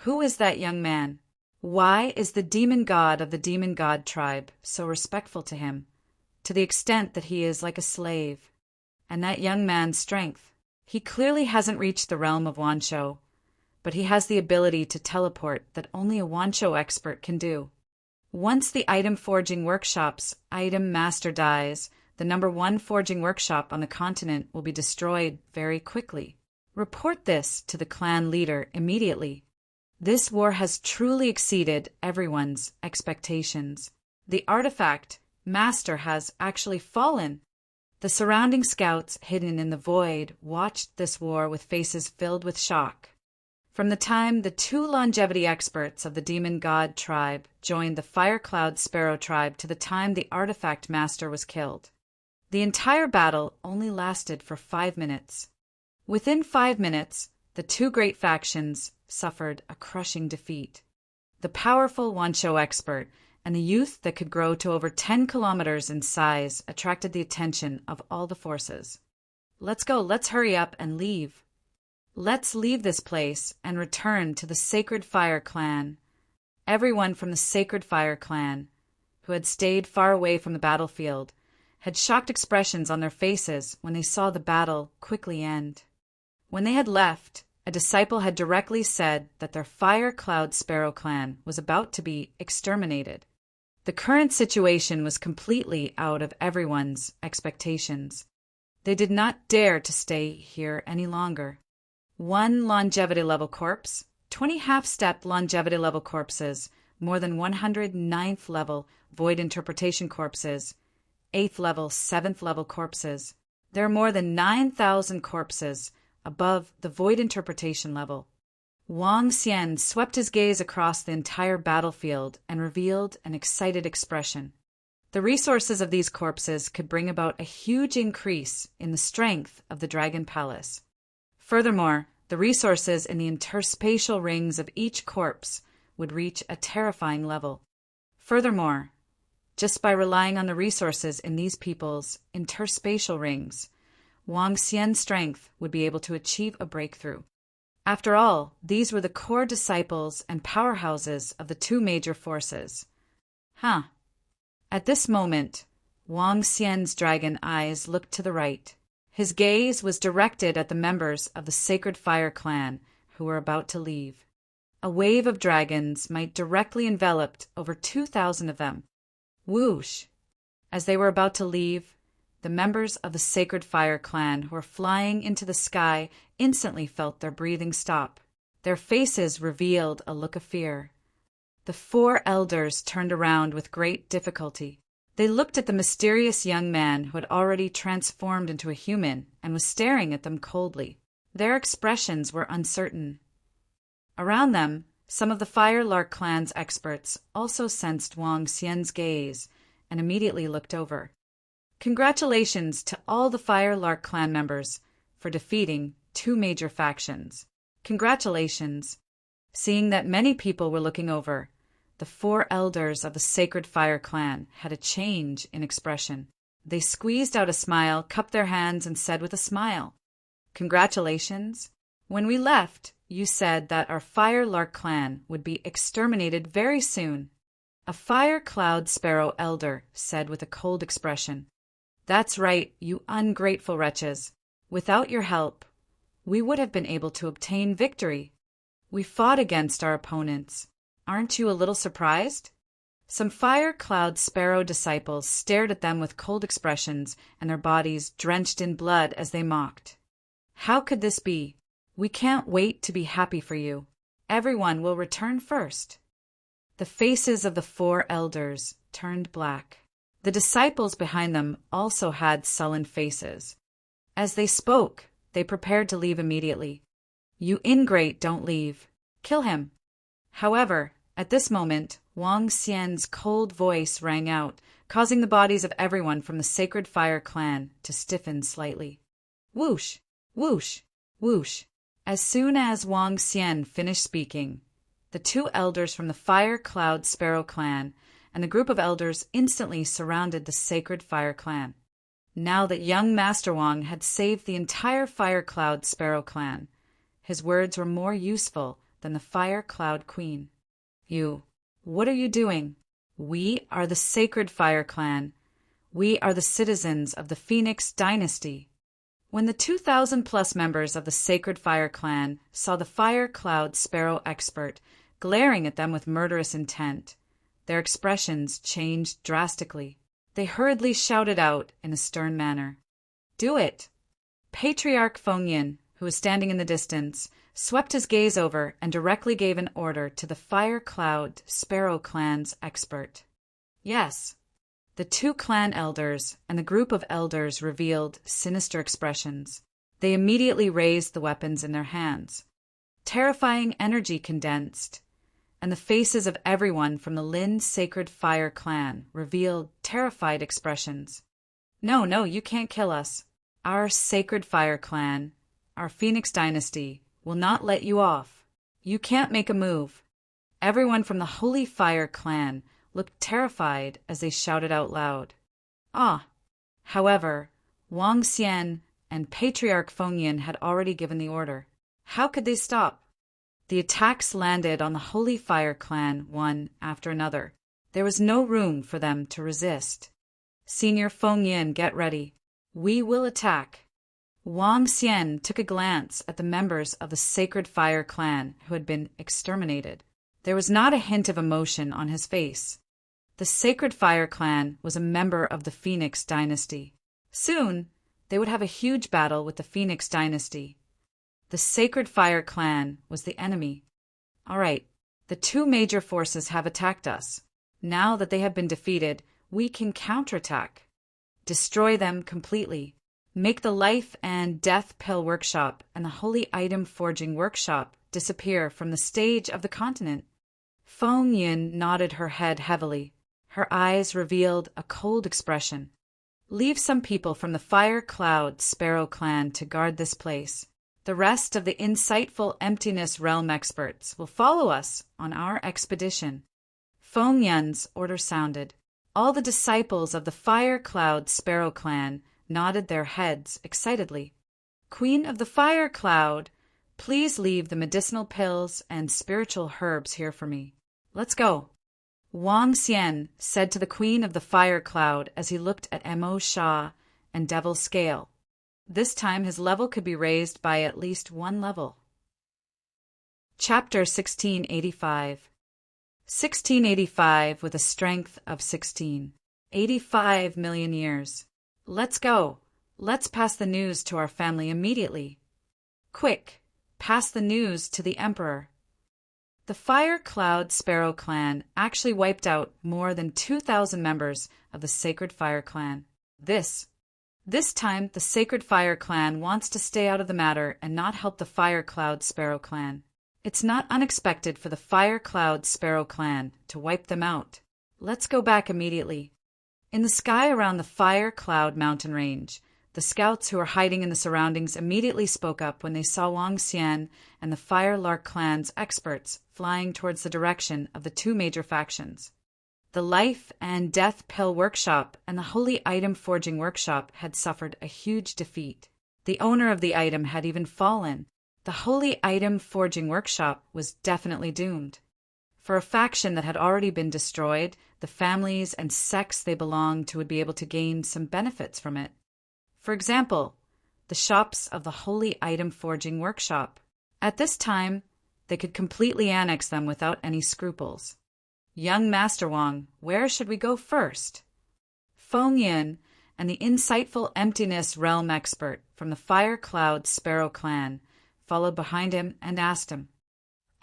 Who is that young man? Why is the demon god of the Demon God tribe so respectful to him, to the extent that he is like a slave? And that young man's strength. He clearly hasn't reached the realm of Wanshou, but he has the ability to teleport that only a Wanshou expert can do. Once the Item Forging Workshop's Item Master dies, the #1 forging workshop on the continent will be destroyed very quickly. Report this to the clan leader immediately. This war has truly exceeded everyone's expectations. The artifact master has actually fallen. The surrounding scouts hidden in the void watched this war with faces filled with shock. From the time the two longevity experts of the Demon God tribe joined the Fire Cloud Sparrow tribe to the time the artifact master was killed, the entire battle only lasted for 5 minutes. Within 5 minutes, the two great factions suffered a crushing defeat. The powerful Wanshou expert and the youth that could grow to over 10 kilometers in size attracted the attention of all the forces. Let's go, let's hurry up and leave. Let's leave this place and return to the Sacred Fire Clan. Everyone from the Sacred Fire Clan, who had stayed far away from the battlefield, had shocked expressions on their faces when they saw the battle quickly end. When they had left, a disciple had directly said that their Fire Cloud Sparrow clan was about to be exterminated. The current situation was completely out of everyone's expectations. They did not dare to stay here any longer. 1 longevity-level corpse, 20 half-step longevity-level corpses, more than 100 ninth-level void interpretation corpses, 8th level, 7th level corpses. There are more than 9,000 corpses above the void interpretation level. Wang Xian swept his gaze across the entire battlefield and revealed an excited expression. The resources of these corpses could bring about a huge increase in the strength of the Dragon Palace. Furthermore, the resources in the interspatial rings of each corpse would reach a terrifying level. Furthermore, just by relying on the resources in these people's interspatial rings, Wang Xian's strength would be able to achieve a breakthrough. After all, these were the core disciples and powerhouses of the two major forces. At this moment, Wang Xian's dragon eyes looked to the right. His gaze was directed at the members of the Sacred Fire Clan who were about to leave. A wave of dragons might directly enveloped over 2,000 of them. Whoosh! As they were about to leave, the members of the Sacred Fire Clan who were flying into the sky instantly felt their breathing stop. Their faces revealed a look of fear. The 4 elders turned around with great difficulty. They looked at the mysterious young man who had already transformed into a human and was staring at them coldly. Their expressions were uncertain. Around them, some of the Fire Lark Clan's experts also sensed Wang Xian's gaze and immediately looked over. Congratulations to all the Fire Lark Clan members for defeating 2 major factions. Congratulations. Seeing that many people were looking over, the 4 elders of the Sacred Fire Clan had a change in expression. They squeezed out a smile, cupped their hands, and said with a smile, "Congratulations. When we left, you said that our Fire Lark Clan would be exterminated very soon. A fire cloud sparrow elder said with a cold expression. That's right, you ungrateful wretches. Without your help, we would have been able to obtain victory. We fought against our opponents. Aren't you a little surprised? Some fire cloud sparrow disciples stared at them with cold expressions and their bodies drenched in blood as they mocked. How could this be? We can't wait to be happy for you. Everyone will return first. The faces of the 4 elders turned black. The disciples behind them also had sullen faces. As they spoke, they prepared to leave immediately. You ingrate, don't leave. Kill him. However, at this moment, Wang Xian's cold voice rang out, causing the bodies of everyone from the Sacred Fire clan to stiffen slightly. Whoosh! Whoosh! Whoosh! As soon as Wang Xian finished speaking, the 2 elders from the Fire Cloud Sparrow clan and the group of elders instantly surrounded the Sacred Fire clan. Now that young Master Wang had saved the entire Fire Cloud Sparrow clan, his words were more useful than the Fire Cloud Queen. What are you doing? We are the Sacred Fire clan. We are the citizens of the Phoenix dynasty. When the 2,000+ members of the Sacred Fire clan saw the Fire Cloud Sparrow expert glaring at them with murderous intent, their expressions changed drastically. They hurriedly shouted out in a stern manner, "Do it!" Patriarch Fengyin, who was standing in the distance, swept his gaze over and directly gave an order to the Fire Cloud Sparrow clan's expert. Yes. The 2 clan elders and the group of elders revealed sinister expressions. They immediately raised the weapons in their hands. Terrifying energy condensed, and the faces of everyone from the Lin Sacred Fire clan revealed terrified expressions. No, you can't kill us. Our Sacred Fire clan, our Phoenix dynasty, will not let you off. You can't make a move. Everyone from the Holy Fire clan looked terrified as they shouted out loud. However, Wang Xian and Patriarch Fengyin had already given the order. How could they stop? The attacks landed on the Holy Fire clan one after another. There was no room for them to resist. Senior Fengyin, get ready. We will attack. Wang Xian took a glance at the members of the Sacred Fire clan who had been exterminated. There was not a hint of emotion on his face. The Sacred Fire clan was a member of the Phoenix dynasty. Soon, they would have a huge battle with the Phoenix dynasty. The Sacred Fire clan was the enemy. All right, the 2 major forces have attacked us. Now that they have been defeated, we can counterattack. Destroy them completely. Make the Life and Death Pill Workshop and the Holy Item Forging Workshop disappear from the stage of the continent. Fengyin nodded her head heavily. Her eyes revealed a cold expression. Leave some people from the Fire Cloud Sparrow clan to guard this place. The rest of the insightful Emptiness Realm experts will follow us on our expedition. Fengyin's order sounded. All the disciples of the Fire Cloud Sparrow clan nodded their heads excitedly. Queen of the Fire Cloud, please leave the medicinal pills and spiritual herbs here for me. Let's go. Wang Xian said to the Queen of the Fire Cloud as he looked at Mo Sha and Devil Scale. This time his level could be raised by at least 1 level. Chapter 1685. 1685 with a strength of 16. 85 million years. Let's go. Let's pass the news to our family immediately. Quick, pass the news to the Emperor. The Fire Cloud Sparrow clan actually wiped out more than 2,000 members of the Sacred Fire clan. This time, the Sacred Fire clan wants to stay out of the matter and not help the Fire Cloud Sparrow clan. It's not unexpected for the Fire Cloud Sparrow clan to wipe them out. Let's go back immediately. In the sky around the Fire Cloud mountain range, the scouts who were hiding in the surroundings immediately spoke up when they saw Wang Xian and the Fire Lark clan's experts flying towards the direction of the 2 major factions. The Life and Death Pill Workshop and the Holy Item Forging Workshop had suffered a huge defeat. The owner of the item had even fallen. The Holy Item Forging Workshop was definitely doomed. For a faction that had already been destroyed, the families and sects they belonged to would be able to gain some benefits from it. For example, the shops of the Holy Item Forging Workshop. At this time, they could completely annex them without any scruples. Young Master Wang, where should we go first? Feng Yin and the insightful Emptiness Realm expert from the Fire Cloud Sparrow clan followed behind him and asked him,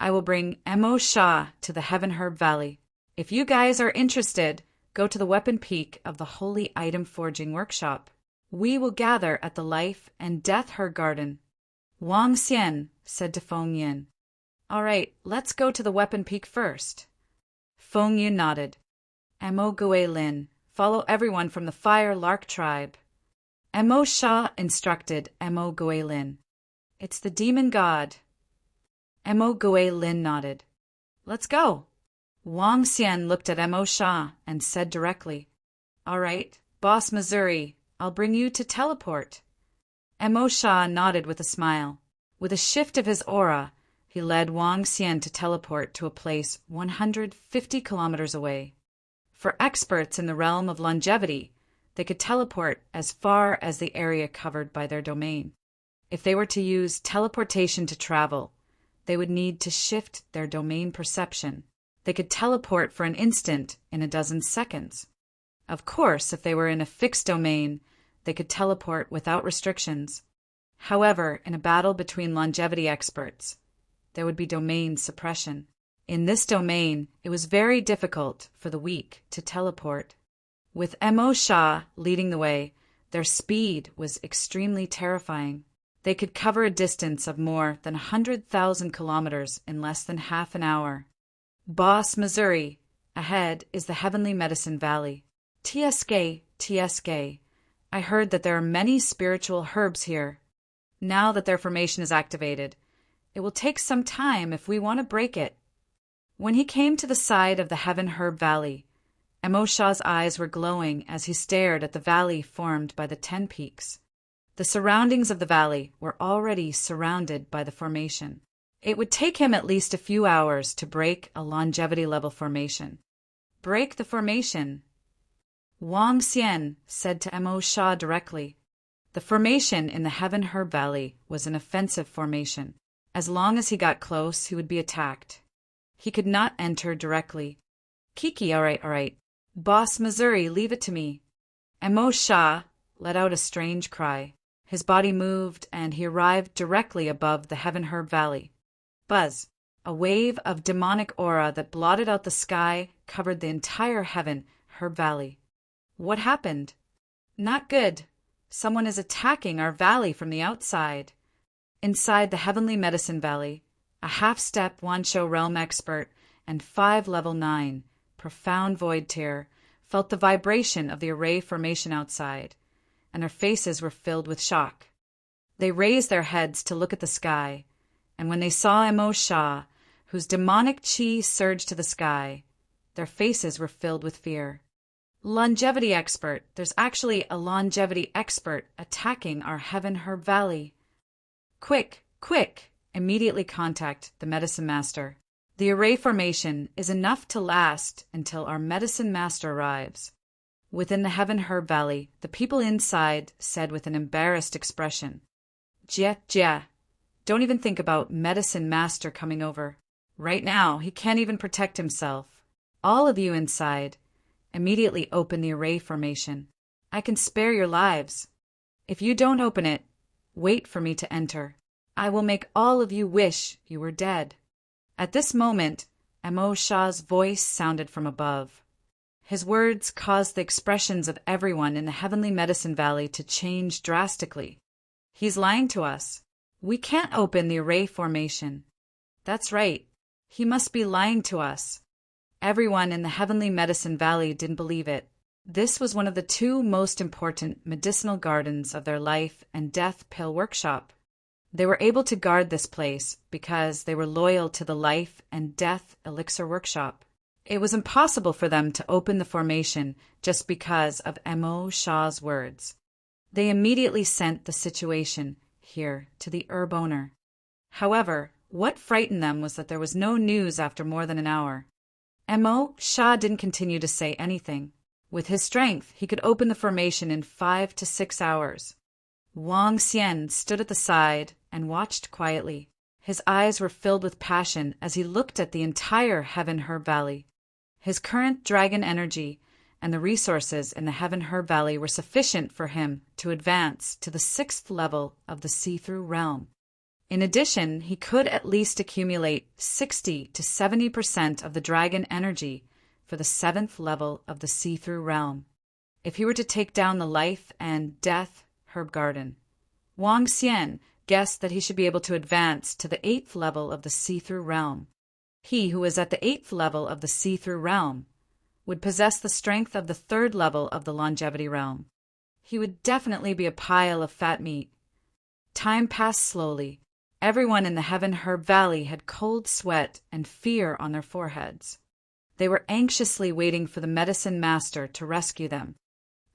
I will bring Mo Sha to the Heaven Herb Valley. If you guys are interested, go to the Weapon Peak of the Holy Item Forging Workshop. We will gather at the Life and Death Herb Garden. Wang Xian said to Feng Yin, All right, let's go to the Weapon Peak first. Feng Yin nodded. Mo Gui Lin, follow everyone from the Fire Lark tribe. Mo Sha instructed Mo Gui Lin. It's the demon god. Mo Gui Lin nodded. Let's go. Wang Xian looked at Mo Sha and said directly, All right, Boss Missouri, I'll bring you to teleport. Mo Sha nodded with a smile. With a shift of his aura, he led Wang Xian to teleport to a place 150 kilometers away. For experts in the realm of longevity, they could teleport as far as the area covered by their domain. If they were to use teleportation to travel, they would need to shift their domain perception. They could teleport for an instant in a dozen seconds. Of course, if they were in a fixed domain, they could teleport without restrictions. However, in a battle between longevity experts, there would be domain suppression. In this domain, it was very difficult for the weak to teleport. With Mo Sha leading the way, their speed was extremely terrifying. They could cover a distance of more than 100,000 kilometers in less than half an hour. Boss Missouri, ahead is the Heavenly Medicine Valley. TSK, I heard that there are many spiritual herbs here. Now that their formation is activated, it will take some time if we want to break it. When he came to the side of the Heaven Herb Valley, Mo Sha's eyes were glowing as he stared at the valley formed by the 10 peaks. The surroundings of the valley were already surrounded by the formation. It would take him at least a few hours to break a longevity level formation. Break the formation. Wang Xian said to Mo Sha directly. The formation in the Heaven Herb Valley was an offensive formation. As long as he got close, he would be attacked. He could not enter directly. Kiki, all right. Boss Missouri, leave it to me. Mo Sha let out a strange cry. His body moved, and he arrived directly above the Heaven Herb Valley. Buzz! A wave of demonic aura that blotted out the sky covered the entire Heaven Herb Valley. What happened? Not good. Someone is attacking our valley from the outside. Inside the Heavenly Medicine Valley, a half-step Wansho realm expert and 5 level 9 profound void tier felt the vibration of the array formation outside, and their faces were filled with shock. They raised their heads to look at the sky, and when they saw Mo Sha, whose demonic chi surged to the sky, their faces were filled with fear. Longevity expert, there's actually a longevity expert attacking our Heaven Herb Valley. Quick! Immediately contact the Medicine Master. The array formation is enough to last until our Medicine Master arrives. Within the Heaven Herb Valley, the people inside said with an embarrassed expression, Jia, don't even think about Medicine Master coming over. Right now, he can't even protect himself. All of you inside, immediately open the array formation. I can spare your lives. If you don't open it, wait for me to enter. I will make all of you wish you were dead. At this moment, Mo Sha's voice sounded from above. His words caused the expressions of everyone in the Heavenly Medicine Valley to change drastically. He's lying to us. We can't open the array formation. That's right. He must be lying to us. Everyone in the Heavenly Medicine Valley didn't believe it. This was one of the 2 most important medicinal gardens of their Life and Death Pill Workshop. They were able to guard this place because they were loyal to the Life and Death Elixir Workshop. It was impossible for them to open the formation just because of Mo Sha's words. They immediately sent the situation here to the herb owner. However, What frightened them was that there was no news after more than an hour. Mo Sha didn't continue to say anything. With his strength, he could open the formation in 5 to 6 hours. Wang Xian stood at the side and watched quietly. His eyes were filled with passion as he looked at the entire Heaven Herb Valley. His current dragon energy and the resources in the Heaven Herb Valley were sufficient for him to advance to the 6th level of the see-through realm. In addition, he could at least accumulate 60 to 70% of the dragon energy for the 7th level of the see-through realm, if he were to take down the life and death herb garden. Wang Xian guessed that he should be able to advance to the 8th level of the see-through realm. He who was at the 8th level of the see-through realm would possess the strength of the 3rd level of the longevity realm. He would definitely be a pile of fat meat. Time passed slowly. Everyone in the Heaven Herb Valley had cold sweat and fear on their foreheads. They were anxiously waiting for the medicine master to rescue them.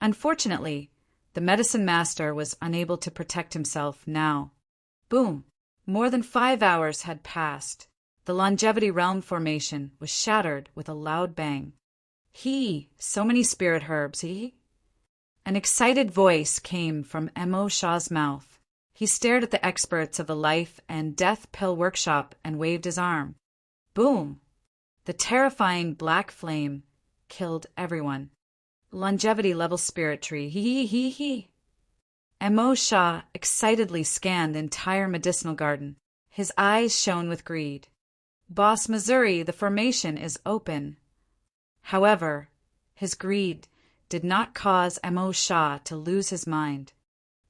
Unfortunately, the medicine master was unable to protect himself now. Boom! More than 5 hours had passed. The longevity realm formation was shattered with a loud bang. So many spirit herbs, An excited voice came from Mo Sha's mouth. He stared at the experts of the Life and Death Pill Workshop and waved his arm. Boom! The terrifying black flame killed everyone. Longevity level spirit tree, Mo Sha excitedly scanned the entire medicinal garden. His eyes shone with greed. Boss Missouri, the formation is open. However, his greed did not cause Mo Sha to lose his mind.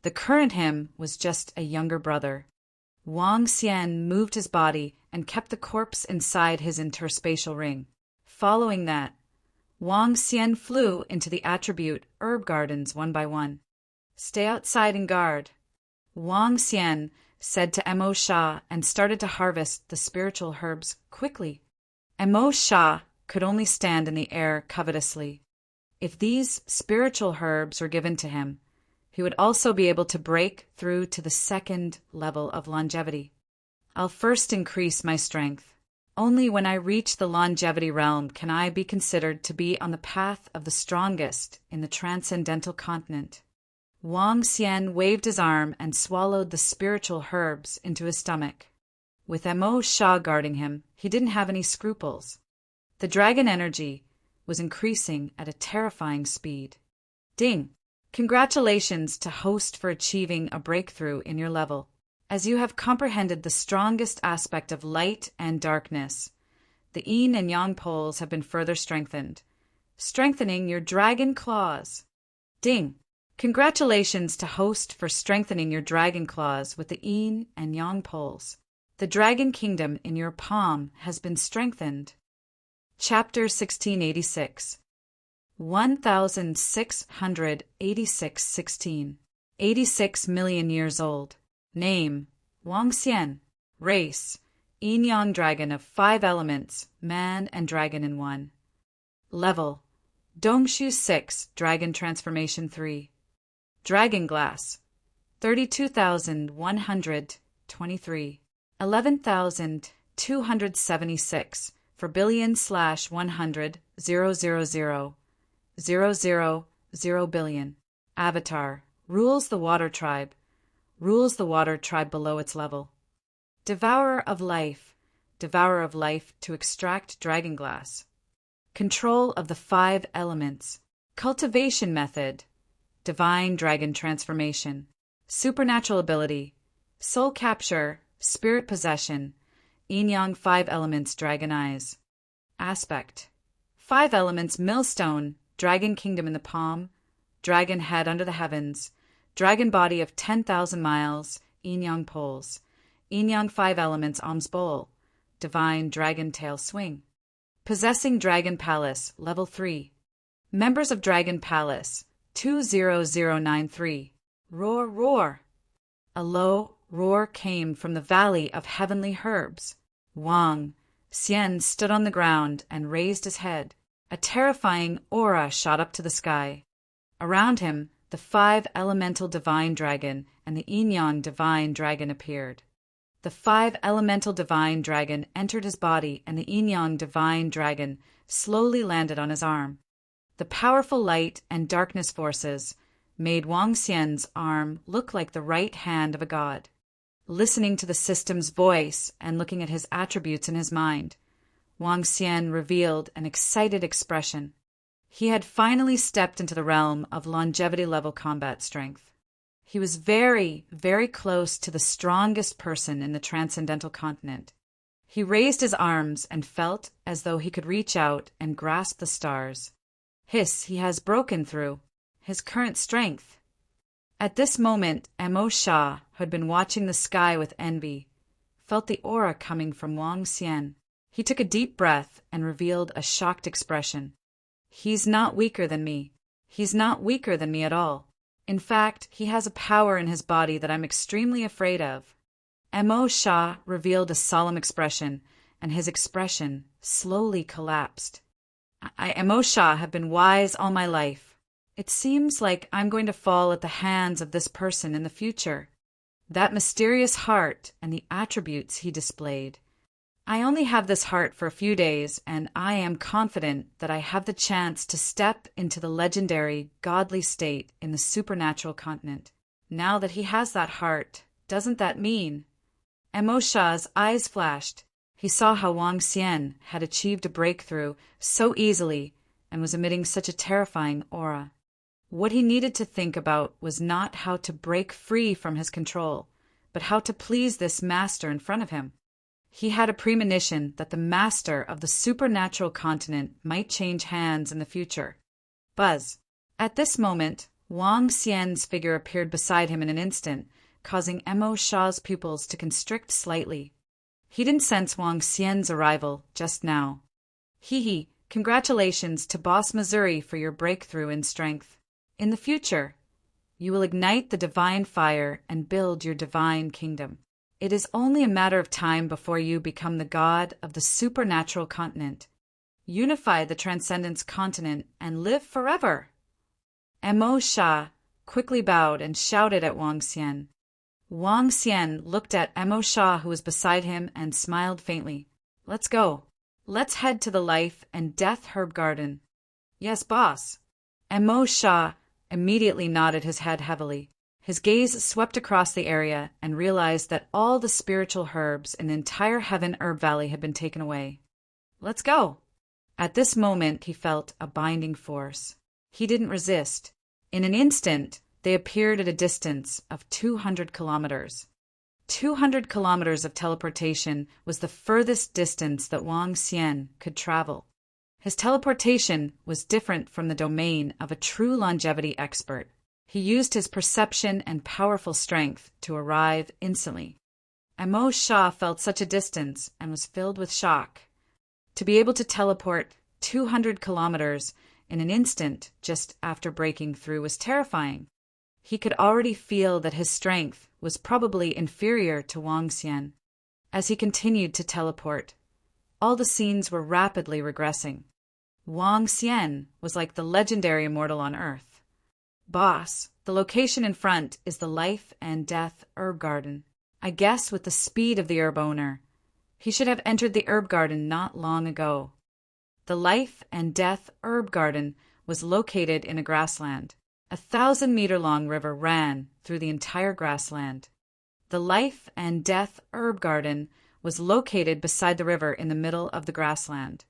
The current him was just a younger brother. Wang Xian moved his body and kept the corpse inside his interspatial ring. Following that, Wang Xian flew into the attribute herb gardens one by one. Stay outside and guard, Wang Xian said to Mo Sha and started to harvest the spiritual herbs quickly. Mo Sha could only stand in the air covetously. If these spiritual herbs were given to him, he would also be able to break through to the 2nd level of longevity. I'll first increase my strength. Only when I reach the longevity realm can I be considered to be on the path of the strongest in the transcendental continent. Wang Xian waved his arm and swallowed the spiritual herbs into his stomach. With Mo Sha guarding him, he didn't have any scruples. The dragon energy was increasing at a terrifying speed. Ding! Congratulations to host for achieving a breakthrough in your level, as you have comprehended the strongest aspect of light and darkness. The yin and yang poles have been further strengthened, strengthening your dragon claws. Ding! Congratulations to host for strengthening your dragon claws with the yin and yang poles. The dragon kingdom in your palm has been strengthened. Chapter 1686 1686-16. 86 million years old. Name: Wang Xian. Race: Yin-Yang dragon of 5 elements, man and dragon in one. Level: Dongshu 6, dragon transformation 3. Dragon glass: 32,123. 11,276 for billion/100 000 000 billion. Avatar: rules the water tribe. Rules the water tribe below its level. Devourer of life. Devourer of life to extract dragon glass. Control of the 5 elements. Cultivation method. Divine dragon transformation. Supernatural ability. Soul capture. Spirit possession. Yin-Yang 5 elements dragon eyes. Aspect: 5 elements millstone. Dragon kingdom in the palm, dragon head under the heavens, dragon body of 10,000 miles, yin-yang poles, yin-yang 5 elements alms bowl, divine dragon tail swing. Possessing Dragon Palace, level 3. Members of Dragon Palace, 20093. Roar, roar. A low roar came from the Valley of Heavenly Herbs. Wang Xian stood on the ground and raised his head. A terrifying aura shot up to the sky. Around him, the 5 elemental divine dragon and the yin-yang divine dragon appeared. The 5 elemental divine dragon entered his body, and the yin-yang divine dragon slowly landed on his arm. The powerful light and darkness forces made Wang Xian's arm look like the right hand of a god. Listening to the system's voice and looking at his attributes in his mind, Wang Xian revealed an excited expression. He had finally stepped into the realm of longevity-level combat strength. He was very, very close to the strongest person in the transcendental continent. He raised his arms and felt as though he could reach out and grasp the stars. He has broken through his current strength. At this moment, Amo Shah, who had been watching the sky with envy, felt the aura coming from Wang Xian. He took a deep breath and revealed a shocked expression. He's not weaker than me. He's not weaker than me at all. In fact, he has a power in his body that I'm extremely afraid of. Amo Shah revealed a solemn expression, and his expression slowly collapsed. Amo Shah have been wise all my life. It seems like I'm going to fall at the hands of this person in the future. That mysterious heart and the attributes he displayed. I only have this heart for a few days, and I am confident that I have the chance to step into the legendary, godly state in the supernatural continent. Now that he has that heart, doesn't that mean? Amo Shah's eyes flashed. He saw how Wang Xian had achieved a breakthrough so easily and was emitting such a terrifying aura. What he needed to think about was not how to break free from his control, but how to please this master in front of him. He had a premonition that the master of the supernatural continent might change hands in the future. Buzz. At this moment, Wang Xian's figure appeared beside him in an instant, causing Amo Shah's pupils to constrict slightly. He didn't sense Wang Xian's arrival just now. Congratulations to Boss Missouri for your breakthrough in strength. In the future, you will ignite the divine fire and build your divine kingdom. It is only a matter of time before you become the god of the supernatural continent. Unify the Transcendence continent and live forever. Amo Shah quickly bowed and shouted at Wang Xian. Wang Xian looked at Amo Shah, who was beside him, and smiled faintly. Let's go. Let's head to the Life and Death Herb Garden. Yes, boss. Amo Shah immediately nodded his head heavily. His gaze swept across the area and realized that all the spiritual herbs in the entire Heaven Herb Valley had been taken away. Let's go. At this moment, he felt a binding force. He didn't resist. In an instant, they appeared at a distance of 200 kilometers. 200 kilometers of teleportation was the furthest distance that Wang Xian could travel. His teleportation was different from the domain of a true longevity expert. He used his perception and powerful strength to arrive instantly. Amo Shah felt such a distance and was filled with shock. To be able to teleport 200 kilometers in an instant just after breaking through was terrifying. He could already feel that his strength was probably inferior to Wang Xian. As he continued to teleport, all the scenes were rapidly regressing. Wang Xian was like the legendary immortal on Earth. Boss, the location in front is the Life and Death Herb Garden. I guess with the speed of the herb owner, he should have entered the herb garden not long ago. The Life and Death Herb Garden was located in a grassland. A 1,000-meter-long river ran through the entire grassland. The Life and Death Herb Garden was located beside the river in the middle of the grassland.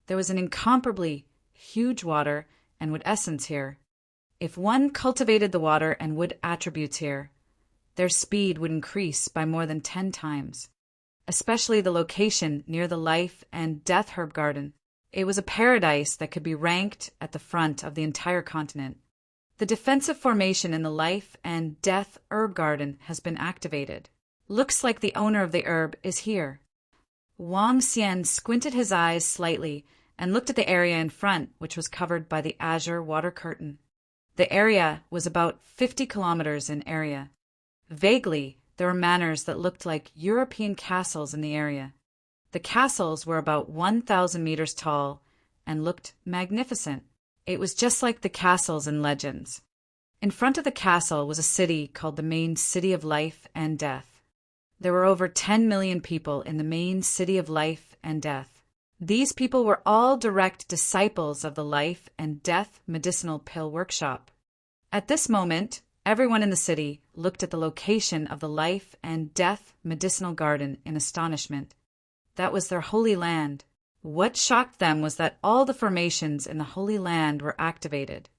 There was an incomparably huge water and wood essence here. If one cultivated the water and wood attributes here, their speed would increase by more than 10 times. Especially the location near the Life and Death Herb Garden. It was a paradise that could be ranked at the front of the entire continent. The defensive formation in the Life and Death Herb Garden has been activated. Looks like the owner of the herb is here. Wang Xian squinted his eyes slightly and looked at the area in front, which was covered by the azure water curtain. The area was about 50 kilometers in area. Vaguely, there were manors that looked like European castles in the area. The castles were about 1,000 meters tall and looked magnificent. It was just like the castles in legends. In front of the castle was a city called the Main City of Life and Death. There were over 10 million people in the main city of life and death. These people were all direct disciples of the life and death medicinal pill workshop. At this moment, everyone in the city looked at the location of the life and death medicinal garden in astonishment. That was their holy land. What shocked them was that all the formations in the Holy Land were activated.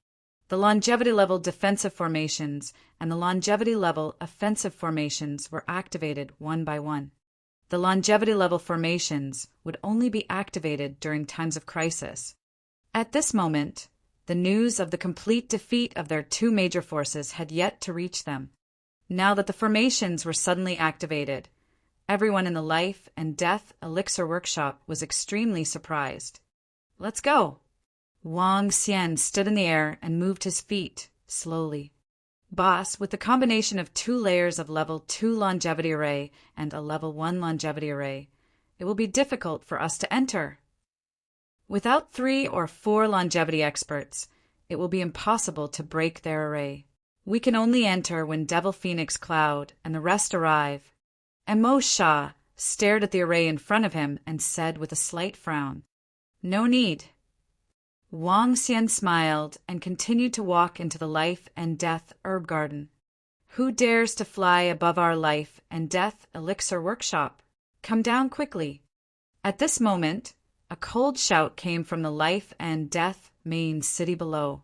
The longevity level defensive formations and the longevity level offensive formations were activated one by one. The longevity level formations would only be activated during times of crisis. At this moment, the news of the complete defeat of their two major forces had yet to reach them. Now that the formations were suddenly activated, everyone in the Life and Death Elixir Workshop was extremely surprised. "Let's go." Wang Xian stood in the air and moved his feet slowly. "Boss, with the combination of 2 layers of level 2 longevity array and a level 1 longevity array, it will be difficult for us to enter. Without 3 or 4 longevity experts, it will be impossible to break their array. We can only enter when Devil Phoenix Cloud and the rest arrive." Emo Shah stared at the array in front of him and said with a slight frown, "No need." Wang Xian smiled and continued to walk into the Life and Death Herb Garden. "Who dares to fly above our Life and Death Elixir Workshop? Come down quickly." At this moment, a cold shout came from the Life and Death main city below.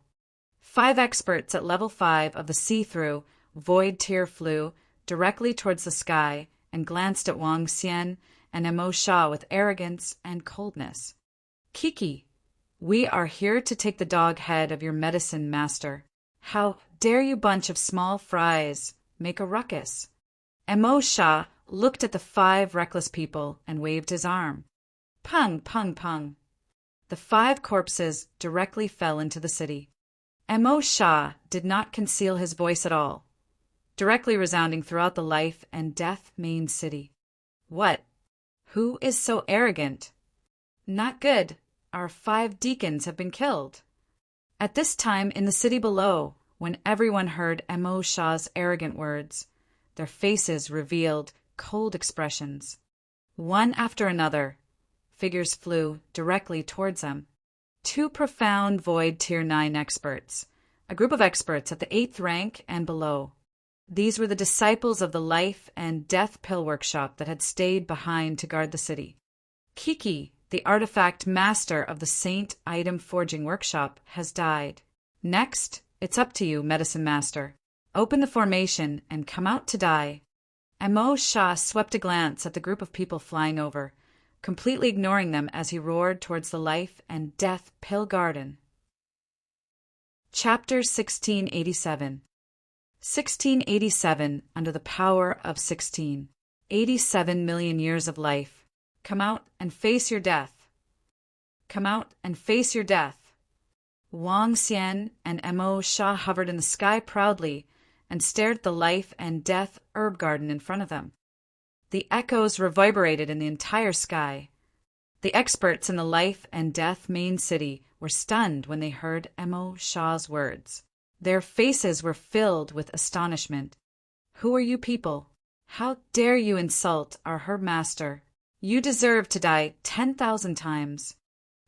5 experts at level 5 of the see-through void tier flew directly towards the sky and glanced at Wang Xian and Emo Shah with arrogance and coldness. "Kiki, we are here to take the dog head of your medicine master. How dare you bunch of small fries make a ruckus?" Emo Shah looked at the 5 reckless people and waved his arm. Pung, pung, pung. The 5 corpses directly fell into the city. Emo Shah did not conceal his voice at all, directly resounding throughout the Life and Death main city. "What? Who is so arrogant? Not good. Our 5 deacons have been killed." At this time in the city below, when everyone heard Emo Shah's arrogant words, their faces revealed cold expressions. One after another, figures flew directly towards them. 2 profound Void Tier 9 experts, a group of experts at the 8th rank and below. These were the disciples of the Life and Death Pill Workshop that had stayed behind to guard the city. Kiki, the artifact master of the Saint Item Forging Workshop, has died. Next, it's up to you, Medicine Master. Open the formation and come out to die. Emo Shah swept a glance at the group of people flying over, completely ignoring them as he roared towards the Life and Death Pill Garden. Chapter 1687. 1687 under the power of 16. 87 million years of life. Come out and face your death. Come out and face your death. Wang Xian and Emo Shah hovered in the sky proudly and stared at the Life and Death herb garden in front of them. The echoes reverberated in the entire sky. The experts in the Life and Death main city were stunned when they heard Emo Shah's words. Their faces were filled with astonishment. "Who are you people? How dare you insult our herb master? You deserve to die 10,000 times."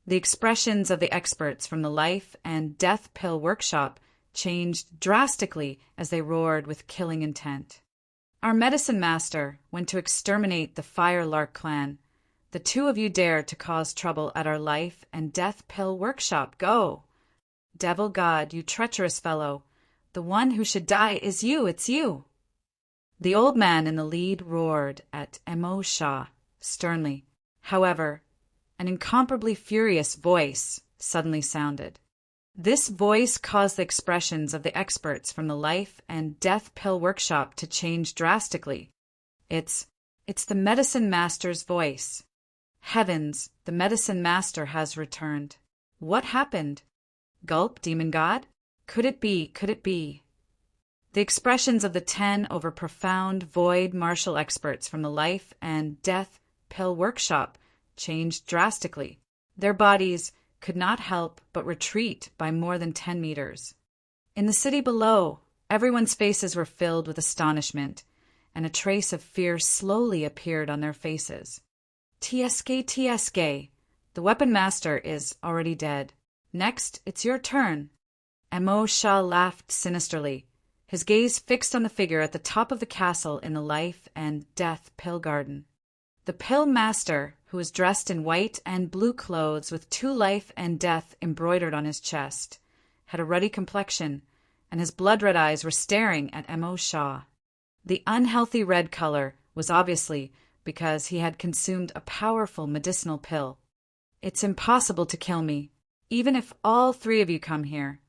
The expressions of the experts from the Life and Death Pill Workshop changed drastically as they roared with killing intent. "Our medicine master went to exterminate the Firelark clan. The 2 of you dare to cause trouble at our Life and Death Pill Workshop. Go! Devil God, you treacherous fellow. The one who should die is you, it's you." The old man in the lead roared at Emo Shah sternly. However, an incomparably furious voice suddenly sounded. This voice caused the expressions of the experts from the Life and Death Pill Workshop to change drastically. It's the Medicine Master's voice. Heavens, the Medicine Master has returned. What happened? Gulp, Demon God? Could it be? Could it be? The expressions of the 10 over profound void martial experts from the Life and Death Pill Workshop changed drastically. Their bodies could not help but retreat by more than 10 meters. In the city below, everyone's faces were filled with astonishment, and a trace of fear slowly appeared on their faces. TSK, the weapon master is already dead. Next, it's your turn. Emo Shah laughed sinisterly, his gaze fixed on the figure at the top of the castle in the life and death pill garden. The pill master, who was dressed in white and blue clothes with 2 life and death embroidered on his chest, had a ruddy complexion, and his blood-red eyes were staring at Emo Shah. The unhealthy red color was obviously because he had consumed a powerful medicinal pill. It's impossible to kill me. Even if all 3 of you come here,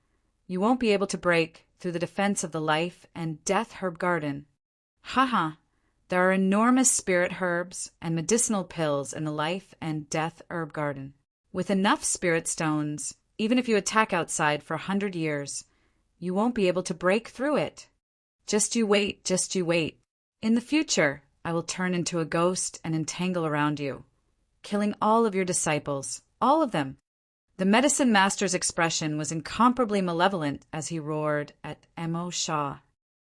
you won't be able to break through the defense of the life and death herb garden. Haha, there are enormous spirit herbs and medicinal pills in the life and death herb garden. With enough spirit stones, even if you attack outside for 100 years, you won't be able to break through it. Just you wait, just you wait. In the future, I will turn into a ghost and entangle around you, killing all of your disciples, all of them. The medicine master's expression was incomparably malevolent as he roared at Emo Shah.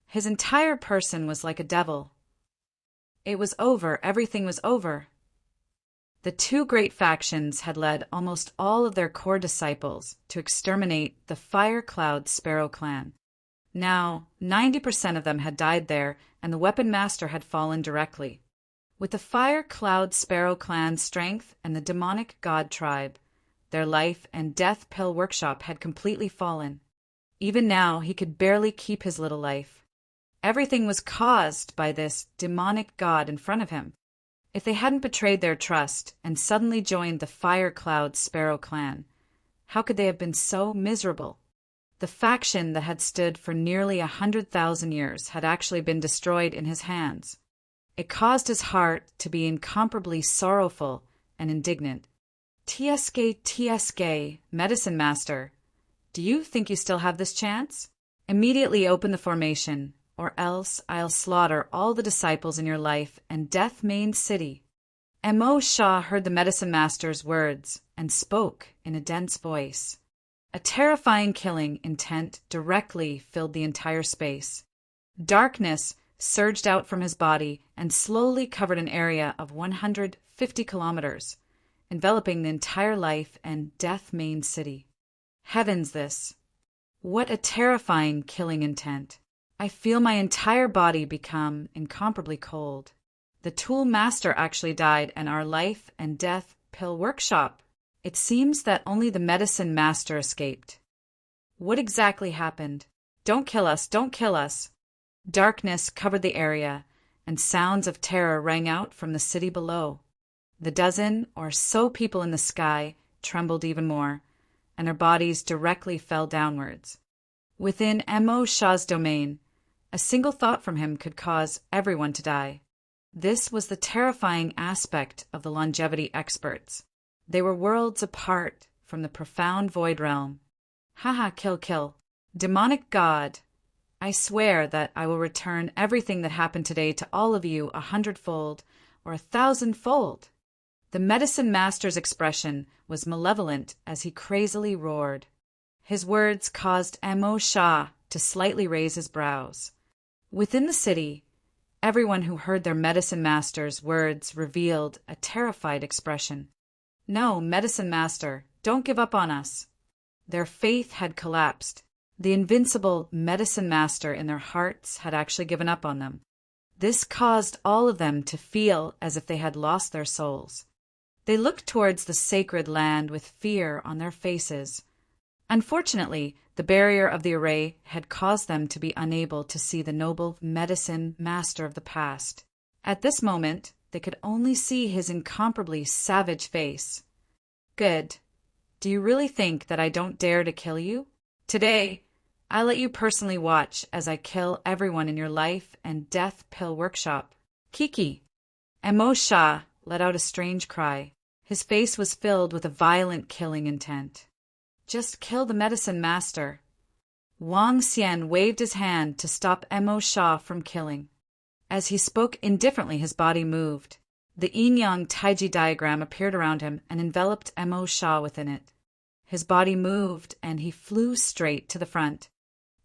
His entire person was like a devil. It was over, everything was over. The 2 great factions had led almost all of their core disciples to exterminate the Fire Cloud Sparrow clan. Now, 90% of them had died there, and the weapon master had fallen directly. With the Fire Cloud Sparrow clan's strength and the demonic god tribe, their life and death pill workshop had completely fallen. Even now, he could barely keep his little life. Everything was caused by this demonic god in front of him. If they hadn't betrayed their trust and suddenly joined the Fire Cloud Sparrow clan, how could they have been so miserable? The faction that had stood for nearly 100,000 years had actually been destroyed in his hands. It caused his heart to be incomparably sorrowful and indignant. TSK, Medicine Master, do you think you still have this chance? Immediately open the formation, or else I'll slaughter all the disciples in your life and death main city. Emo Shah heard the medicine master's words and spoke in a dense voice. A terrifying killing intent directly filled the entire space. Darkness surged out from his body and slowly covered an area of 150 kilometers, enveloping the entire life and death main city. Heavens, this! What a terrifying killing intent. I feel my entire body become incomparably cold. The tool master actually died, and our life and death pill workshop. It seems that only the medicine master escaped. What exactly happened? Don't kill us, don't kill us. Darkness covered the area, and sounds of terror rang out from the city below. The dozen or so people in the sky trembled even more, and their bodies directly fell downwards. Within Emo Shah's domain, a single thought from him could cause everyone to die. This was the terrifying aspect of the longevity experts. They were worlds apart from the profound void realm. Haha, kill. Demonic god, I swear that I will return everything that happened today to all of you 100-fold or 1,000-fold. The medicine master's expression was malevolent as he crazily roared. His words caused Emo Shah to slightly raise his brows. Within the city, everyone who heard their medicine master's words revealed a terrified expression. No, medicine master, don't give up on us. Their faith had collapsed. The invincible medicine master in their hearts had actually given up on them. This caused all of them to feel as if they had lost their souls. They looked towards the sacred land with fear on their faces. Unfortunately, the barrier of the array had caused them to be unable to see the noble medicine master of the past. At this moment, they could only see his incomparably savage face. Good. Do you really think that I don't dare to kill you? Today, I'll let you personally watch as I kill everyone in your life and death pill workshop. Kiki. Emo Shah let out a strange cry. His face was filled with a violent killing intent. Just kill the medicine master. Wang Xian waved his hand to stop Emo Shah from killing. As he spoke indifferently, his body moved. The yin-yang taiji diagram appeared around him and enveloped Emo Shah within it. His body moved, and he flew straight to the front.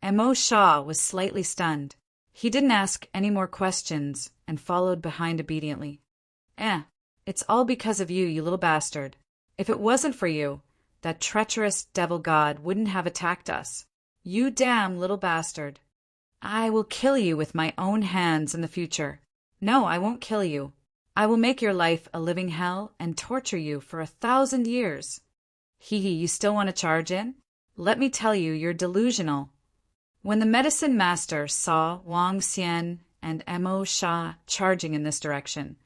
Emo Shah was slightly stunned. He didn't ask any more questions and followed behind obediently. It's all because of you, you little bastard. If it wasn't for you, that treacherous devil god wouldn't have attacked us. You damn little bastard. I will kill you with my own hands in the future. No, I won't kill you. I will make your life a living hell and torture you for 1,000 years. Hee hee, you still want to charge in? Let me tell you, you're delusional. When the medicine master saw Wang Xian and Mo Sha charging in this direction,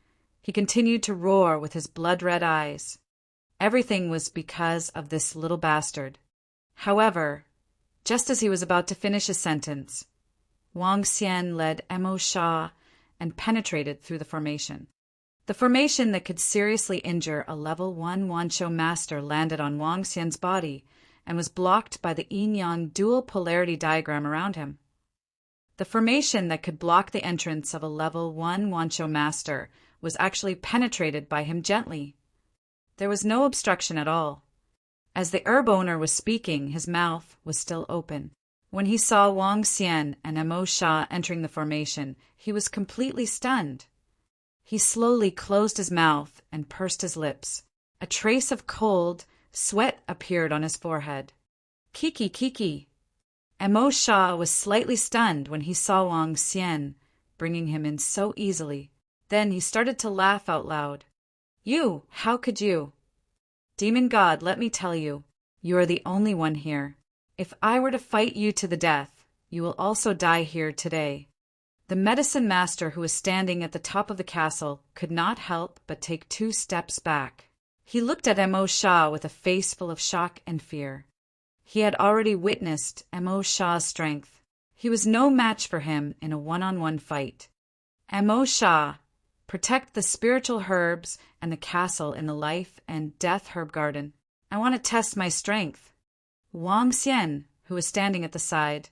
he continued to roar with his blood-red eyes. Everything was because of this little bastard. However, just as he was about to finish his sentence, Wang Xian led Mo Sha and penetrated through the formation. The formation that could seriously injure a level 1 Wanshou master landed on Wang Xian's body and was blocked by the yin-yang dual polarity diagram around him. The formation that could block the entrance of a level 1 Wanshou master was actually penetrated by him gently. There was no obstruction at all. As the herb owner was speaking, his mouth was still open. When he saw Wang Xian and Mo Sha entering the formation, he was completely stunned. He slowly closed his mouth and pursed his lips. A trace of cold sweat appeared on his forehead. Kiki. Mo Sha was slightly stunned when he saw Wang Xian bringing him in so easily. Then he started to laugh out loud. You, how could you? Demon God, let me tell you, you are the only one here. If I were to fight you to the death, you will also die here today. The medicine master who was standing at the top of the castle could not help but take 2 steps back. He looked at Mo Sha with a face full of shock and fear. He had already witnessed Mo Sha's strength. He was no match for him in a one-on-one fight. Mo Sha, protect the spiritual herbs and the castle in the life and death herb garden. I want to test my strength. Wang Xian, who was standing at the side,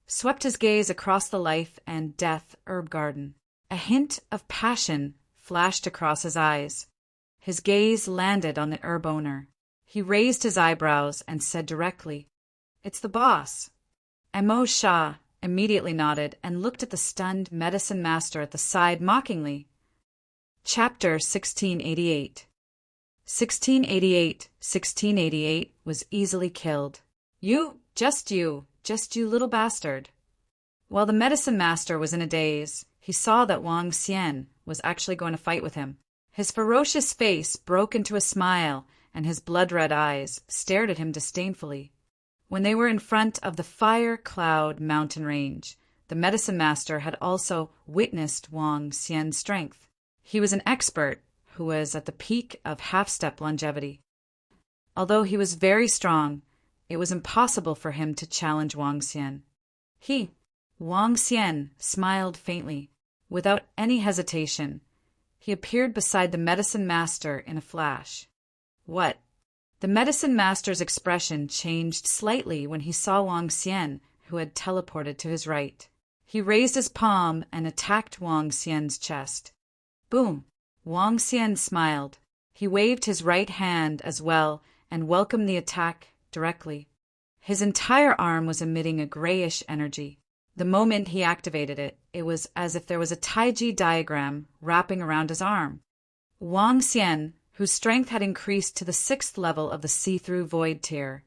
swept his gaze across the life and death herb garden. A hint of passion flashed across his eyes. His gaze landed on the herb owner. He raised his eyebrows and said directly, "It's the boss." Mo Sha immediately nodded and looked at the stunned medicine master at the side mockingly. Chapter 1688. 1688 was easily killed. Just you little bastard. While the medicine master was in a daze, he saw that Wang Xian was actually going to fight with him. His ferocious face broke into a smile, and his blood-red eyes stared at him disdainfully. When they were in front of the Fire Cloud mountain range, the medicine master had also witnessed Wang Xian's strength. He was an expert who was at the peak of half-step longevity. Although he was very strong, it was impossible for him to challenge Wang Xian. Wang Xian, smiled faintly. Without any hesitation, he appeared beside the medicine master in a flash. What? The medicine master's expression changed slightly when he saw Wang Xian, who had teleported to his right. He raised his palm and attacked Wang Xian's chest. Boom! Wang Xian smiled. He waved his right hand as well and welcomed the attack directly. His entire arm was emitting a grayish energy. The moment he activated it, it was as if there was a Taiji diagram wrapping around his arm. Wang Xian, whose strength had increased to the 6th level of the see-through void tier,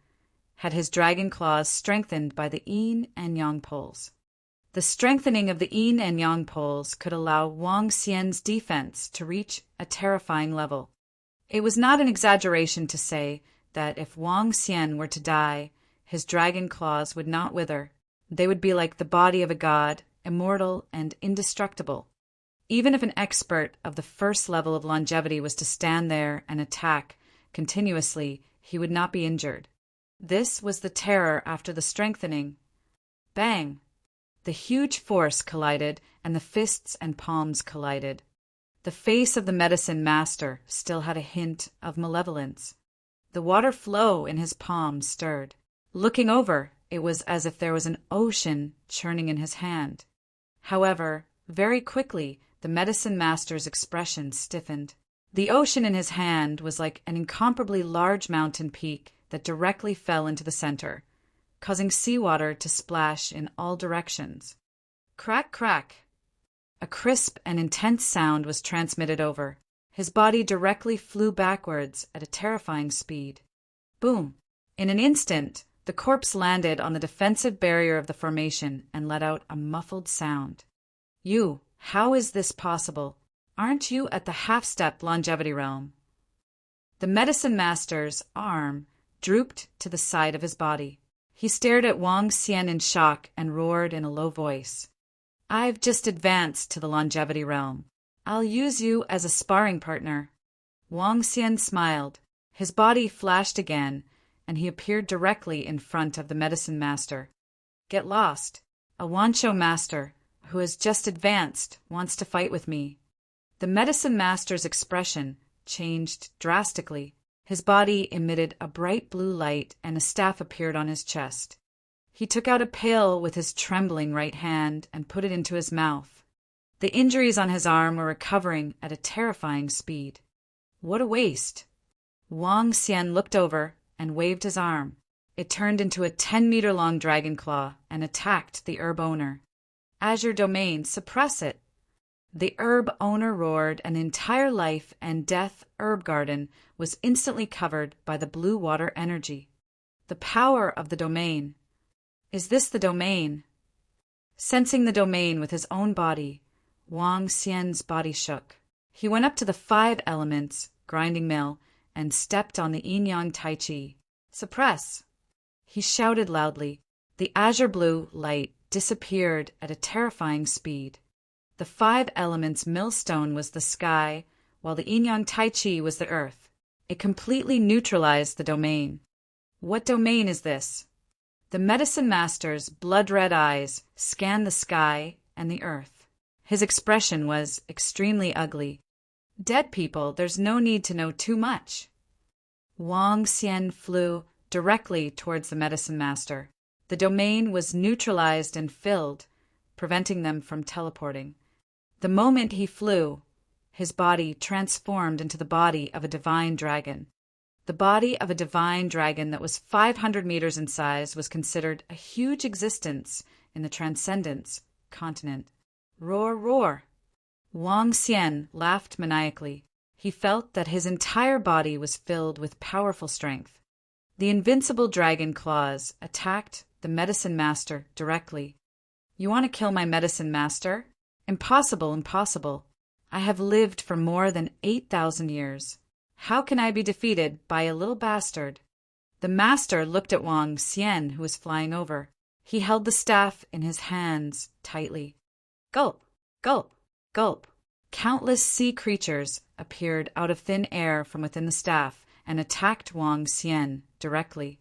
had his dragon claws strengthened by the yin and yang poles. The strengthening of the yin and yang poles could allow Wang Xian's defense to reach a terrifying level. It was not an exaggeration to say that if Wang Xian were to die, his dragon claws would not wither. They would be like the body of a god, immortal and indestructible. Even if an expert of the 1st level of longevity was to stand there and attack continuously, he would not be injured. This was the terror after the strengthening. Bang! The huge force collided, and the fists and palms collided. The face of the medicine master still had a hint of malevolence. The water flow in his palms stirred. Looking over, it was as if there was an ocean churning in his hand. However, very quickly, the medicine master's expression stiffened. The ocean in his hand was like an incomparably large mountain peak that directly fell into the center, causing seawater to splash in all directions. Crack, crack. A crisp and intense sound was transmitted over. His body directly flew backwards at a terrifying speed. Boom! In an instant, the corpse landed on the defensive barrier of the formation and let out a muffled sound. How is this possible? Aren't you at the half-step longevity realm? The medicine master's arm drooped to the side of his body. He stared at Wang Xian in shock and roared in a low voice. I've just advanced to the longevity realm. I'll use you as a sparring partner. Wang Xian smiled. His body flashed again, and he appeared directly in front of the medicine master. Get lost. A Wancho master, who has just advanced, wants to fight with me. The medicine master's expression changed drastically. His body emitted a bright blue light and a staff appeared on his chest. He took out a pail with his trembling right hand and put it into his mouth. The injuries on his arm were recovering at a terrifying speed. What a waste! Wang Xian looked over and waved his arm. It turned into a 10-meter-long dragon claw and attacked the herb owner. Azure Domain, suppress it! The herb owner roared, and the entire life and death herb garden was instantly covered by the blue water energy. The power of the domain. Is this the domain? Sensing the domain with his own body, Wang Xian's body shook. He went up to the 5 elements, grinding mill, and stepped on the yin-yang tai chi. Suppress! He shouted loudly. The azure blue light disappeared at a terrifying speed. The 5 elements millstone was the sky, while the yin-yang tai chi was the earth. It completely neutralized the domain. What domain is this? The medicine master's blood-red eyes scanned the sky and the earth. His expression was extremely ugly. Dead people, there's no need to know too much. Wang Xian flew directly towards the medicine master. The domain was neutralized and filled, preventing them from teleporting. The moment he flew, his body transformed into the body of a divine dragon. The body of a divine dragon that was 500 meters in size was considered a huge existence in the Transcendence continent. Roar, roar! Wang Xian laughed maniacally. He felt that his entire body was filled with powerful strength. The invincible dragon claws attacked the medicine master directly. You want to kill my medicine master? Impossible, impossible. I have lived for more than 8,000 years. How can I be defeated by a little bastard? The master looked at Wang Xian, who was flying over. He held the staff in his hands tightly. Gulp, gulp, gulp. Countless sea creatures appeared out of thin air from within the staff and attacked Wang Xian directly.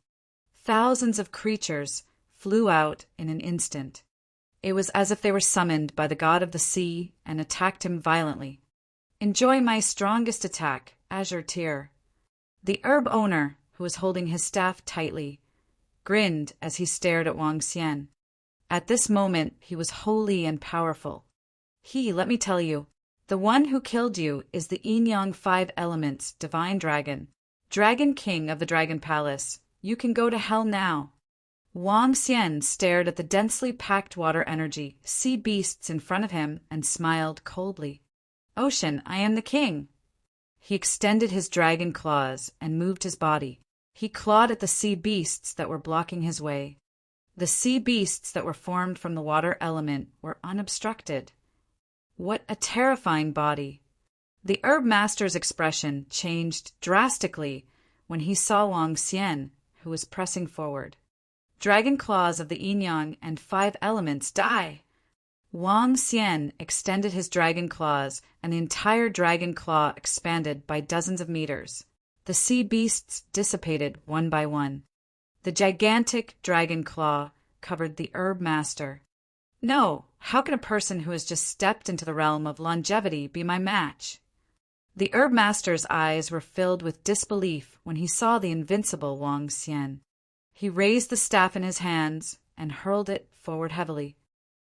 Thousands of creatures flew out in an instant. It was as if they were summoned by the god of the sea and attacked him violently. Enjoy my strongest attack, Azure Tear. The herb owner, who was holding his staff tightly, grinned as he stared at Wang Xian. At this moment, he was holy and powerful. Let me tell you, the one who killed you is the yin-yang 5 elements divine dragon, dragon king of the dragon palace. You can go to hell now. Wang Xian stared at the densely packed water energy, sea beasts in front of him, and smiled coldly. Ocean, I am the king. He extended his dragon claws and moved his body. He clawed at the sea beasts that were blocking his way. The sea beasts that were formed from the water element were unobstructed. What a terrifying body! The herb master's expression changed drastically when he saw Wang Xian, who was pressing forward. Dragon claws of the yin-yang and 5 elements, die! Wang Xian extended his dragon claws, and the entire dragon claw expanded by dozens of meters. The sea beasts dissipated one by one. The gigantic dragon claw covered the herb master. No, how can a person who has just stepped into the realm of longevity be my match? The herb master's eyes were filled with disbelief when he saw the invincible Wang Xian. He raised the staff in his hands and hurled it forward heavily.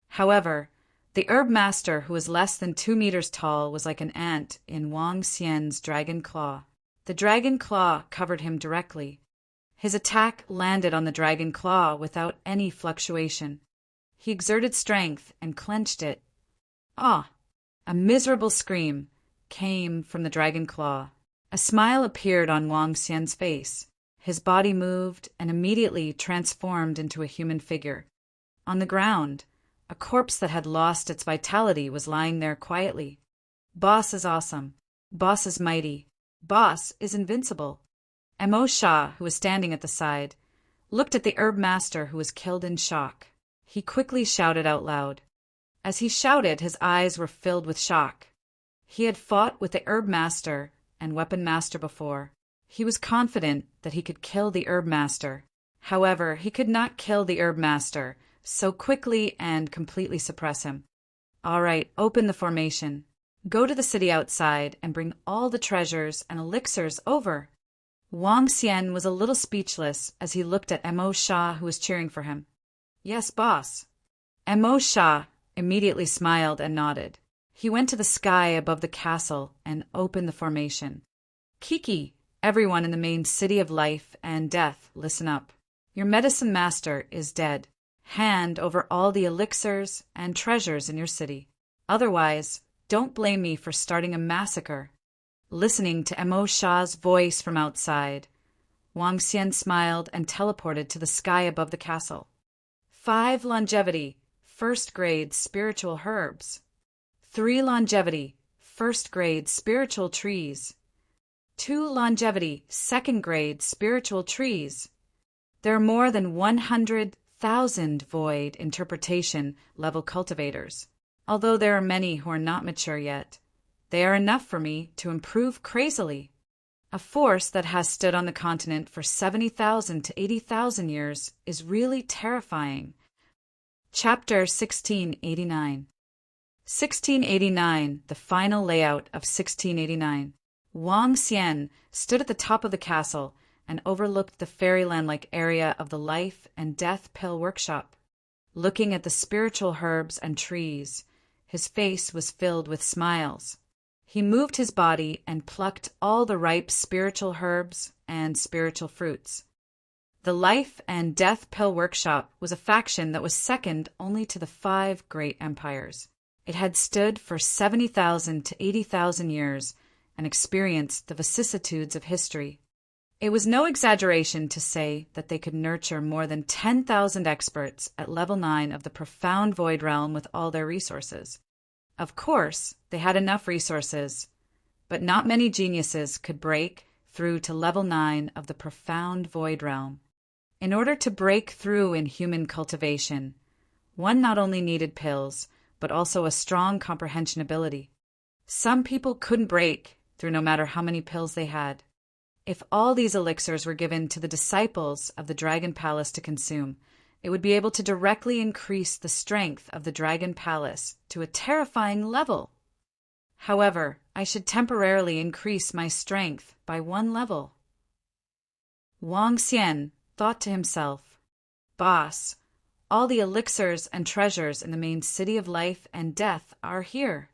However, the herb master, who was less than 2 meters tall, was like an ant in Wang Xian's dragon claw. The dragon claw covered him directly. His attack landed on the dragon claw without any fluctuation. He exerted strength and clenched it. Ah! A miserable scream came from the dragon claw. A smile appeared on Wang Xian's face. His body moved and immediately transformed into a human figure. On the ground, a corpse that had lost its vitality was lying there quietly. Boss is awesome. Boss is mighty. Boss is invincible. Mo Shah, who was standing at the side, looked at the herb master who was killed in shock. He quickly shouted out loud. As he shouted, his eyes were filled with shock. He had fought with the herb master and weapon master before. He was confident that he could kill the herb master. However, he could not kill the herb master so quickly and completely suppress him. All right, open the formation. Go to the city outside and bring all the treasures and elixirs over. Wang Xian was a little speechless as he looked at Mo Shah, who was cheering for him. Yes, boss. Mo Shah immediately smiled and nodded. He went to the sky above the castle and opened the formation. Kiki, everyone in the main city of life and death, listen up. Your medicine master is dead. Hand over all the elixirs and treasures in your city. Otherwise, don't blame me for starting a massacre. Listening to Mo Shah's voice from outside, Wang Xian smiled and teleported to the sky above the castle. 5 longevity, first-grade spiritual herbs. 3 longevity, first-grade spiritual trees. 2 longevity, second-grade spiritual trees. There are more than 100,000 void interpretation level cultivators. Although there are many who are not mature yet, they are enough for me to improve crazily. A force that has stood on the continent for 70,000 to 80,000 years is really terrifying. Chapter 1689. 1689, the final layout of 1689. Wang Xian stood at the top of the castle and overlooked the fairyland-like area of the Life and Death Pill Workshop. Looking at the spiritual herbs and trees, his face was filled with smiles. He moved his body and plucked all the ripe spiritual herbs and spiritual fruits. The Life and Death Pill Workshop was a faction that was second only to the 5 great empires. It had stood for 70,000 to 80,000 years and experienced the vicissitudes of history. It was no exaggeration to say that they could nurture more than 10,000 experts at level 9 of the profound void realm with all their resources. Of course, they had enough resources, but not many geniuses could break through to level 9 of the profound void realm. In order to break through in human cultivation, one not only needed pills, but also a strong comprehension ability. Some people couldn't break through no matter how many pills they had. If all these elixirs were given to the disciples of the Dragon Palace to consume, it would be able to directly increase the strength of the Dragon Palace to a terrifying level. However, I should temporarily increase my strength by 1 level. Wang Xian thought to himself, Boss, all the elixirs and treasures in the main city of life and death are here.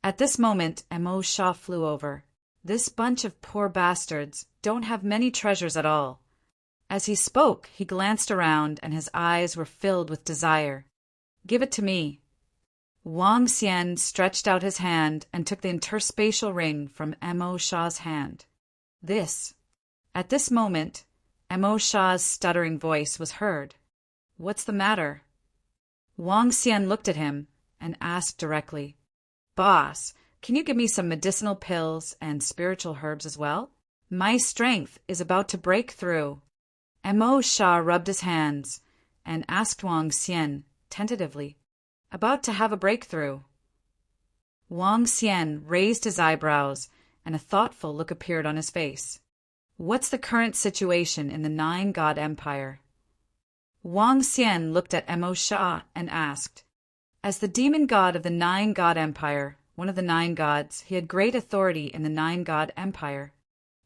At this moment, Mo Shah flew over. This bunch of poor bastards don't have many treasures at all. As he spoke, he glanced around and his eyes were filled with desire. Give it to me. Wang Xian stretched out his hand and took the interspatial ring from Mo Shah's hand. At this moment, Mo Shah's stuttering voice was heard. What's the matter? Wang Xian looked at him and asked directly, Boss, can you give me some medicinal pills and spiritual herbs as well? My strength is about to break through. Mo Shah rubbed his hands and asked Wang Xian tentatively, about to have a breakthrough. Wang Xian raised his eyebrows and a thoughtful look appeared on his face. What's the current situation in the 9-God Empire? Wang Xian looked at Mo Shah and asked, as the demon god of the 9-God Empire, one of the 9 gods, he had great authority in the 9-God Empire.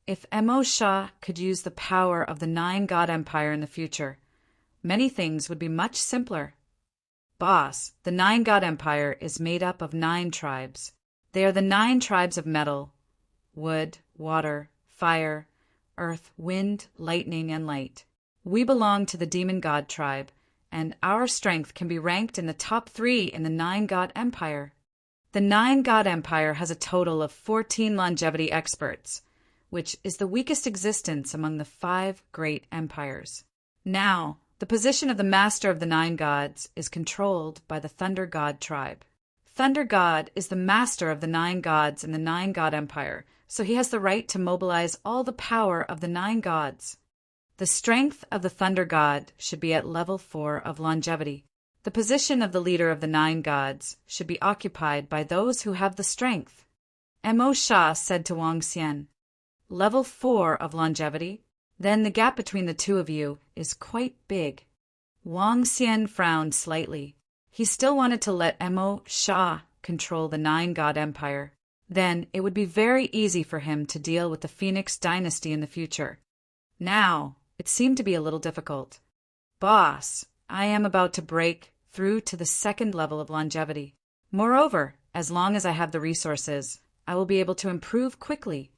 If Mo Shah could use the power of the 9-God Empire in the future, many things would be much simpler. Boss, the 9-God Empire is made up of 9 tribes. They are the 9 tribes of metal, wood, water, fire, earth, wind, lightning, and light. We belong to the demon god tribe, and our strength can be ranked in the top 3 in the Nine-God Empire. The Nine-God Empire has a total of 14 longevity experts, which is the weakest existence among the 5 great empires. Now, the position of the Master of the Nine Gods is controlled by the Thunder God tribe. Thunder God is the master of the 9 gods in the Nine-God Empire, so he has the right to mobilize all the power of the 9 gods. The strength of the Thunder God should be at level 4 of longevity. The position of the leader of the 9 gods should be occupied by those who have the strength. Mo Sha said to Wang Xian, "Level 4 of longevity? Then the gap between the two of you is quite big." Wang Xian frowned slightly. He still wanted to let Mo Sha control the Nine-God Empire. Then it would be very easy for him to deal with the Phoenix dynasty in the future. Now, it seemed to be a little difficult. "Boss, I am about to break through to the 2nd level of longevity. Moreover, as long as I have the resources, I will be able to improve quickly.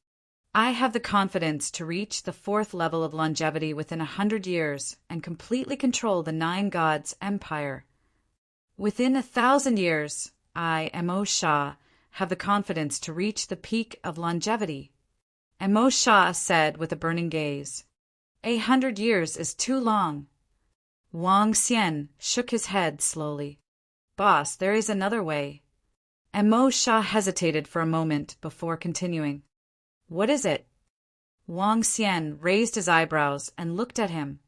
I have the confidence to reach the 4th level of longevity within 100 years and completely control the 9 gods' empire. Within 1,000 years, I, Mo Sha, have the confidence to reach the peak of longevity." Mo Sha said with a burning gaze, "100 years is too long." Wang Xian shook his head slowly. "Boss, there is another way." Mo Sha hesitated for a moment before continuing. "What is it?" Wang Xian raised his eyebrows and looked at him.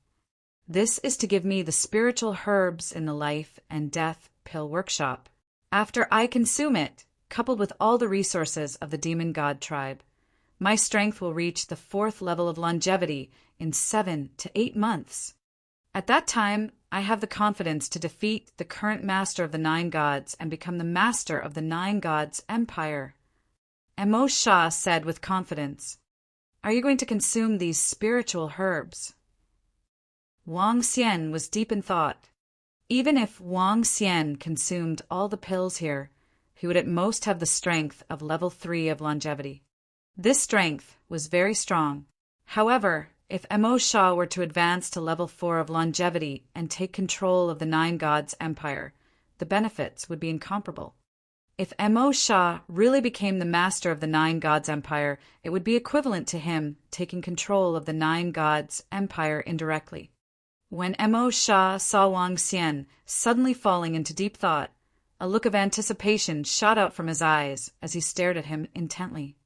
"This is to give me the spiritual herbs in the Life and Death Pill Workshop. After I consume it, coupled with all the resources of the Demon God tribe, my strength will reach the 4th level of longevity in 7 to 8 months. At that time, I have the confidence to defeat the current master of the 9 gods and become the master of the 9 gods' empire." Mo Sha said with confidence, "Are you going to consume these spiritual herbs?" Wang Xian was deep in thought. Even if Wang Xian consumed all the pills here, he would at most have the strength of level 3 of longevity. This strength was very strong. However, if Mo Sha were to advance to level 4 of longevity and take control of the 9 gods' empire, the benefits would be incomparable. If Mo Sha really became the master of the 9 gods' empire, it would be equivalent to him taking control of the 9 gods' empire indirectly. When Mo Sha saw Wang Xian suddenly falling into deep thought, a look of anticipation shot out from his eyes as he stared at him intently.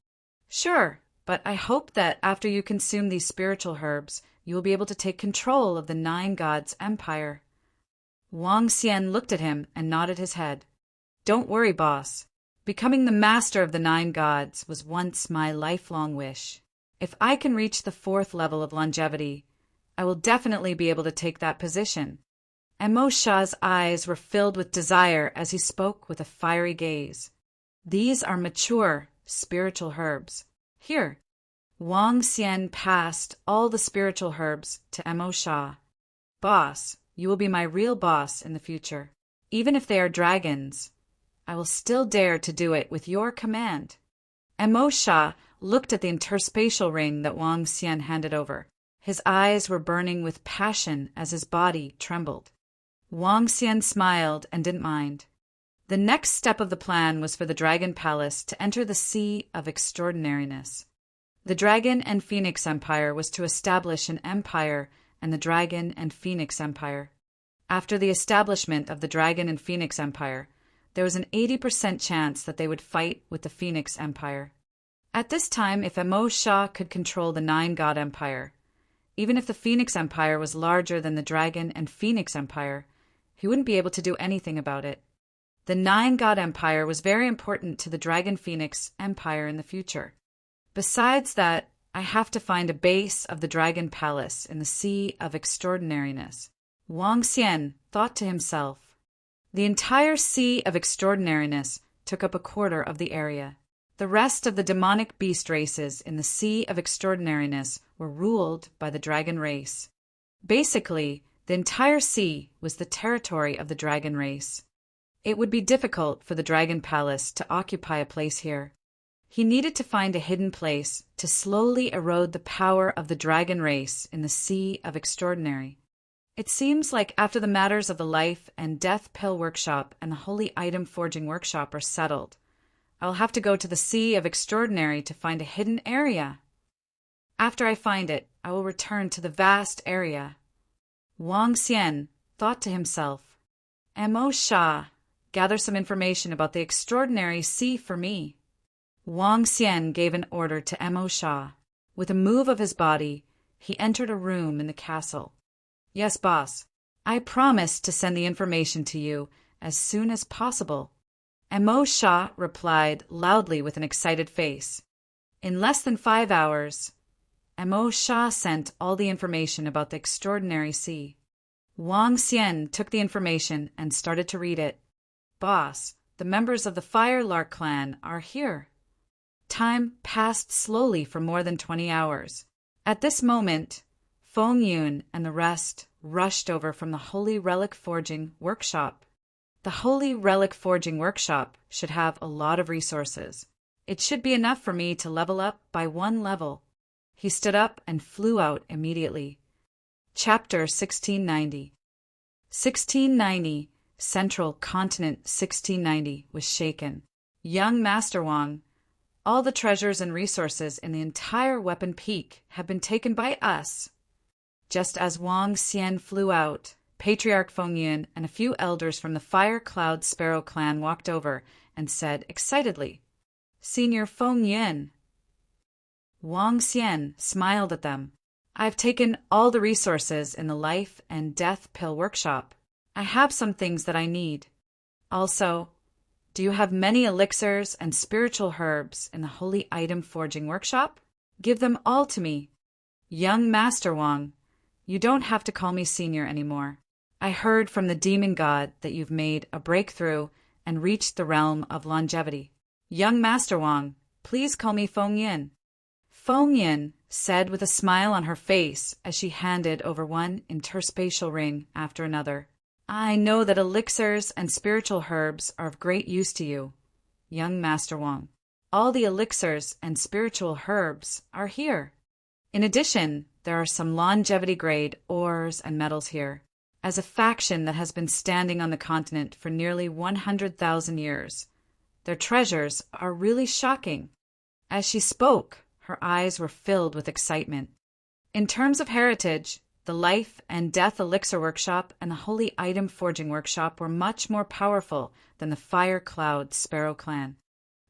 "Sure, but I hope that after you consume these spiritual herbs, you will be able to take control of the 9 gods' empire." Wang Xian looked at him and nodded his head. "Don't worry, boss. Becoming the master of the 9 gods was once my lifelong wish. If I can reach the 4th level of longevity, I will definitely be able to take that position." Mo Sha's eyes were filled with desire as he spoke with a fiery gaze. "These are mature, spiritual herbs. Here." Wang Xian passed all the spiritual herbs to Mo Sha. "Boss, you will be my real boss in the future. Even if they are dragons, I will still dare to do it with your command." Mo Sha looked at the interspatial ring that Wang Xian handed over. His eyes were burning with passion as his body trembled. Wang Xian smiled and didn't mind. The next step of the plan was for the Dragon Palace to enter the Sea of Extraordinariness. The Dragon and Phoenix Empire was to establish an empire and the Dragon and Phoenix Empire. After the establishment of the Dragon and Phoenix Empire, there was an 80% chance that they would fight with the Phoenix Empire. At this time, if Mo Sha could control the 9 God Empire, even if the Phoenix Empire was larger than the Dragon and Phoenix Empire, he wouldn't be able to do anything about it. The 9 God Empire was very important to the Dragon Phoenix Empire in the future. Besides that, I have to find a base of the Dragon Palace in the Sea of Extraordinariness. Wang Xian thought to himself. The entire Sea of Extraordinariness took up a quarter of the area. The rest of the demonic beast races in the Sea of Extraordinariness were ruled by the dragon race. Basically, the entire sea was the territory of the dragon race. It would be difficult for the Dragon Palace to occupy a place here. He needed to find a hidden place to slowly erode the power of the dragon race in the Sea of Extraordinary. It seems like after the matters of the life and death pill workshop and the holy item forging workshop are settled, I will have to go to the Sea of Extraordinary to find a hidden area. After I find it, I will return to the vast area. Wang Xian thought to himself, Mo Sha, gather some information about the extraordinary sea for me. Wang Xian gave an order to Mo Sha. With a move of his body, he entered a room in the castle. Yes, boss. I promise to send the information to you as soon as possible. Mo Sha replied loudly with an excited face. In less than 5 hours, Mo Sha sent all the information about the extraordinary sea. Wang Xian took the information and started to read it. Boss, the members of the Fire Lark clan are here. Time passed slowly for more than 20 hours. At this moment, Feng Yun and the rest rushed over from the Holy Relic Forging Workshop. The Holy Relic Forging Workshop should have a lot of resources. It should be enough for me to level up by 1 level. He stood up and flew out immediately. Chapter 1690. 1690, Central Continent 1690, was shaken. Young Master Wang, all the treasures and resources in the entire Weapon Peak have been taken by us. Just as Wang Xian flew out, Patriarch Feng Yun and a few elders from the Fire Cloud Sparrow clan walked over and said excitedly, Senior Feng Yun. Wang Xian smiled at them. I've taken all the resources in the Life and Death Pill Workshop. I have some things that I need. Also, do you have many elixirs and spiritual herbs in the Holy Item Forging Workshop? Give them all to me. Young Master Wang, you don't have to call me senior anymore. I heard from the demon god that you've made a breakthrough and reached the realm of longevity. Young Master Wang, please call me Feng Yin. Feng Yin said with a smile on her face as she handed over one interspatial ring after another. I know that elixirs and spiritual herbs are of great use to you, young Master Wang. All the elixirs and spiritual herbs are here. In addition, there are some longevity-grade ores and metals here. As a faction that has been standing on the continent for nearly 100,000 years, their treasures are really shocking. As she spoke, her eyes were filled with excitement. In terms of heritage, the Life and Death Elixir Workshop and the Holy Item Forging Workshop were much more powerful than the Fire Cloud Sparrow clan.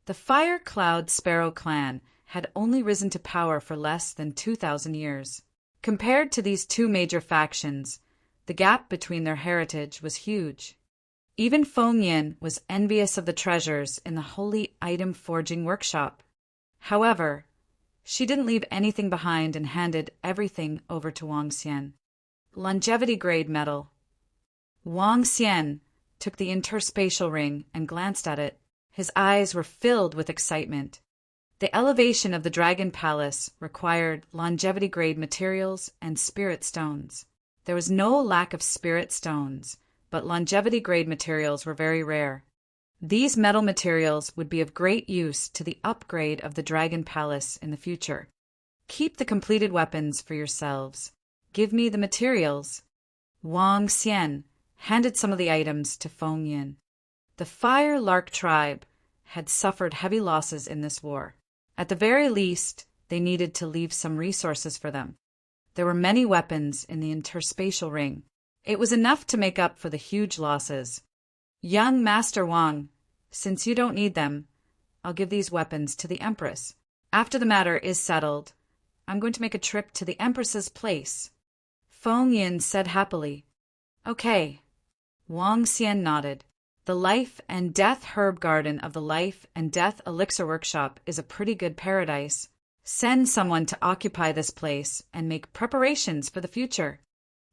The Fire Cloud Sparrow clan had only risen to power for less than 2,000 years. Compared to these two major factions, the gap between their heritage was huge. Even Feng Yin was envious of the treasures in the Holy Item Forging Workshop. However, she didn't leave anything behind and handed everything over to Wang Xian. Longevity-grade metal. Wang Xian took the interspatial ring and glanced at it. His eyes were filled with excitement. The elevation of the Dragon Palace required longevity-grade materials and spirit stones. There was no lack of spirit stones, but longevity-grade materials were very rare. These metal materials would be of great use to the upgrade of the Dragon Palace in the future. Keep the completed weapons for yourselves. Give me the materials. Wang Xian handed some of the items to Feng Yin. The Fire Lark tribe had suffered heavy losses in this war. At the very least, they needed to leave some resources for them. There were many weapons in the interspatial ring. It was enough to make up for the huge losses. Young Master Wang, since you don't need them, I'll give these weapons to the Empress. After the matter is settled, I'm going to make a trip to the Empress's place. Feng Yin said happily. Okay. Wang Xian nodded. The Life and Death Herb Garden of the Life and Death Elixir Workshop is a pretty good paradise. Send someone to occupy this place and make preparations for the future.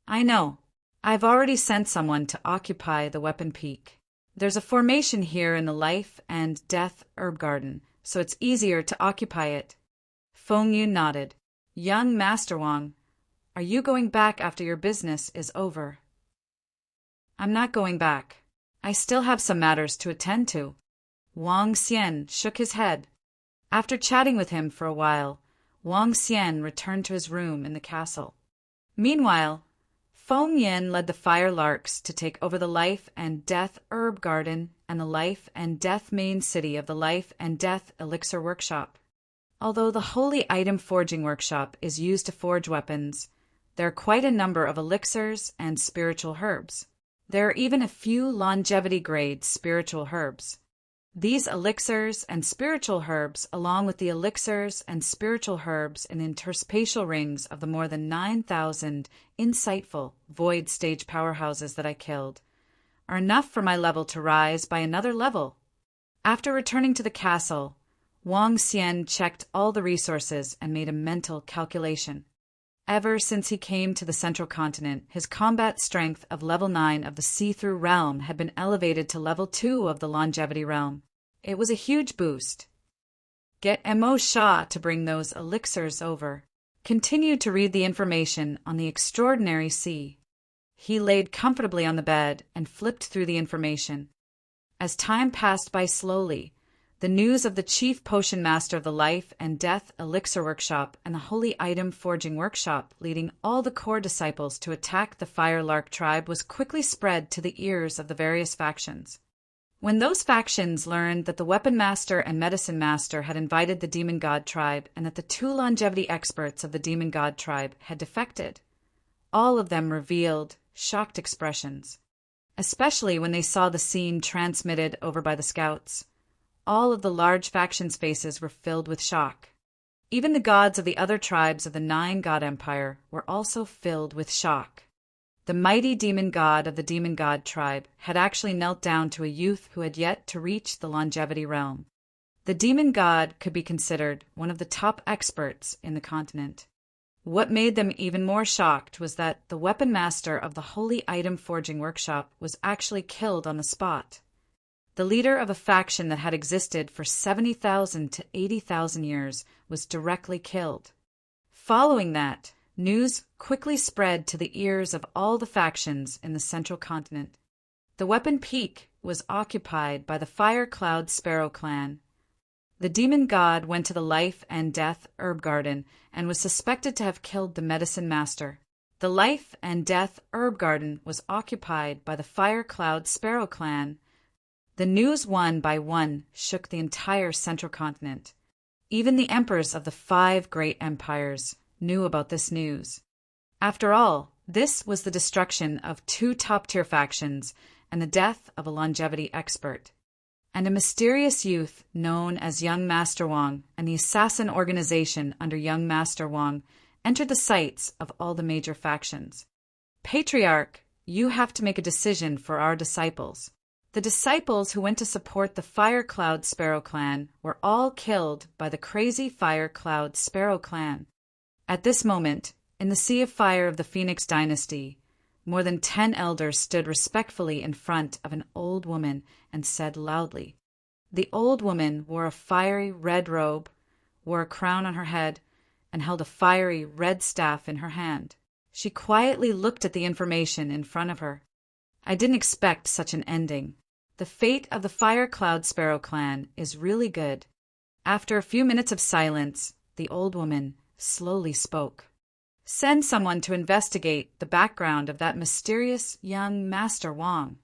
I know. I've already sent someone to occupy the Weapon Peak. There's a formation here in the Life and Death Herb Garden, so it's easier to occupy it. Feng Yun nodded. Young Master Wang, are you going back after your business is over? I'm not going back. I still have some matters to attend to. Wang Xian shook his head. After chatting with him for a while, Wang Xian returned to his room in the castle. Meanwhile, Feng Yin led the Fire Larks to take over the Life and Death Herb Garden and the Life and Death main city of the Life and Death Elixir Workshop. Although the Holy Item Forging Workshop is used to forge weapons, there are quite a number of elixirs and spiritual herbs. There are even a few longevity-grade spiritual herbs. These elixirs and spiritual herbs, along with the elixirs and spiritual herbs and interspatial rings of the more than 9,000 insightful void stage powerhouses that I killed, are enough for my level to rise by another level. After returning to the castle, Wang Xian checked all the resources and made a mental calculation. Ever since he came to the Central Continent, his combat strength of level 9 of the See-Through realm had been elevated to level 2 of the Longevity realm. It was a huge boost. Get Mo Shah to bring those elixirs over. Continue to read the information on the Extraordinary Sea. He laid comfortably on the bed and flipped through the information. As time passed by slowly, the news of the Chief Potion Master of the Life and Death Elixir Workshop and the Holy Item Forging Workshop, leading all the core disciples to attack the Firelark tribe, was quickly spread to the ears of the various factions. When those factions learned that the Weapon Master and Medicine Master had invited the Demon God tribe and that the 2 longevity experts of the Demon God tribe had defected, all of them revealed shocked expressions, especially when they saw the scene transmitted over by the scouts. All of the large factions' faces were filled with shock. Even the gods of the other tribes of the 9-god empire were also filled with shock. The mighty demon god of the demon god tribe had actually knelt down to a youth who had yet to reach the longevity realm. The demon god could be considered one of the top experts in the continent. What made them even more shocked was that the weapon master of the Holy Item Forging Workshop was actually killed on the spot. The leader of a faction that had existed for 70,000 to 80,000 years was directly killed. Following that, news quickly spread to the ears of all the factions in the Central Continent. The Weapon Peak was occupied by the Fire Cloud Sparrow clan. The demon god went to the Life and Death Herb Garden and was suspected to have killed the Medicine Master. The Life and Death Herb Garden was occupied by the Fire Cloud Sparrow clan. The news one by one shook the entire Central Continent. Even the emperors of the 5 great empires knew about this news. After all, this was the destruction of 2 top-tier factions and the death of a longevity expert. And a mysterious youth known as Young Master Wang and the assassin organization under Young Master Wang entered the sights of all the major factions. Patriarch, you have to make a decision for our disciples. The disciples who went to support the Fire Cloud Sparrow clan were all killed by the crazy Fire Cloud Sparrow clan. At this moment, in the Sea of Fire of the Phoenix Dynasty, more than 10 elders stood respectfully in front of an old woman and said loudly. The old woman wore a fiery red robe, wore a crown on her head, and held a fiery red staff in her hand. She quietly looked at the information in front of her. I didn't expect such an ending. The fate of the Fire Cloud Sparrow clan is really good. After a few minutes of silence, the old woman slowly spoke. Send someone to investigate the background of that mysterious young Master Wang.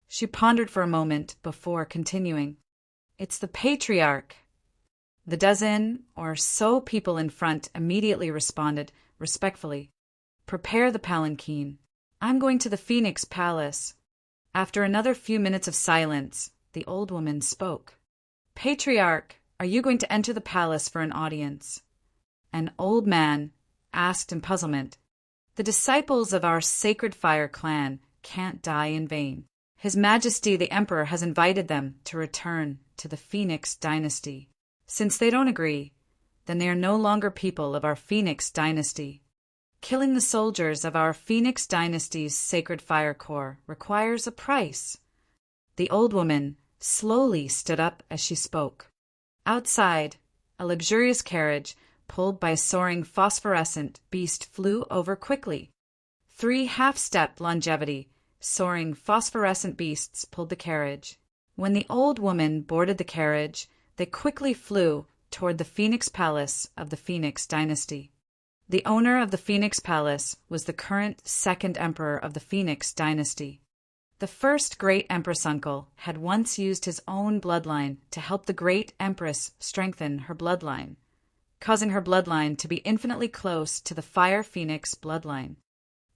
She pondered for a moment before continuing. It's the Patriarch. The dozen or so people in front immediately responded respectfully. Prepare the palanquin. I'm going to the Phoenix Palace. After another few minutes of silence, the old woman spoke. Patriarch, are you going to enter the palace for an audience? An old man asked in puzzlement. The disciples of our Sacred Fire clan can't die in vain. His Majesty the Emperor has invited them to return to the Phoenix Dynasty. Since they don't agree, then they are no longer people of our Phoenix Dynasty. Killing the soldiers of our Phoenix Dynasty's Sacred Fire Corps requires a price. The old woman slowly stood up as she spoke. Outside, a luxurious carriage pulled by a soaring phosphorescent beast flew over quickly. 3 half-step longevity, soaring phosphorescent beasts pulled the carriage. When the old woman boarded the carriage, they quickly flew toward the Phoenix Palace of the Phoenix Dynasty. The owner of the Phoenix Palace was the current second emperor of the Phoenix dynasty. The first great empress uncle had once used his own bloodline to help the great empress strengthen her bloodline, causing her bloodline to be infinitely close to the Fire Phoenix bloodline.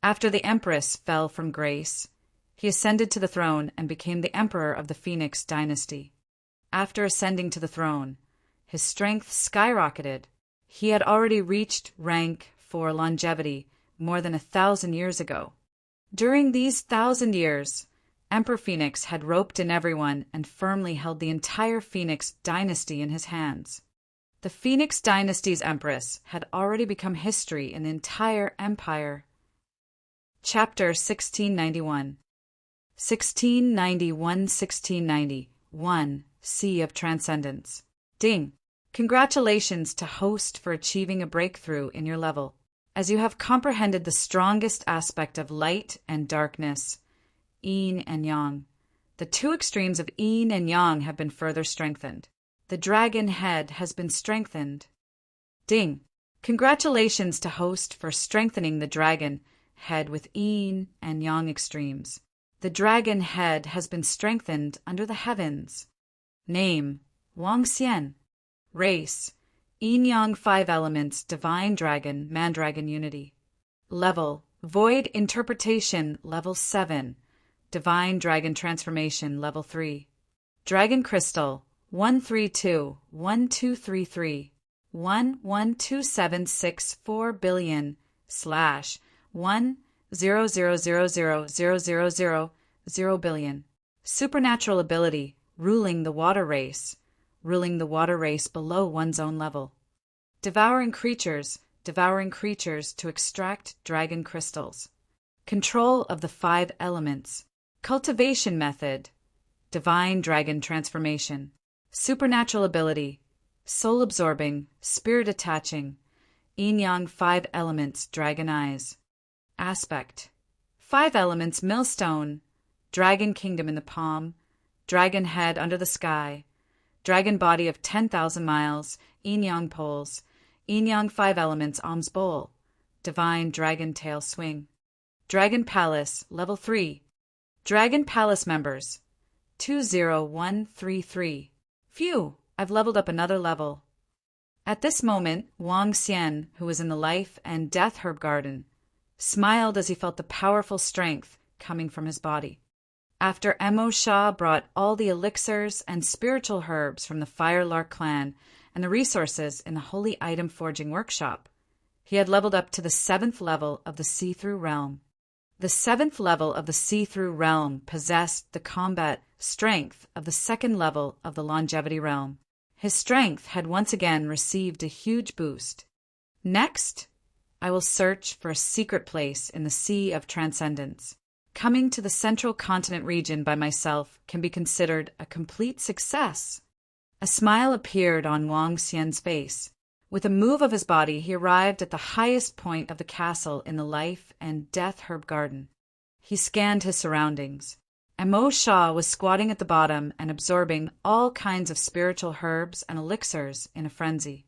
After the empress fell from grace, he ascended to the throne and became the emperor of the Phoenix dynasty. After ascending to the throne, his strength skyrocketed. He had already reached rank for longevity more than 1,000 years ago. During these 1,000 years, Emperor Phoenix had roped in everyone and firmly held the entire Phoenix dynasty in his hands. The Phoenix dynasty's empress had already become history in the entire empire. Chapter 1691. 1691-1690. Sea of Transcendence. Ding! Congratulations to host for achieving a breakthrough in your level, as you have comprehended the strongest aspect of light and darkness, yin and yang. The two extremes of yin and yang have been further strengthened. The dragon head has been strengthened. Ding! Congratulations to host for strengthening the dragon head with yin and yang extremes. The dragon head has been strengthened under the heavens. Name: Wang Xian. Race: Yin-Yang 5 elements, Divine Dragon, Mandragon Unity. Level: Void Interpretation, Level 7. Divine Dragon Transformation, Level 3. Dragon Crystal: 1321233 1127640 billion / 100000000 billion. Supernatural ability: Ruling the water race. Ruling the water race below one's own level. Devouring creatures to extract dragon crystals. Control of the 5 elements. Cultivation method. Divine dragon transformation. Supernatural ability: soul absorbing, spirit attaching. Yin-Yang 5 elements, dragon eyes. Aspect: 5 elements, millstone. Dragon kingdom in the palm. Dragon head under the sky. Dragon body of 10,000 miles, yin-yang poles, yin-yang 5 elements, alms bowl, divine dragon tail swing. Dragon Palace, Level 3. Dragon Palace members, 20133. Phew, I've leveled up another level. At this moment, Wang Xian, who was in the life and death herb garden, smiled as he felt the powerful strength coming from his body. After Emo Shah brought all the elixirs and spiritual herbs from the Firelark clan and the resources in the Holy Item Forging Workshop, he had leveled up to the 7th level of the See-Through Realm. The 7th level of the See-Through Realm possessed the combat strength of the 2nd level of the Longevity Realm. His strength had once again received a huge boost. Next, I will search for a secret place in the Sea of Transcendence. Coming to the Central Continent region by myself can be considered a complete success. A smile appeared on Wang Xian's face. With a move of his body, he arrived at the highest point of the castle in the life and death herb garden. He scanned his surroundings. Emo Shah was squatting at the bottom and absorbing all kinds of spiritual herbs and elixirs in a frenzy.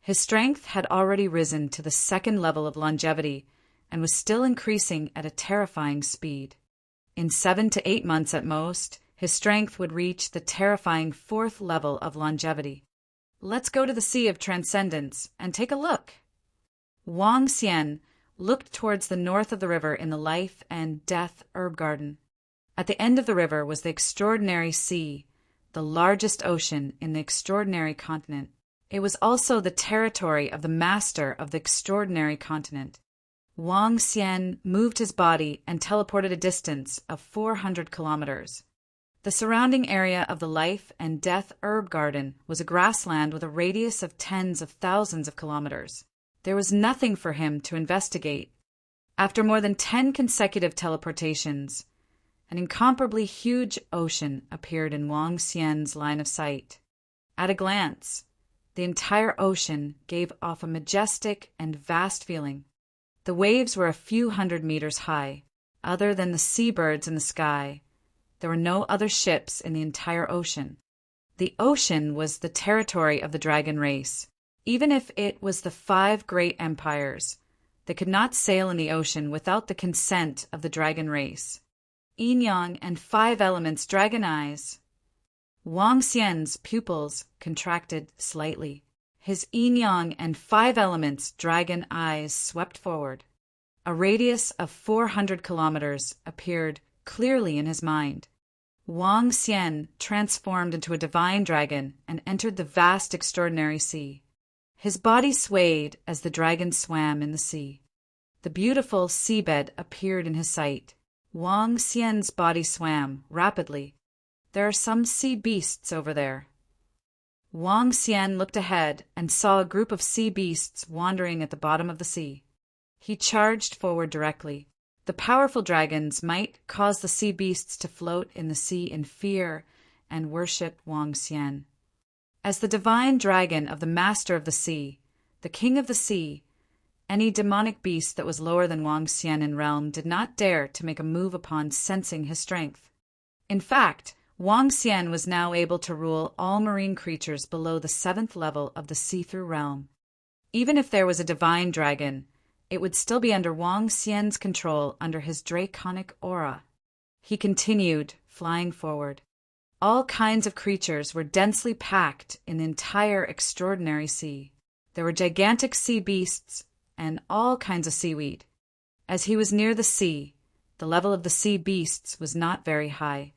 His strength had already risen to the 2nd level of longevity and was still increasing at a terrifying speed. In 7 to 8 months at most, his strength would reach the terrifying 4th level of longevity. Let's go to the Sea of Transcendence and take a look. Wang Xian looked towards the north of the river in the life and death herb garden. At the end of the river was the extraordinary sea, the largest ocean in the extraordinary continent. It was also the territory of the master of the extraordinary continent. Wang Xian moved his body and teleported a distance of 400 kilometers. The surrounding area of the life and death herb garden was a grassland with a radius of tens of thousands of kilometers. There was nothing for him to investigate. After more than 10 consecutive teleportations, an incomparably huge ocean appeared in Wang Xian's line of sight. At a glance, the entire ocean gave off a majestic and vast feeling. The waves were a few hundred meters high. Other than the seabirds in the sky, there were no other ships in the entire ocean. The ocean was the territory of the dragon race. Even if it was the 5 great empires, They could not sail in the ocean without the consent of the dragon race. Yin Yang and 5 elements dragon eyes. Wang Xian's pupils contracted slightly. His yin yang and 5 elements dragon eyes swept forward. A radius of 400 kilometers appeared clearly in his mind. Wang Xian transformed into a divine dragon and entered the vast extraordinary sea. His body swayed as the dragon swam in the sea. The beautiful seabed appeared in his sight. Wang Xian's body swam rapidly. There are some sea beasts over there. Wang Xian looked ahead and saw a group of sea beasts wandering at the bottom of the sea. He charged forward directly. The powerful dragon's might caused the sea beasts to float in the sea in fear and worship Wang Xian. As the divine dragon of the master of the sea, the king of the sea, any demonic beast that was lower than Wang Xian in realm did not dare to make a move upon sensing his strength. In fact, Wang Xian was now able to rule all marine creatures below the 7th level of the see-through realm. Even if there was a divine dragon, it would still be under Wang Xian's control under his draconic aura. He continued, flying forward. All kinds of creatures were densely packed in the entire extraordinary sea. There were gigantic sea beasts and all kinds of seaweed. As he was near the sea, the level of the sea beasts was not very high.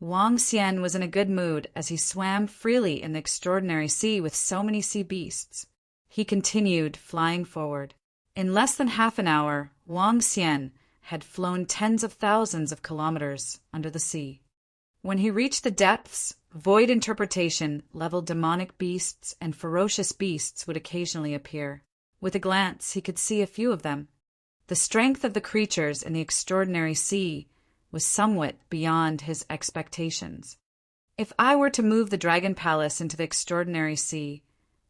Wang Xian was in a good mood as he swam freely in the extraordinary sea with so many sea beasts. He continued, flying forward. In less than half an hour, Wang Xian had flown tens of thousands of kilometers under the sea. When he reached the depths, void interpretation leveled demonic beasts and ferocious beasts would occasionally appear. With a glance, he could see a few of them. The strength of the creatures in the extraordinary sea was somewhat beyond his expectations. If I were to move the Dragon Palace into the extraordinary sea,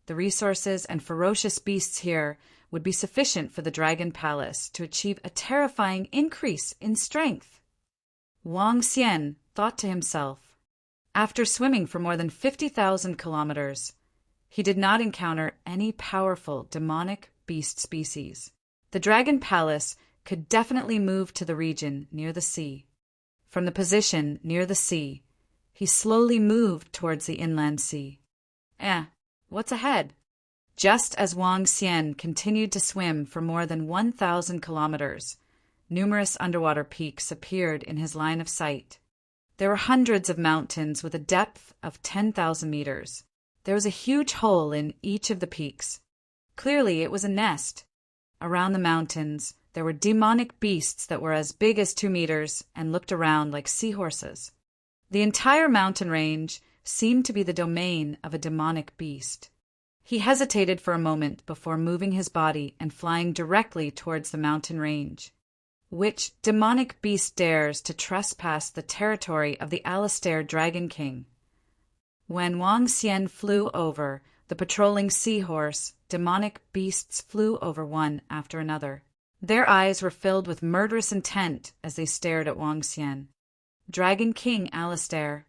the resources and ferocious beasts here would be sufficient for the Dragon Palace to achieve a terrifying increase in strength. Wang Xian thought to himself. After swimming for more than 50,000 kilometers, he did not encounter any powerful demonic beast species. The Dragon Palace could definitely move to the region near the sea. From the position near the sea, he slowly moved towards the inland sea. What's ahead? Just as Wang Xian continued to swim for more than 1,000 kilometers, numerous underwater peaks appeared in his line of sight. There were hundreds of mountains with a depth of 10,000 meters. There was a huge hole in each of the peaks. Clearly, it was a nest. Around the mountains, there were demonic beasts that were as big as 2 meters and looked around like seahorses. The entire mountain range seemed to be the domain of a demonic beast. He hesitated for a moment before moving his body and flying directly towards the mountain range. Which demonic beast dares to trespass the territory of the Alastair Dragon King? When Wang Xian flew over the patrolling seahorse, demonic beasts flew over one after another. Their eyes were filled with murderous intent as they stared at Wang Xian. Dragon King Alastair.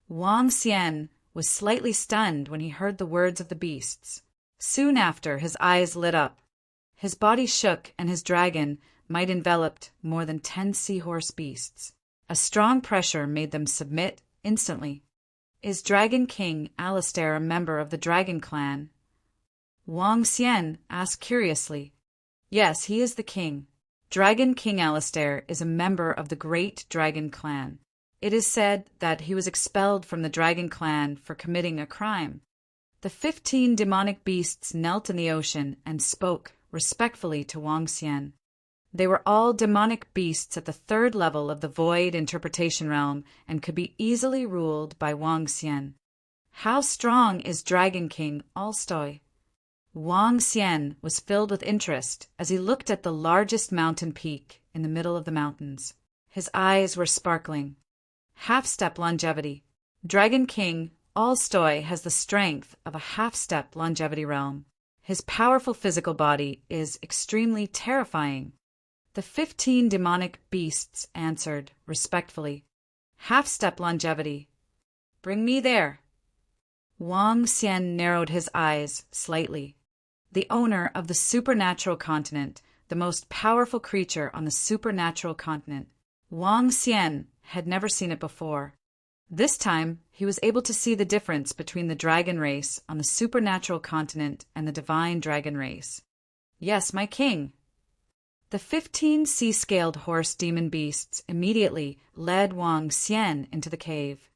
Wang Xian was slightly stunned when he heard the words of the beasts. Soon after, his eyes lit up. His body shook and his dragon might enveloped more than 10 seahorse beasts. A strong pressure made them submit instantly. Is Dragon King Alastair a member of the Dragon Clan? Wang Xian asked curiously. Yes, he is the king. Dragon King Alastair is a member of the Great Dragon Clan. It is said that he was expelled from the Dragon Clan for committing a crime. The 15 demonic beasts knelt in the ocean and spoke respectfully to Wang Xian. They were all demonic beasts at the 3rd level of the void interpretation realm and could be easily ruled by Wang Xian. How strong is Dragon King Alstoy? Wang Xian was filled with interest as he looked at the largest mountain peak in the middle of the mountains. His eyes were sparkling. Half-step longevity. Dragon King Alstoy has the strength of a half-step longevity realm. His powerful physical body is extremely terrifying. The 15 demonic beasts answered respectfully. Half-step longevity. Bring me there. Wang Xian narrowed his eyes slightly. The owner of the supernatural continent the most powerful creature on the supernatural continent. Wang Xian had never seen it before. This time, he was able to see the difference between the dragon race on the supernatural continent and the divine dragon race. Yes, my king. The 15 sea-scaled horse demon beasts immediately led Wang Xian into the cave.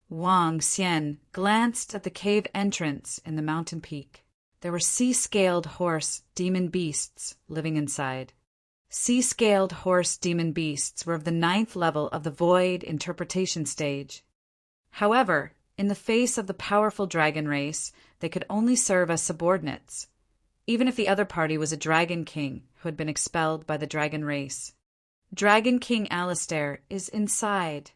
Wang Xian glanced at the cave entrance in the mountain peak. There were sea-scaled horse demon beasts living inside. Sea-scaled horse demon beasts were of the 9th level of the void interpretation stage. However, in the face of the powerful dragon race, they could only serve as subordinates, even if the other party was a dragon king who had been expelled by the dragon race. Dragon King Alistair is inside.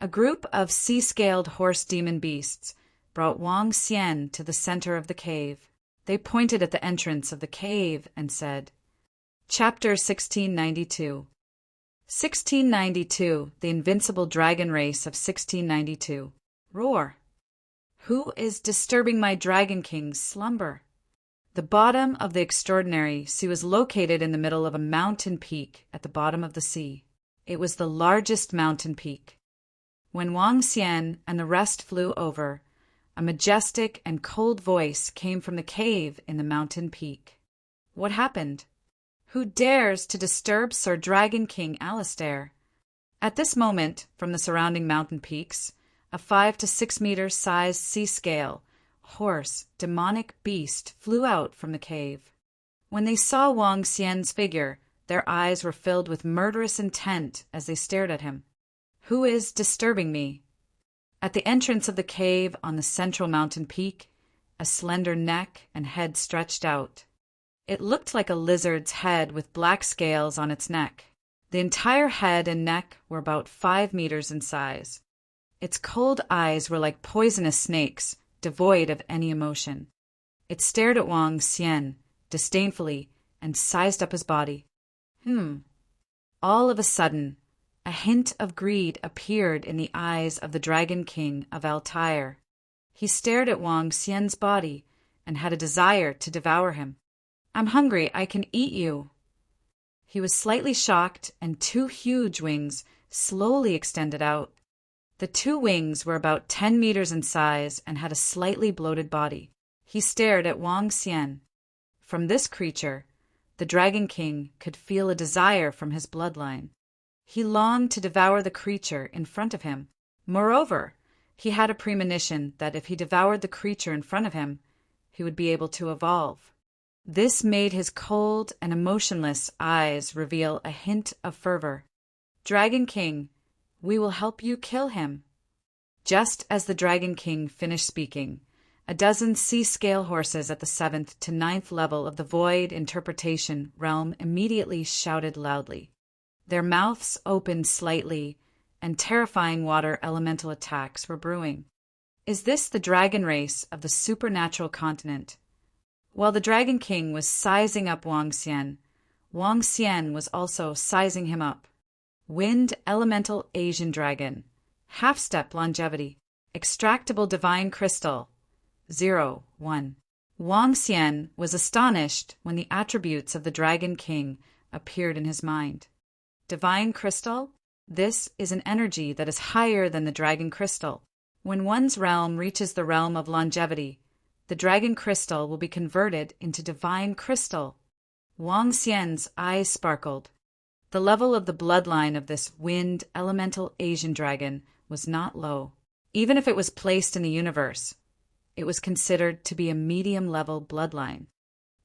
A group of sea-scaled horse demon beasts brought Wang Xian to the center of the cave. They pointed at the entrance of the cave and said, Chapter 1692. 1692, the invincible dragon race of 1692. Roar. Who is disturbing my Dragon King's slumber? The bottom of the extraordinary sea was located in the middle of a mountain peak at the bottom of the sea. It was the largest mountain peak. When Wang Xian and the rest flew over, a majestic and cold voice came from the cave in the mountain peak. What happened? Who dares to disturb Sir Dragon King Alistair? At this moment, from the surrounding mountain peaks, a 5 to 6 meter sized sea-scale, horse, demonic beast flew out from the cave. When they saw Wang Xian's figure, their eyes were filled with murderous intent as they stared at him. Who is disturbing me? At the entrance of the cave on the central mountain peak, a slender neck and head stretched out. It looked like a lizard's head with black scales on its neck. The entire head and neck were about 5 meters in size. Its cold eyes were like poisonous snakes, devoid of any emotion. It stared at Wang Xian disdainfully and sized up his body. All of a sudden, a hint of greed appeared in the eyes of the Dragon King of Altair. He stared at Wang Xian's body and had a desire to devour him. I'm hungry, I can eat you. He was slightly shocked, and 2 huge wings slowly extended out. The 2 wings were about 10 meters in size and had a slightly bloated body. He stared at Wang Xian. From this creature, the Dragon King could feel a desire from his bloodline. He longed to devour the creature in front of him. Moreover, he had a premonition that if he devoured the creature in front of him, he would be able to evolve. This made his cold and emotionless eyes reveal a hint of fervor. Dragon King, we will help you kill him. Just as the Dragon King finished speaking, a dozen sea-scale horses at the 7th to 9th level of the void interpretation realm immediately shouted loudly. Their mouths opened slightly, and terrifying water elemental attacks were brewing. Is this the dragon race of the supernatural continent? While the Dragon King was sizing up Wang Xian was also sizing him up. Wind Elemental Asian Dragon. Half-step longevity. Extractable divine crystal. 0, 1. Wang Xian was astonished when the attributes of the Dragon King appeared in his mind. Divine crystal? This is an energy that is higher than the dragon crystal. When one's realm reaches the realm of longevity, the dragon crystal will be converted into divine crystal. Wang Xian's eyes sparkled. The level of the bloodline of this wind elemental Asian dragon was not low. Even if it was placed in the universe, it was considered to be a medium-level bloodline.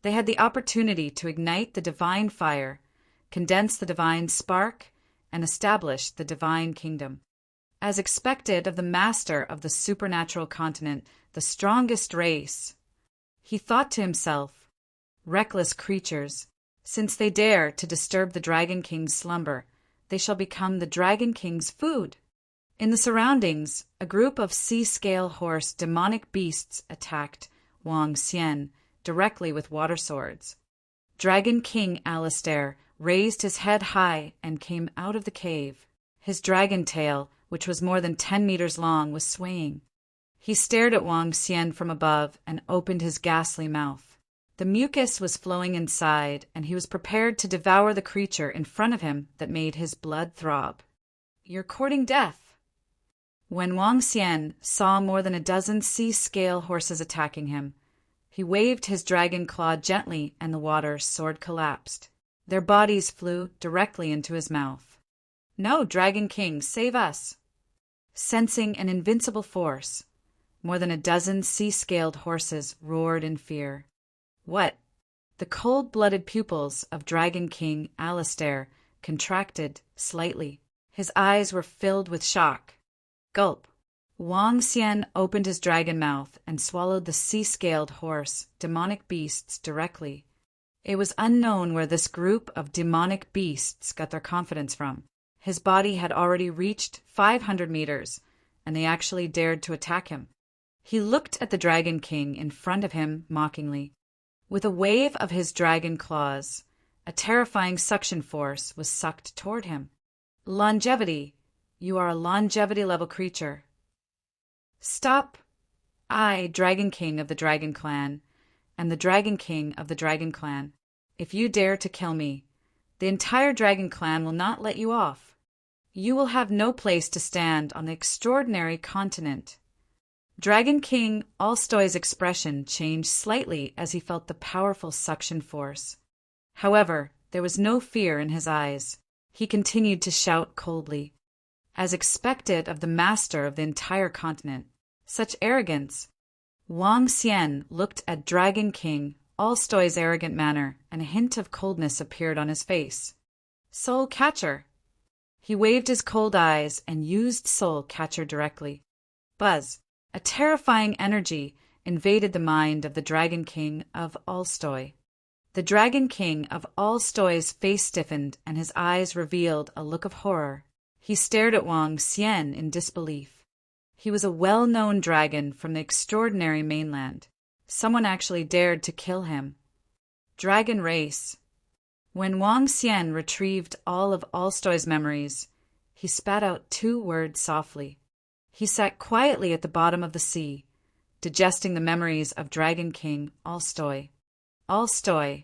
They had the opportunity to ignite the divine fire, condense the divine spark, and establish the divine kingdom. As expected of the master of the supernatural continent, the strongest race, he thought to himself, reckless creatures, since they dare to disturb the Dragon King's slumber, they shall become the Dragon King's food. In the surroundings, a group of sea-scale horse demonic beasts attacked Wang Xian directly with water swords. Dragon King Alistair raised his head high and came out of the cave. His dragon tail, which was more than 10 meters long, was swaying. He stared at Wang Xian from above and opened his ghastly mouth. The mucus was flowing inside, and he was prepared to devour the creature in front of him that made his blood throb. "You're courting death." When Wang Xian saw more than a dozen sea-scale horses attacking him, he waved his dragon claw gently and the water sword collapsed. Their bodies flew directly into his mouth. "No, Dragon King, save us!" Sensing an invincible force, more than a dozen sea-scaled horses roared in fear. "What?" The cold-blooded pupils of Dragon King Alistair contracted slightly. His eyes were filled with shock. Gulp. Wang Xian opened his dragon mouth and swallowed the sea-scaled horse, demonic beasts, directly. It was unknown where this group of demonic beasts got their confidence from. His body had already reached 500 meters, and they actually dared to attack him. He looked at the Dragon King in front of him mockingly. With a wave of his dragon claws, a terrifying suction force was sucked toward him. "Longevity. You are a longevity-level creature." "Stop. I, Dragon King of the Dragon Clan, am the Dragon King of the Dragon Clan. If you dare to kill me, the entire Dragon Clan will not let you off. You will have no place to stand on the extraordinary continent." Dragon King Alstoy's expression changed slightly as he felt the powerful suction force. However, there was no fear in his eyes. He continued to shout coldly. As expected of the master of the entire continent, such arrogance. Wang Xian looked at Dragon King Alstoy's arrogant manner, and a hint of coldness appeared on his face. "Soul Catcher." He waved his cold eyes and used Soul Catcher directly. Buzz. A terrifying energy invaded the mind of the Dragon King of Alstoy. The Dragon King of Alstoy's face stiffened and his eyes revealed a look of horror. He stared at Wang Xian in disbelief. He was a well-known dragon from the extraordinary mainland. Someone actually dared to kill him. Dragon race. When Wang Xian retrieved all of Alstoy's memories, he spat out 2 words softly. He sat quietly at the bottom of the sea, digesting the memories of Dragon King Alstoy. Alstoy,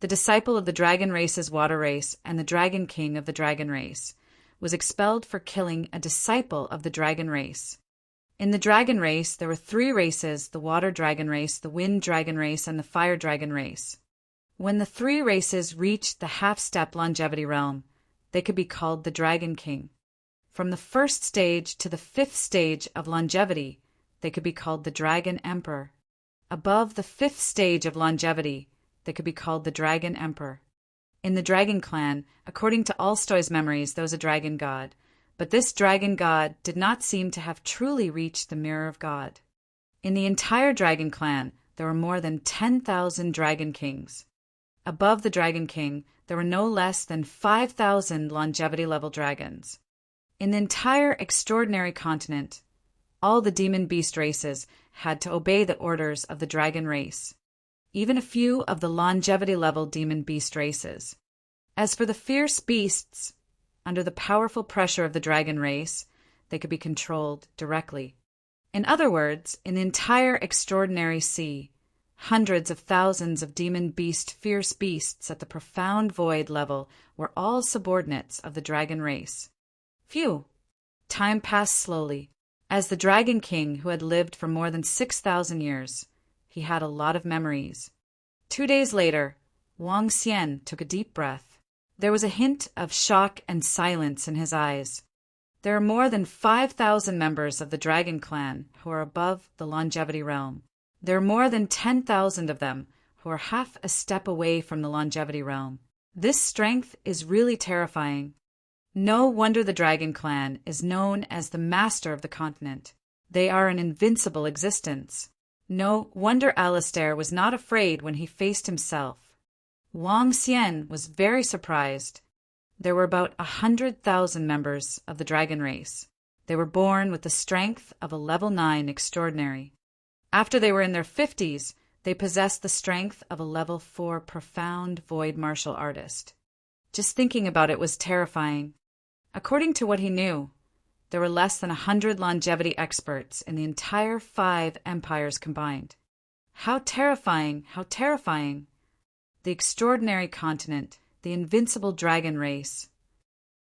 the disciple of the dragon race's water race and the Dragon King of the dragon race, was expelled for killing a disciple of the dragon race. In the dragon race, there were 3 races: the water dragon race, the wind dragon race, and the fire dragon race. When the 3 races reached the half-step longevity realm, they could be called the Dragon King. From the 1st stage to the 5th stage of longevity, they could be called the Dragon Emperor. Above the 5th stage of longevity, they could be called the Dragon Emperor. In the Dragon Clan, according to Alstoy's memories, there was a dragon god, but this dragon god did not seem to have truly reached the mirror of God. In the entire Dragon Clan, there were more than 10,000 Dragon Kings. Above the Dragon King, there were no less than 5,000 longevity-level dragons. In the entire extraordinary continent, all the demon beast races had to obey the orders of the dragon race, even a few of the longevity-level demon beast races. As for the fierce beasts, under the powerful pressure of the dragon race, they could be controlled directly. In other words, in the entire extraordinary sea, hundreds of thousands of demon beast fierce beasts at the profound void level were all subordinates of the dragon race. Phew! Time passed slowly. As the Dragon King, who had lived for more than 6,000 years, he had a lot of memories. 2 days later, Wang Xian took a deep breath. There was a hint of shock and silence in his eyes. There are more than 5,000 members of the Dragon Clan who are above the longevity realm. There are more than 10,000 of them who are half a step away from the longevity realm. This strength is really terrifying. No wonder the Dragon Clan is known as the master of the continent. They are an invincible existence. No wonder Alistair was not afraid when he faced himself. Wang Xian was very surprised. There were about 100,000 members of the dragon race. They were born with the strength of a level 9 extraordinary. After they were in their 50s, they possessed the strength of a level 4 profound void martial artist. Just thinking about it was terrifying. According to what he knew, there were less than 100 longevity experts in the entire 5 empires combined. How terrifying, how terrifying! The extraordinary continent, the invincible dragon race.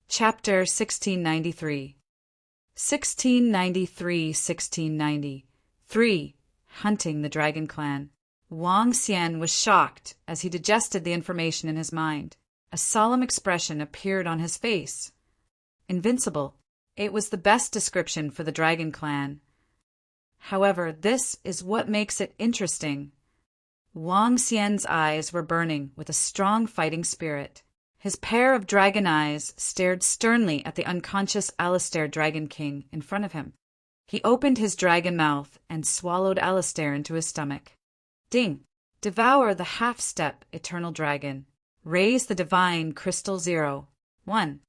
Chapter 1693. 1693. Hunting the Dragon Clan. Wang Xian was shocked as he digested the information in his mind. A solemn expression appeared on his face. Invincible. It was the best description for the Dragon Clan. However, this is what makes it interesting. Wang Xian's eyes were burning with a strong fighting spirit. His pair of dragon eyes stared sternly at the unconscious Alistair Dragon King in front of him. He opened his dragon mouth and swallowed Alistair into his stomach. Ding! Devour the half-step eternal dragon. Raise the divine crystal 01.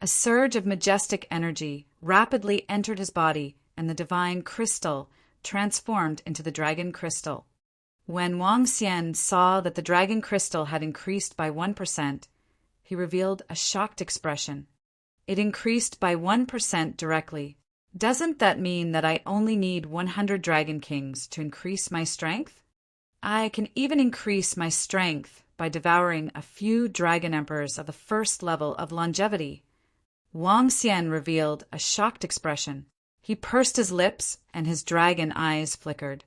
A surge of majestic energy rapidly entered his body, and the divine crystal transformed into the dragon crystal. When Wang Xian saw that the dragon crystal had increased by 1%, he revealed a shocked expression. It increased by 1% directly. Doesn't that mean that I only need 100 Dragon Kings to increase my strength? I can even increase my strength by devouring a few Dragon Emperors of the first level of longevity. Wang Xian revealed a shocked expression. He pursed his lips and his dragon eyes flickered.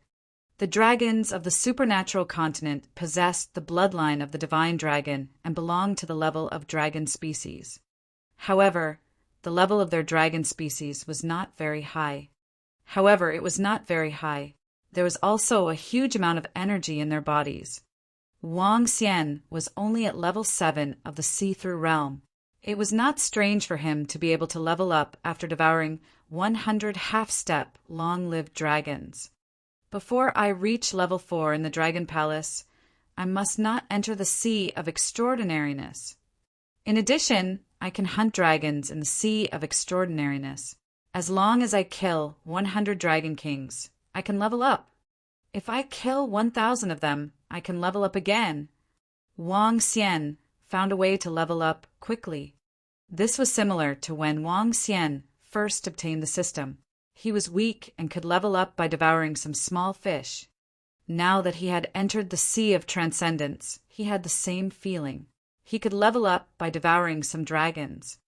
The dragons of the supernatural continent possessed the bloodline of the divine dragon and belonged to the level of dragon species. However, the level of their dragon species was not very high. There was also a huge amount of energy in their bodies. Wang Xian was only at level 7 of the see-through realm. It was not strange for him to be able to level up after devouring 100 half-step, long-lived dragons. Before I reach level 4 in the Dragon Palace, I must not enter the Sea of Extraordinariness. In addition, I can hunt dragons in the Sea of Extraordinariness. As long as I kill 100 Dragon Kings, I can level up. If I kill 1,000 of them, I can level up again. Wang Xian found a way to level up quickly. This was similar to when Wang Xian first obtained the system. He was weak and could level up by devouring some small fish. Now that he had entered the Sea of Transcendence, he had the same feeling. He could level up by devouring some dragons.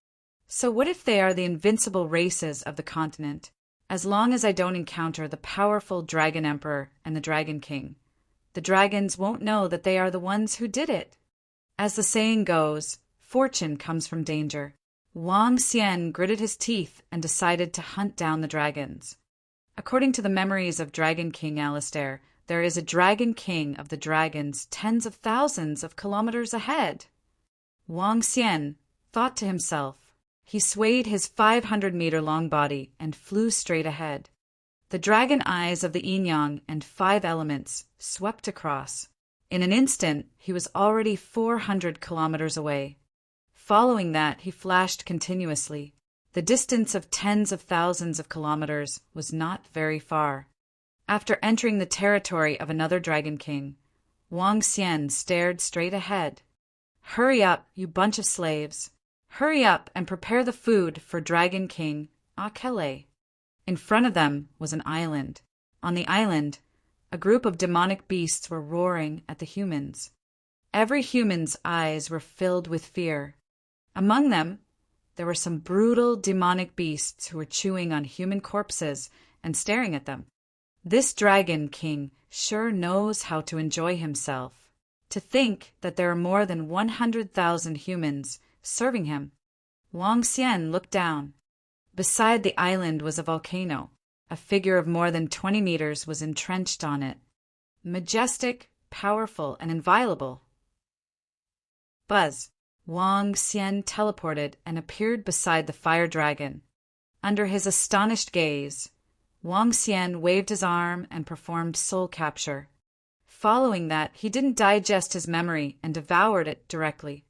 So what if they are the invincible races of the continent? As long as I don't encounter the powerful Dragon Emperor and the Dragon King, the dragons won't know that they are the ones who did it. As the saying goes, fortune comes from danger. Wang Xian gritted his teeth and decided to hunt down the dragons. According to the memories of Dragon King Alistair, there is a Dragon King of the dragons tens of thousands of kilometers ahead. Wang Xian thought to himself. He swayed his 500-meter-long body and flew straight ahead. The dragon eyes of the yin-yang and 5 elements swept across. In an instant, he was already 400 kilometers away. Following that, he flashed continuously. The distance of tens of thousands of kilometers was not very far. After entering the territory of another Dragon King, Wang Xian stared straight ahead. Hurry up, you bunch of slaves. Hurry up and prepare the food for Dragon King Akele. In front of them was an island. On the island, a group of demonic beasts were roaring at the humans. Every human's eyes were filled with fear. Among them, there were some brutal demonic beasts who were chewing on human corpses and staring at them. This Dragon King sure knows how to enjoy himself. To think that there are more than 100,000 humans serving him. Wang Xian looked down. Beside the island was a volcano. A figure of more than 20 meters was entrenched on it. Majestic, powerful, and inviolable. Buzz. Wang Xian teleported and appeared beside the fire dragon. Under his astonished gaze, Wang Xian waved his arm and performed soul capture. Following that, he didn't digest his memory and devoured it directly.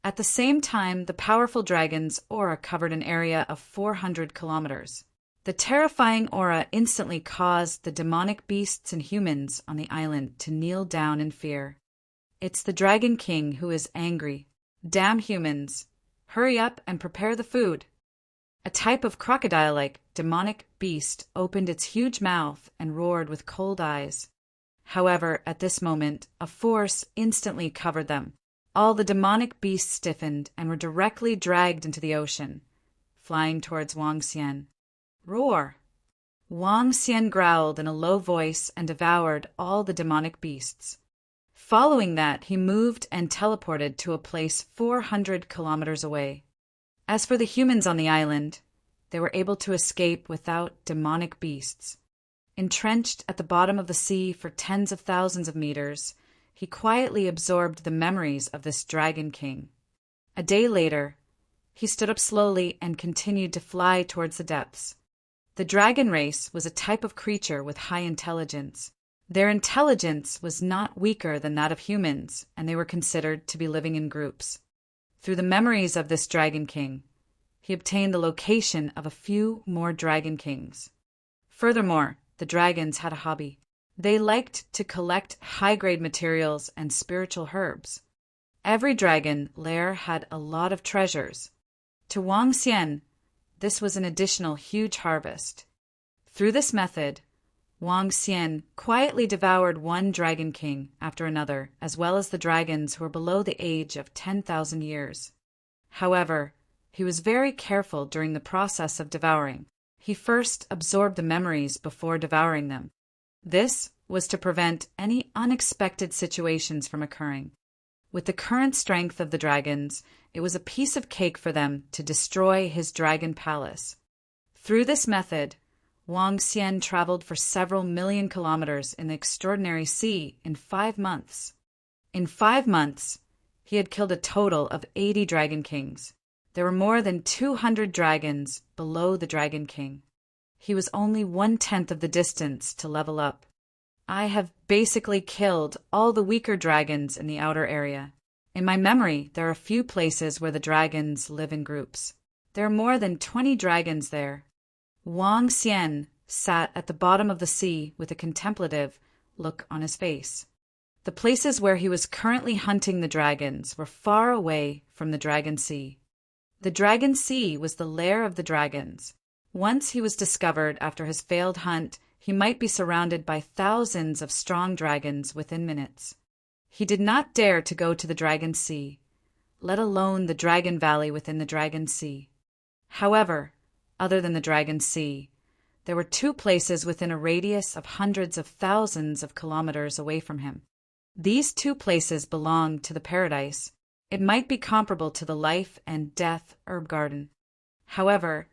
At the same time, the powerful dragon's aura covered an area of 400 kilometers. The terrifying aura instantly caused the demonic beasts and humans on the island to kneel down in fear. It's the Dragon King who is angry. Damn humans! Hurry up and prepare the food! A type of crocodile-like demonic beast opened its huge mouth and roared with cold eyes. However, at this moment, a force instantly covered them. All the demonic beasts stiffened and were directly dragged into the ocean, flying towards Wang Xian. Roar! Wang Xian growled in a low voice and devoured all the demonic beasts. Following that, he moved and teleported to a place 400 kilometers away. As for the humans on the island, they were able to escape without demonic beasts. Entrenched at the bottom of the sea for tens of thousands of meters, he quietly absorbed the memories of this Dragon King. A day later, he stood up slowly and continued to fly towards the depths. The dragon race was a type of creature with high intelligence. Their intelligence was not weaker than that of humans, and they were considered to be living in groups. Through the memories of this Dragon King, he obtained the location of a few more Dragon Kings. Furthermore, the dragons had a hobby. They liked to collect high-grade materials and spiritual herbs. Every dragon lair had a lot of treasures. To Wang Xian, this was an additional huge harvest. Through this method, Wang Xian quietly devoured one Dragon King after another, as well as the dragons who were below the age of 10,000 years. However, he was very careful during the process of devouring. He first absorbed the memories before devouring them. This was to prevent any unexpected situations from occurring. With the current strength of the dragons, it was a piece of cake for them to destroy his dragon palace. Through this method, Wang Xian traveled for several million kilometers in the extraordinary sea in 5 months. In 5 months, he had killed a total of 80 Dragon Kings. There were more than 200 dragons below the Dragon King. He was only 1/10 of the distance to level up. I have basically killed all the weaker dragons in the outer area. In my memory, there are a few places where the dragons live in groups. There are more than 20 dragons there. Wang Xian sat at the bottom of the sea with a contemplative look on his face. The places where he was currently hunting the dragons were far away from the Dragon Sea. The Dragon Sea was the lair of the dragons. Once he was discovered after his failed hunt, he might be surrounded by thousands of strong dragons within minutes. He did not dare to go to the Dragon Sea, let alone the Dragon Valley within the Dragon Sea. However, other than the Dragon Sea, there were 2 places within a radius of hundreds of thousands of kilometers away from him. These 2 places belonged to the paradise. It might be comparable to the life and death herb garden. However,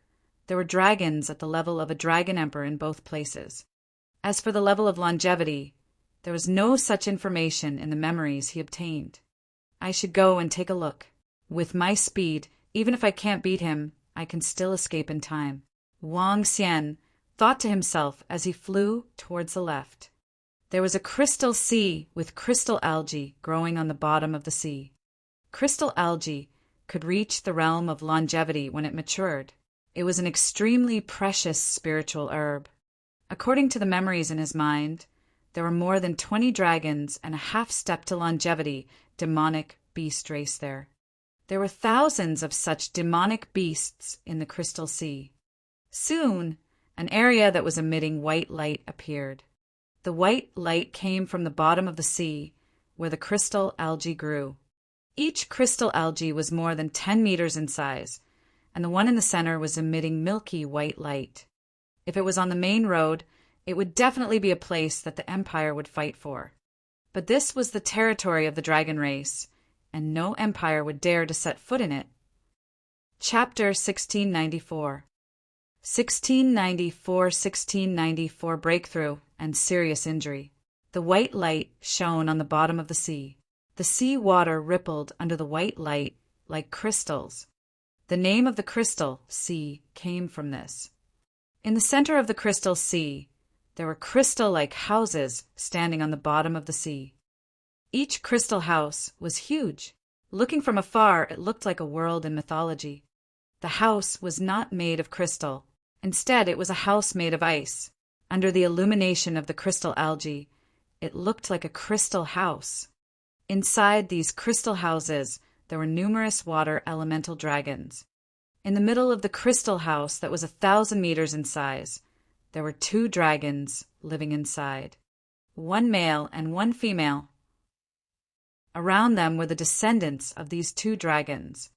there were dragons at the level of a dragon emperor in both places. As for the level of longevity, there was no such information in the memories he obtained. I should go and take a look. With my speed, even if I can't beat him, I can still escape in time. Wang Xian thought to himself as he flew towards the left. There was a crystal sea with crystal algae growing on the bottom of the sea. Crystal algae could reach the realm of longevity when it matured. It was an extremely precious spiritual herb. According to the memories in his mind, there were more than 20 dragons and a half-step to longevity demonic beast race there. There were thousands of such demonic beasts in the crystal sea. Soon, an area that was emitting white light appeared. The white light came from the bottom of the sea, where the crystal algae grew. Each crystal algae was more than 10 meters in size, and the one in the center was emitting milky white light. If it was on the main road, it would definitely be a place that the Empire would fight for. But this was the territory of the dragon race, and no empire would dare to set foot in it. Chapter 1694. 1694 Breakthrough and Serious Injury. The white light shone on the bottom of the sea. The sea water rippled under the white light like crystals. The name of the crystal sea came from this. In the center of the crystal sea, there were crystal-like houses standing on the bottom of the sea. Each crystal house was huge. Looking from afar, it looked like a world in mythology. The house was not made of crystal. Instead, it was a house made of ice. Under the illumination of the crystal algae, it looked like a crystal house. Inside these crystal houses, there were numerous water elemental dragons. In the middle of the crystal house that was 1,000 meters in size, there were 2 dragons living inside. one male and one female. Around them were the descendants of these two dragons.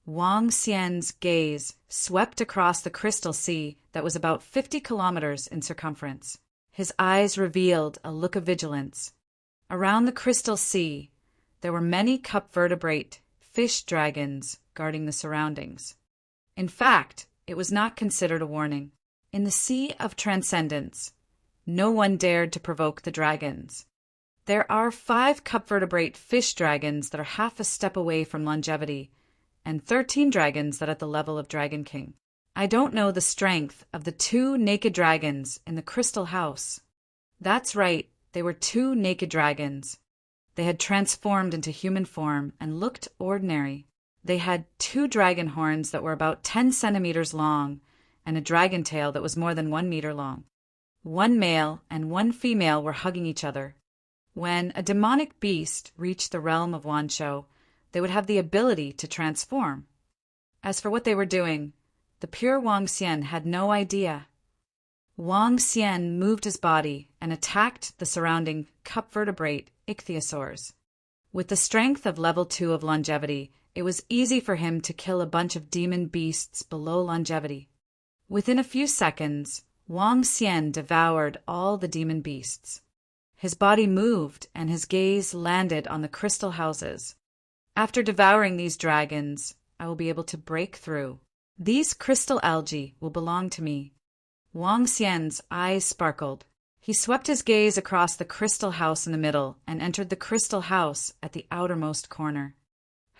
Wang Xian's gaze swept across the crystal sea that was about 50 kilometers in circumference. His eyes revealed a look of vigilance. Around the crystal sea, there were many cup vertebrate fish dragons guarding the surroundings. In fact, it was not considered a warning. In the Sea of Transcendence, no one dared to provoke the dragons. There are 5 cup vertebrate fish dragons that are half a step away from longevity, and 13 dragons that are at the level of Dragon King. I don't know the strength of the 2 naked dragons in the crystal house. That's right, they were 2 naked dragons. They had transformed into human form and looked ordinary. They had 2 dragon horns that were about 10 centimeters long and a dragon tail that was more than 1 meter long. One male and one female were hugging each other. When a demonic beast reached the realm of Wanshou, they would have the ability to transform. As for what they were doing, the pure Wang Xian had no idea. Wang Xian moved his body and attacked the surrounding cup vertebrate ichthyosaurs. With the strength of level 2 of longevity, it was easy for him to kill a bunch of demon beasts below longevity. Within a few seconds, Wang Xian devoured all the demon beasts. His body moved and his gaze landed on the crystal houses. After devouring these dragons, I will be able to break through. These crystal algae will belong to me. Wang Xian's eyes sparkled. He swept his gaze across the crystal house in the middle and entered the crystal house at the outermost corner.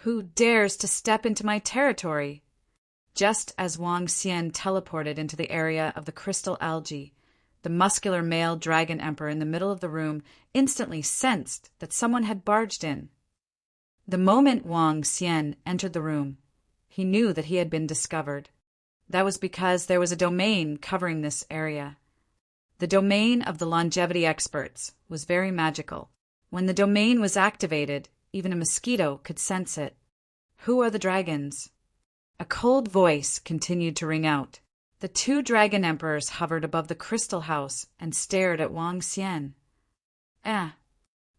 Who dares to step into my territory? Just as Wang Xian teleported into the area of the crystal algae, the muscular male dragon emperor in the middle of the room instantly sensed that someone had barged in. The moment Wang Xian entered the room, he knew that he had been discovered. That was because there was a domain covering this area. The domain of the longevity experts was very magical. When the domain was activated, even a mosquito could sense it. Who are the dragons? A cold voice continued to ring out. The 2 dragon emperors hovered above the crystal house and stared at Wang Xian.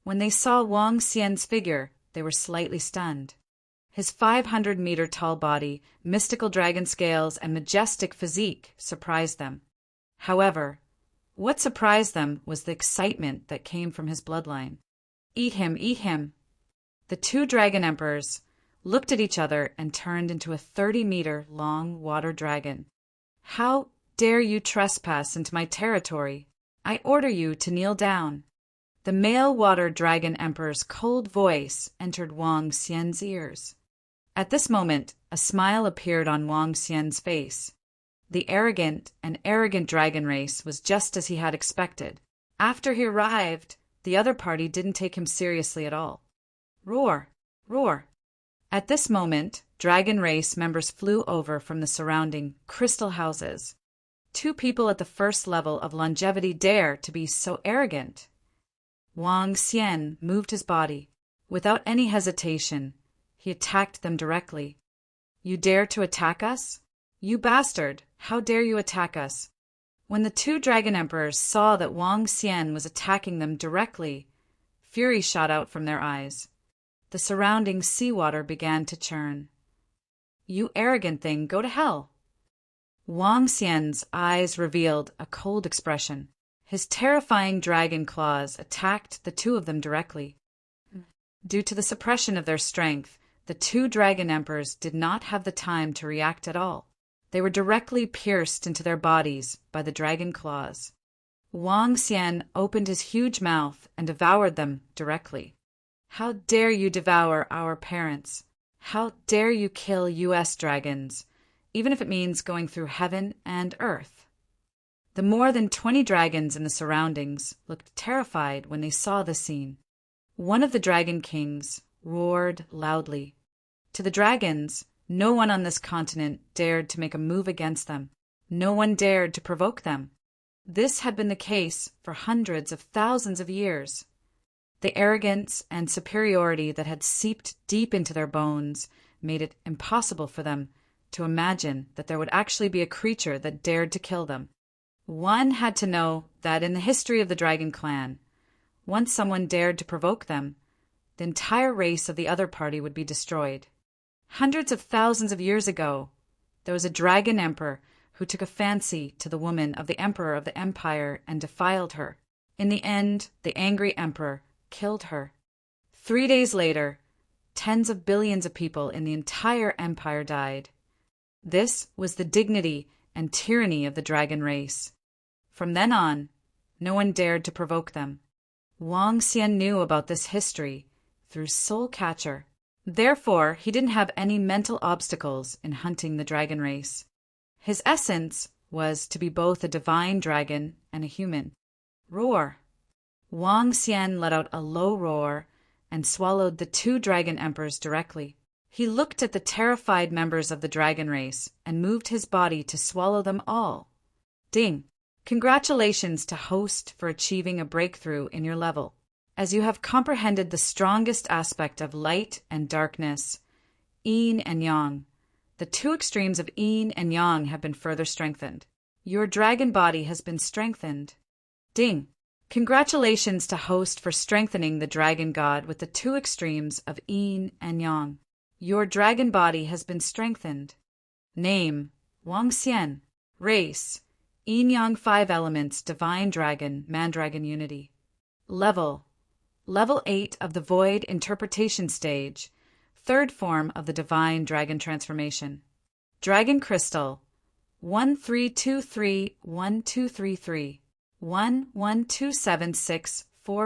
When they saw Wang Xian's figure, they were slightly stunned. His 500-meter tall body, mystical dragon scales, and majestic physique surprised them. However, what surprised them was the excitement that came from his bloodline. Eat him, eat him! The 2 dragon emperors looked at each other and turned into a 30-meter long water dragon. How dare you trespass into my territory? I order you to kneel down. The male water dragon emperor's cold voice entered Wang Xian's ears. At this moment, a smile appeared on Wang Xian's face. The arrogant dragon race was just as he had expected. After he arrived, the other party didn't take him seriously at all. Roar! Roar! At this moment, dragon race members flew over from the surrounding crystal houses. 2 people at the first level of longevity dare to be so arrogant. Wang Xian moved his body. Without any hesitation, he attacked them directly. You dare to attack us? You bastard! How dare you attack us? When the 2 dragon emperors saw that Wang Xian was attacking them directly, fury shot out from their eyes. The surrounding seawater began to churn. You arrogant thing, go to hell! Wang Xian's eyes revealed a cold expression. His terrifying dragon claws attacked the 2 of them directly. Due to the suppression of their strength, the 2 dragon emperors did not have the time to react at all. They were directly pierced into their bodies by the dragon claws. Wang Xian opened his huge mouth and devoured them directly. How dare you devour our parents? How dare you kill US dragons, even if it means going through heaven and earth? The more than 20 dragons in the surroundings looked terrified when they saw the scene. One of the dragon kings roared loudly. To the dragons, no one on this continent dared to make a move against them. No one dared to provoke them. This had been the case for hundreds of thousands of years. The arrogance and superiority that had seeped deep into their bones made it impossible for them to imagine that there would actually be a creature that dared to kill them. One had to know that in the history of the Dragon Clan, Once someone dared to provoke them, the entire race of the other party would be destroyed. Hundreds of thousands of years ago, there was a dragon emperor who took a fancy to the woman of the emperor of the empire and defiled her. In the end, the angry emperor killed her. 3 days later, tens of billions of people in the entire empire died. This was the dignity and tyranny of the dragon race. From then on, no one dared to provoke them. Wang Xian knew about this history through Soul Catcher. Therefore, he didn't have any mental obstacles in hunting the dragon race. His essence was to be both a divine dragon and a human. Roar! Wang Xian let out a low roar and swallowed the 2 dragon emperors directly. He looked at the terrified members of the dragon race and moved his body to swallow them all. Ding! Congratulations to host for achieving a breakthrough in your level. As you have comprehended the strongest aspect of light and darkness, yin and yang, the 2 extremes of yin and yang have been further strengthened. Your dragon body has been strengthened. Ding! Congratulations to host for strengthening the dragon god with the 2 extremes of yin and yang. Your dragon body has been strengthened. Name: Wang Xian. Race: Yin-Yang 5 elements, divine dragon, man-dragon unity. Level: Level 8 of the Void Interpretation Stage, 3rd form of the Divine Dragon Transformation. Dragon Crystal: 13231233 11276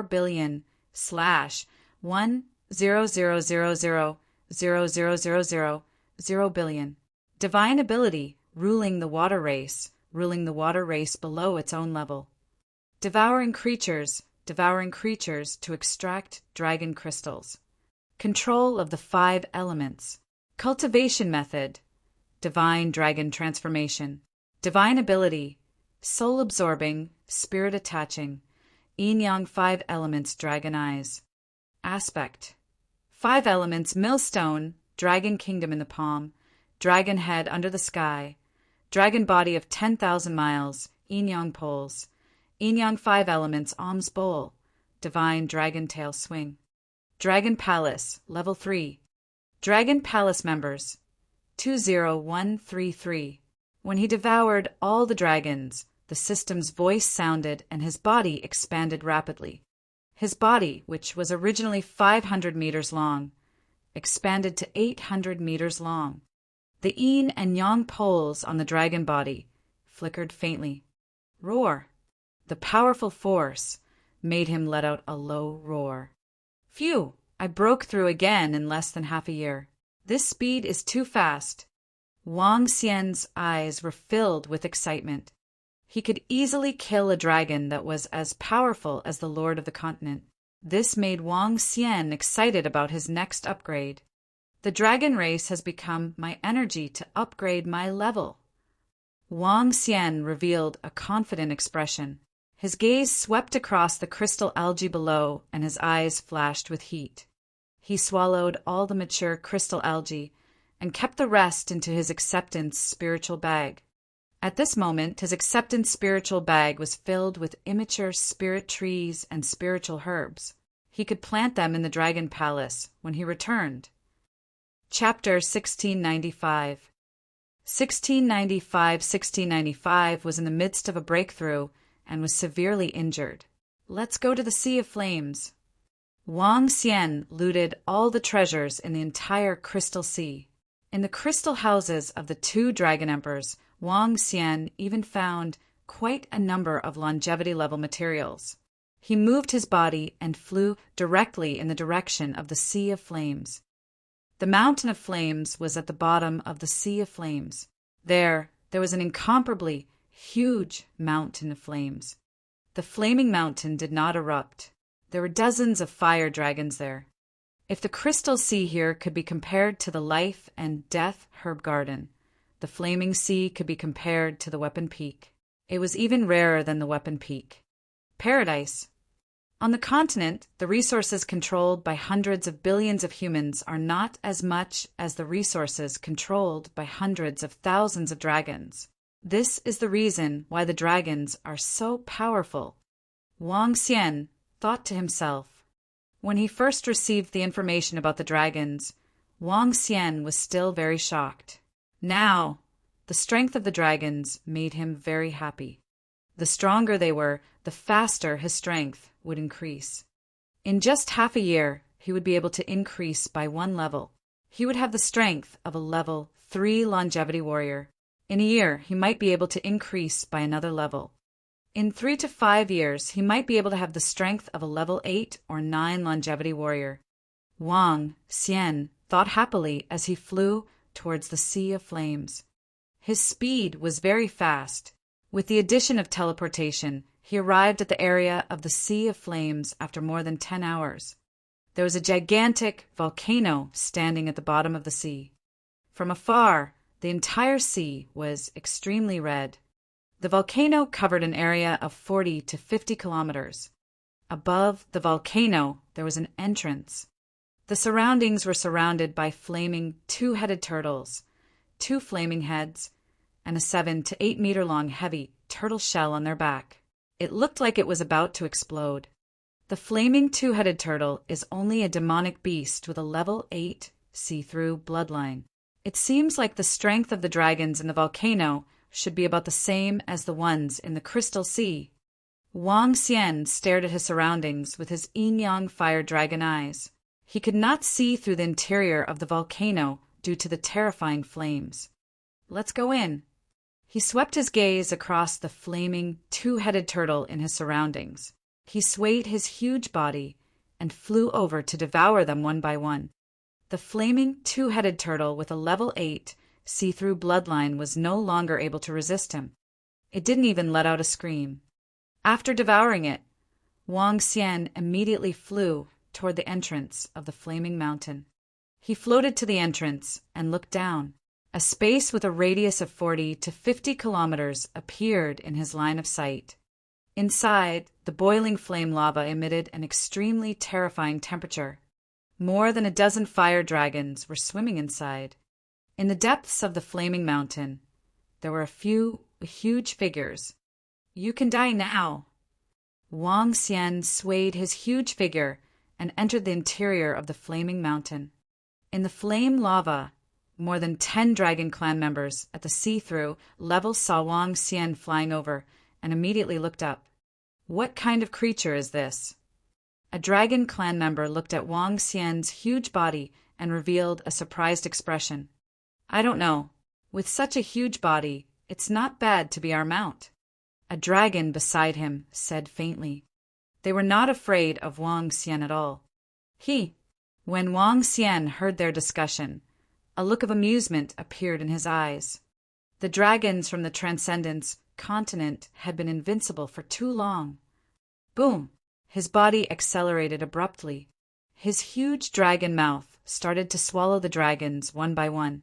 billion / 100000000 billion. Divine ability: ruling the water race below its own level. Devouring creatures to extract dragon crystals. Control of the 5 elements. Cultivation method: divine dragon transformation. Divine ability: soul absorbing, spirit attaching, yin-yang 5 elements dragon eyes. Aspect: 5 elements millstone, dragon kingdom in the palm, dragon head under the sky, dragon body of 10,000 miles, yin-yang poles, yin-yang 5 elements alms bowl, divine dragon tail swing. Dragon Palace, level 3. Dragon Palace members, 20133. When he devoured all the dragons, the system's voice sounded and his body expanded rapidly. His body, which was originally 500 meters long, expanded to 800 meters long. The yin and yang poles on the dragon body flickered faintly. Roar! The powerful force made him let out a low roar. Phew! I broke through again in less than half a year. This speed is too fast. Wang Xian's eyes were filled with excitement. He could easily kill a dragon that was as powerful as the Lord of the Continent. This made Wang Xian excited about his next upgrade. The dragon race has become my energy to upgrade my level. Wang Xian revealed a confident expression. His gaze swept across the crystal algae below, and his eyes flashed with heat. He swallowed all the mature crystal algae and kept the rest into his acceptance spiritual bag. At this moment, his acceptance spiritual bag was filled with immature spirit trees and spiritual herbs. He could plant them in the Dragon Palace when he returned. Chapter 1695. 1695 was in the midst of a breakthrough and was severely injured. Let's go to the Sea of Flames. Wang Xian looted all the treasures in the entire Crystal Sea. In the crystal houses of the 2 dragon emperors, Wang Xian even found quite a number of longevity-level materials. He moved his body and flew directly in the direction of the Sea of Flames. The Mountain of Flames was at the bottom of the Sea of Flames. There was an incomparably huge mountain of flames. The flaming mountain did not erupt. There were dozens of fire dragons there. If the crystal sea here could be compared to the life and death herb garden, the flaming sea could be compared to the Weapon Peak. It was even rarer than the Weapon Peak. Paradise. On the continent, the resources controlled by hundreds of billions of humans are not as much as the resources controlled by hundreds of thousands of dragons. This is the reason why the dragons are so powerful. Wang Xian thought to himself. When he first received the information about the dragons, Wang Xian was still very shocked. Now, the strength of the dragons made him very happy. The stronger they were, the faster his strength would increase. In just half a year, he would be able to increase by 1 level. He would have the strength of a level 3 longevity warrior. In a year, he might be able to increase by another level. In 3 to 5 years, he might be able to have the strength of a level 8 or 9 longevity warrior. Wang Xian thought happily as he flew towards the Sea of Flames. His speed was very fast. With the addition of teleportation, he arrived at the area of the Sea of Flames after more than 10 hours. There was a gigantic volcano standing at the bottom of the sea. From afar, the entire sea was extremely red. The volcano covered an area of 40 to 50 kilometers. Above the volcano, there was an entrance. The surroundings were surrounded by flaming 2-headed turtles, 2 flaming heads, and a 7 to 8 meter long heavy turtle shell on their back. It looked like it was about to explode. The flaming 2-headed turtle is only a demonic beast with a level 8 see-through bloodline. It seems like the strength of the dragons in the volcano should be about the same as the ones in the Crystal Sea. Wang Xian stared at his surroundings with his yin-yang fire dragon eyes. He could not see through the interior of the volcano due to the terrifying flames. Let's go in. He swept his gaze across the flaming 2-headed turtle in his surroundings. He swayed his huge body and flew over to devour them one by one. The flaming 2-headed turtle with a level 8 see-through bloodline was no longer able to resist him. It didn't even let out a scream. After devouring it, Wang Xian immediately flew toward the entrance of the flaming mountain. He floated to the entrance and looked down. A space with a radius of 40 to 50 kilometers appeared in his line of sight. Inside, the boiling flame lava emitted an extremely terrifying temperature. More than a dozen fire dragons were swimming inside. In the depths of the flaming mountain, there were a few huge figures. You can die now. Wang Xian swayed his huge figure and entered the interior of the flaming mountain. In the flame lava, more than 10 Dragon Clan members at the see-through level saw Wang Xian flying over and immediately looked up. What kind of creature is this? A Dragon Clan member looked at Wang Xian's huge body and revealed a surprised expression. I don't know. With such a huge body, it's not bad to be our mount. A dragon beside him said faintly. They were not afraid of Wang Xian at all. When Wang Xian heard their discussion, a look of amusement appeared in his eyes. The dragons from the Transcendence continent had been invincible for too long. Boom! His body accelerated abruptly. His huge dragon mouth started to swallow the dragons one by one.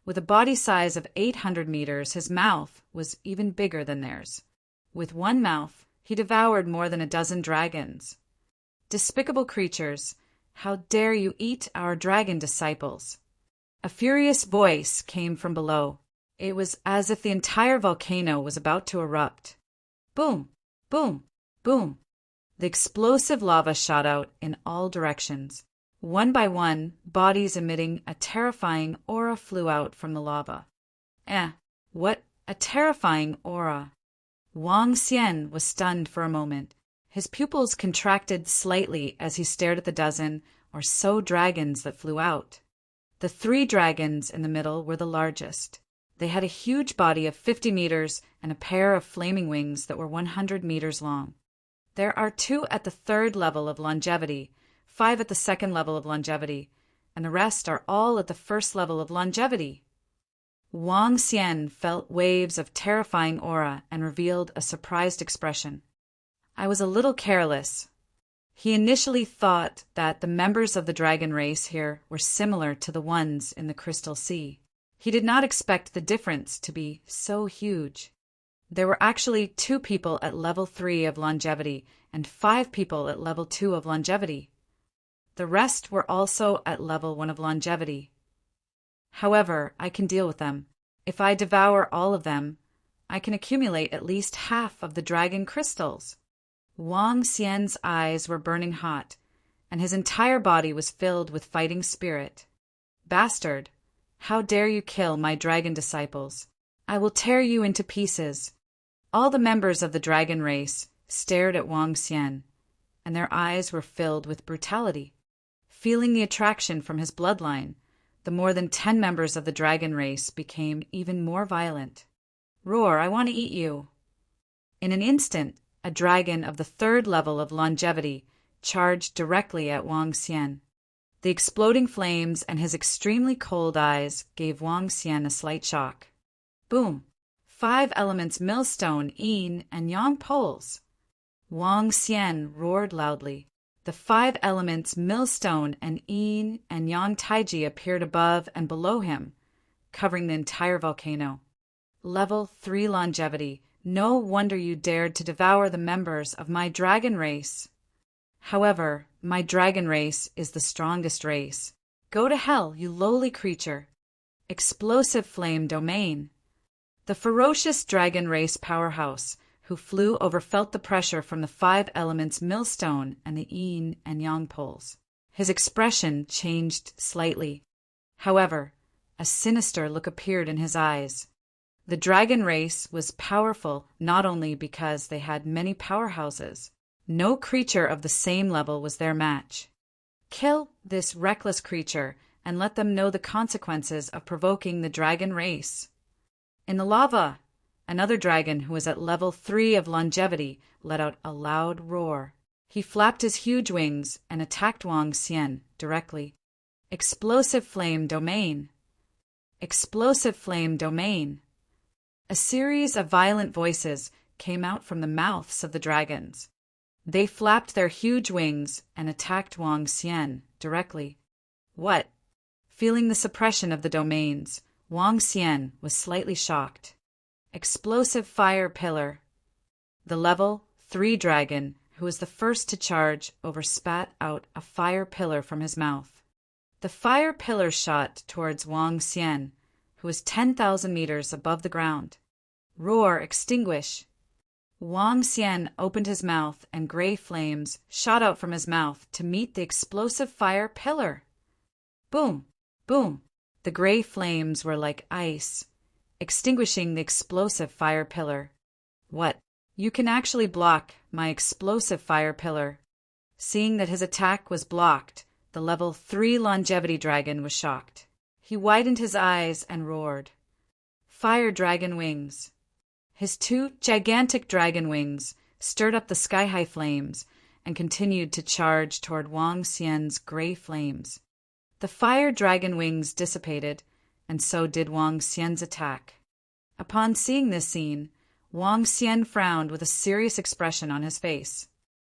With a body size of 800 meters, his mouth was even bigger than theirs. With one mouth, he devoured more than a dozen dragons. Despicable creatures, how dare you eat our dragon disciples? A furious voice came from below. It was as if the entire volcano was about to erupt. Boom! Boom! Boom! The explosive lava shot out in all directions. One by one, bodies emitting a terrifying aura flew out from the lava. What a terrifying aura! Wang Xian was stunned for a moment. His pupils contracted slightly as he stared at the dozen or so dragons that flew out. The 3 dragons in the middle were the largest. They had a huge body of 50 meters and a pair of flaming wings that were 100 meters long. There are 2 at the 3rd level of longevity, 5 at the 2nd level of longevity, and the rest are all at the 1st level of longevity. Wang Xian felt waves of terrifying aura and revealed a surprised expression. I was a little careless. He initially thought that the members of the dragon race here were similar to the ones in the Crystal Sea. He did not expect the difference to be so huge. There were actually 2 people at level 3 of longevity and 5 people at level 2 of longevity. The rest were also at level 1 of longevity. However, I can deal with them. If I devour all of them, I can accumulate at least half of the dragon crystals. Wang Xian's eyes were burning hot, and his entire body was filled with fighting spirit. Bastard! How dare you kill my dragon disciples? I will tear you into pieces. All the members of the dragon race stared at Wang Xian, and their eyes were filled with brutality. Feeling the attraction from his bloodline, the more than 10 members of the dragon race became even more violent. Roar, I want to eat you! In an instant, a dragon of the 3rd level of longevity charged directly at Wang Xian. The exploding flames and his extremely cold eyes gave Wang Xian a slight shock. Boom! 5 elements millstone, yin, and yang poles. Wang Xian roared loudly. The 5 elements millstone and yin and yang taiji appeared above and below him, covering the entire volcano. Level 3 longevity. No wonder you dared to devour the members of my dragon race. However, my dragon race is the strongest race. Go to hell, you lowly creature. Explosive flame domain. The ferocious dragon race powerhouse who flew over felt the pressure from the 5 elements millstone and the yin and yang poles. His expression changed slightly. However, a sinister look appeared in his eyes. The dragon race was powerful not only because they had many powerhouses. No creature of the same level was their match. Kill this reckless creature and let them know the consequences of provoking the dragon race. In the lava, another dragon who was at level 3 of longevity let out a loud roar. He flapped his huge wings and attacked Wang Xian directly. Explosive flame domain. Explosive flame domain. A series of violent voices came out from the mouths of the dragons. They flapped their huge wings and attacked Wang Xian directly. What? Feeling the suppression of the domains, Wang Xian was slightly shocked. Explosive fire pillar. The level 3 dragon, who was the first to charge, spat out a fire pillar from his mouth. The fire pillar shot towards Wang Xian, who was 10,000 meters above the ground. Roar, extinguish! Wang Xian opened his mouth and gray flames shot out from his mouth to meet the explosive fire pillar. Boom! Boom! The gray flames were like ice, extinguishing the explosive fire pillar. What? You can actually block my explosive fire pillar. Seeing that his attack was blocked, the level 3 longevity dragon was shocked. He widened his eyes and roared. Fire dragon wings. His 2 gigantic dragon wings stirred up the sky-high flames and continued to charge toward Wang Xian's gray flames. The fire dragon wings dissipated, and so did Wang Xian's attack. Upon seeing this scene, Wang Xian frowned with a serious expression on his face.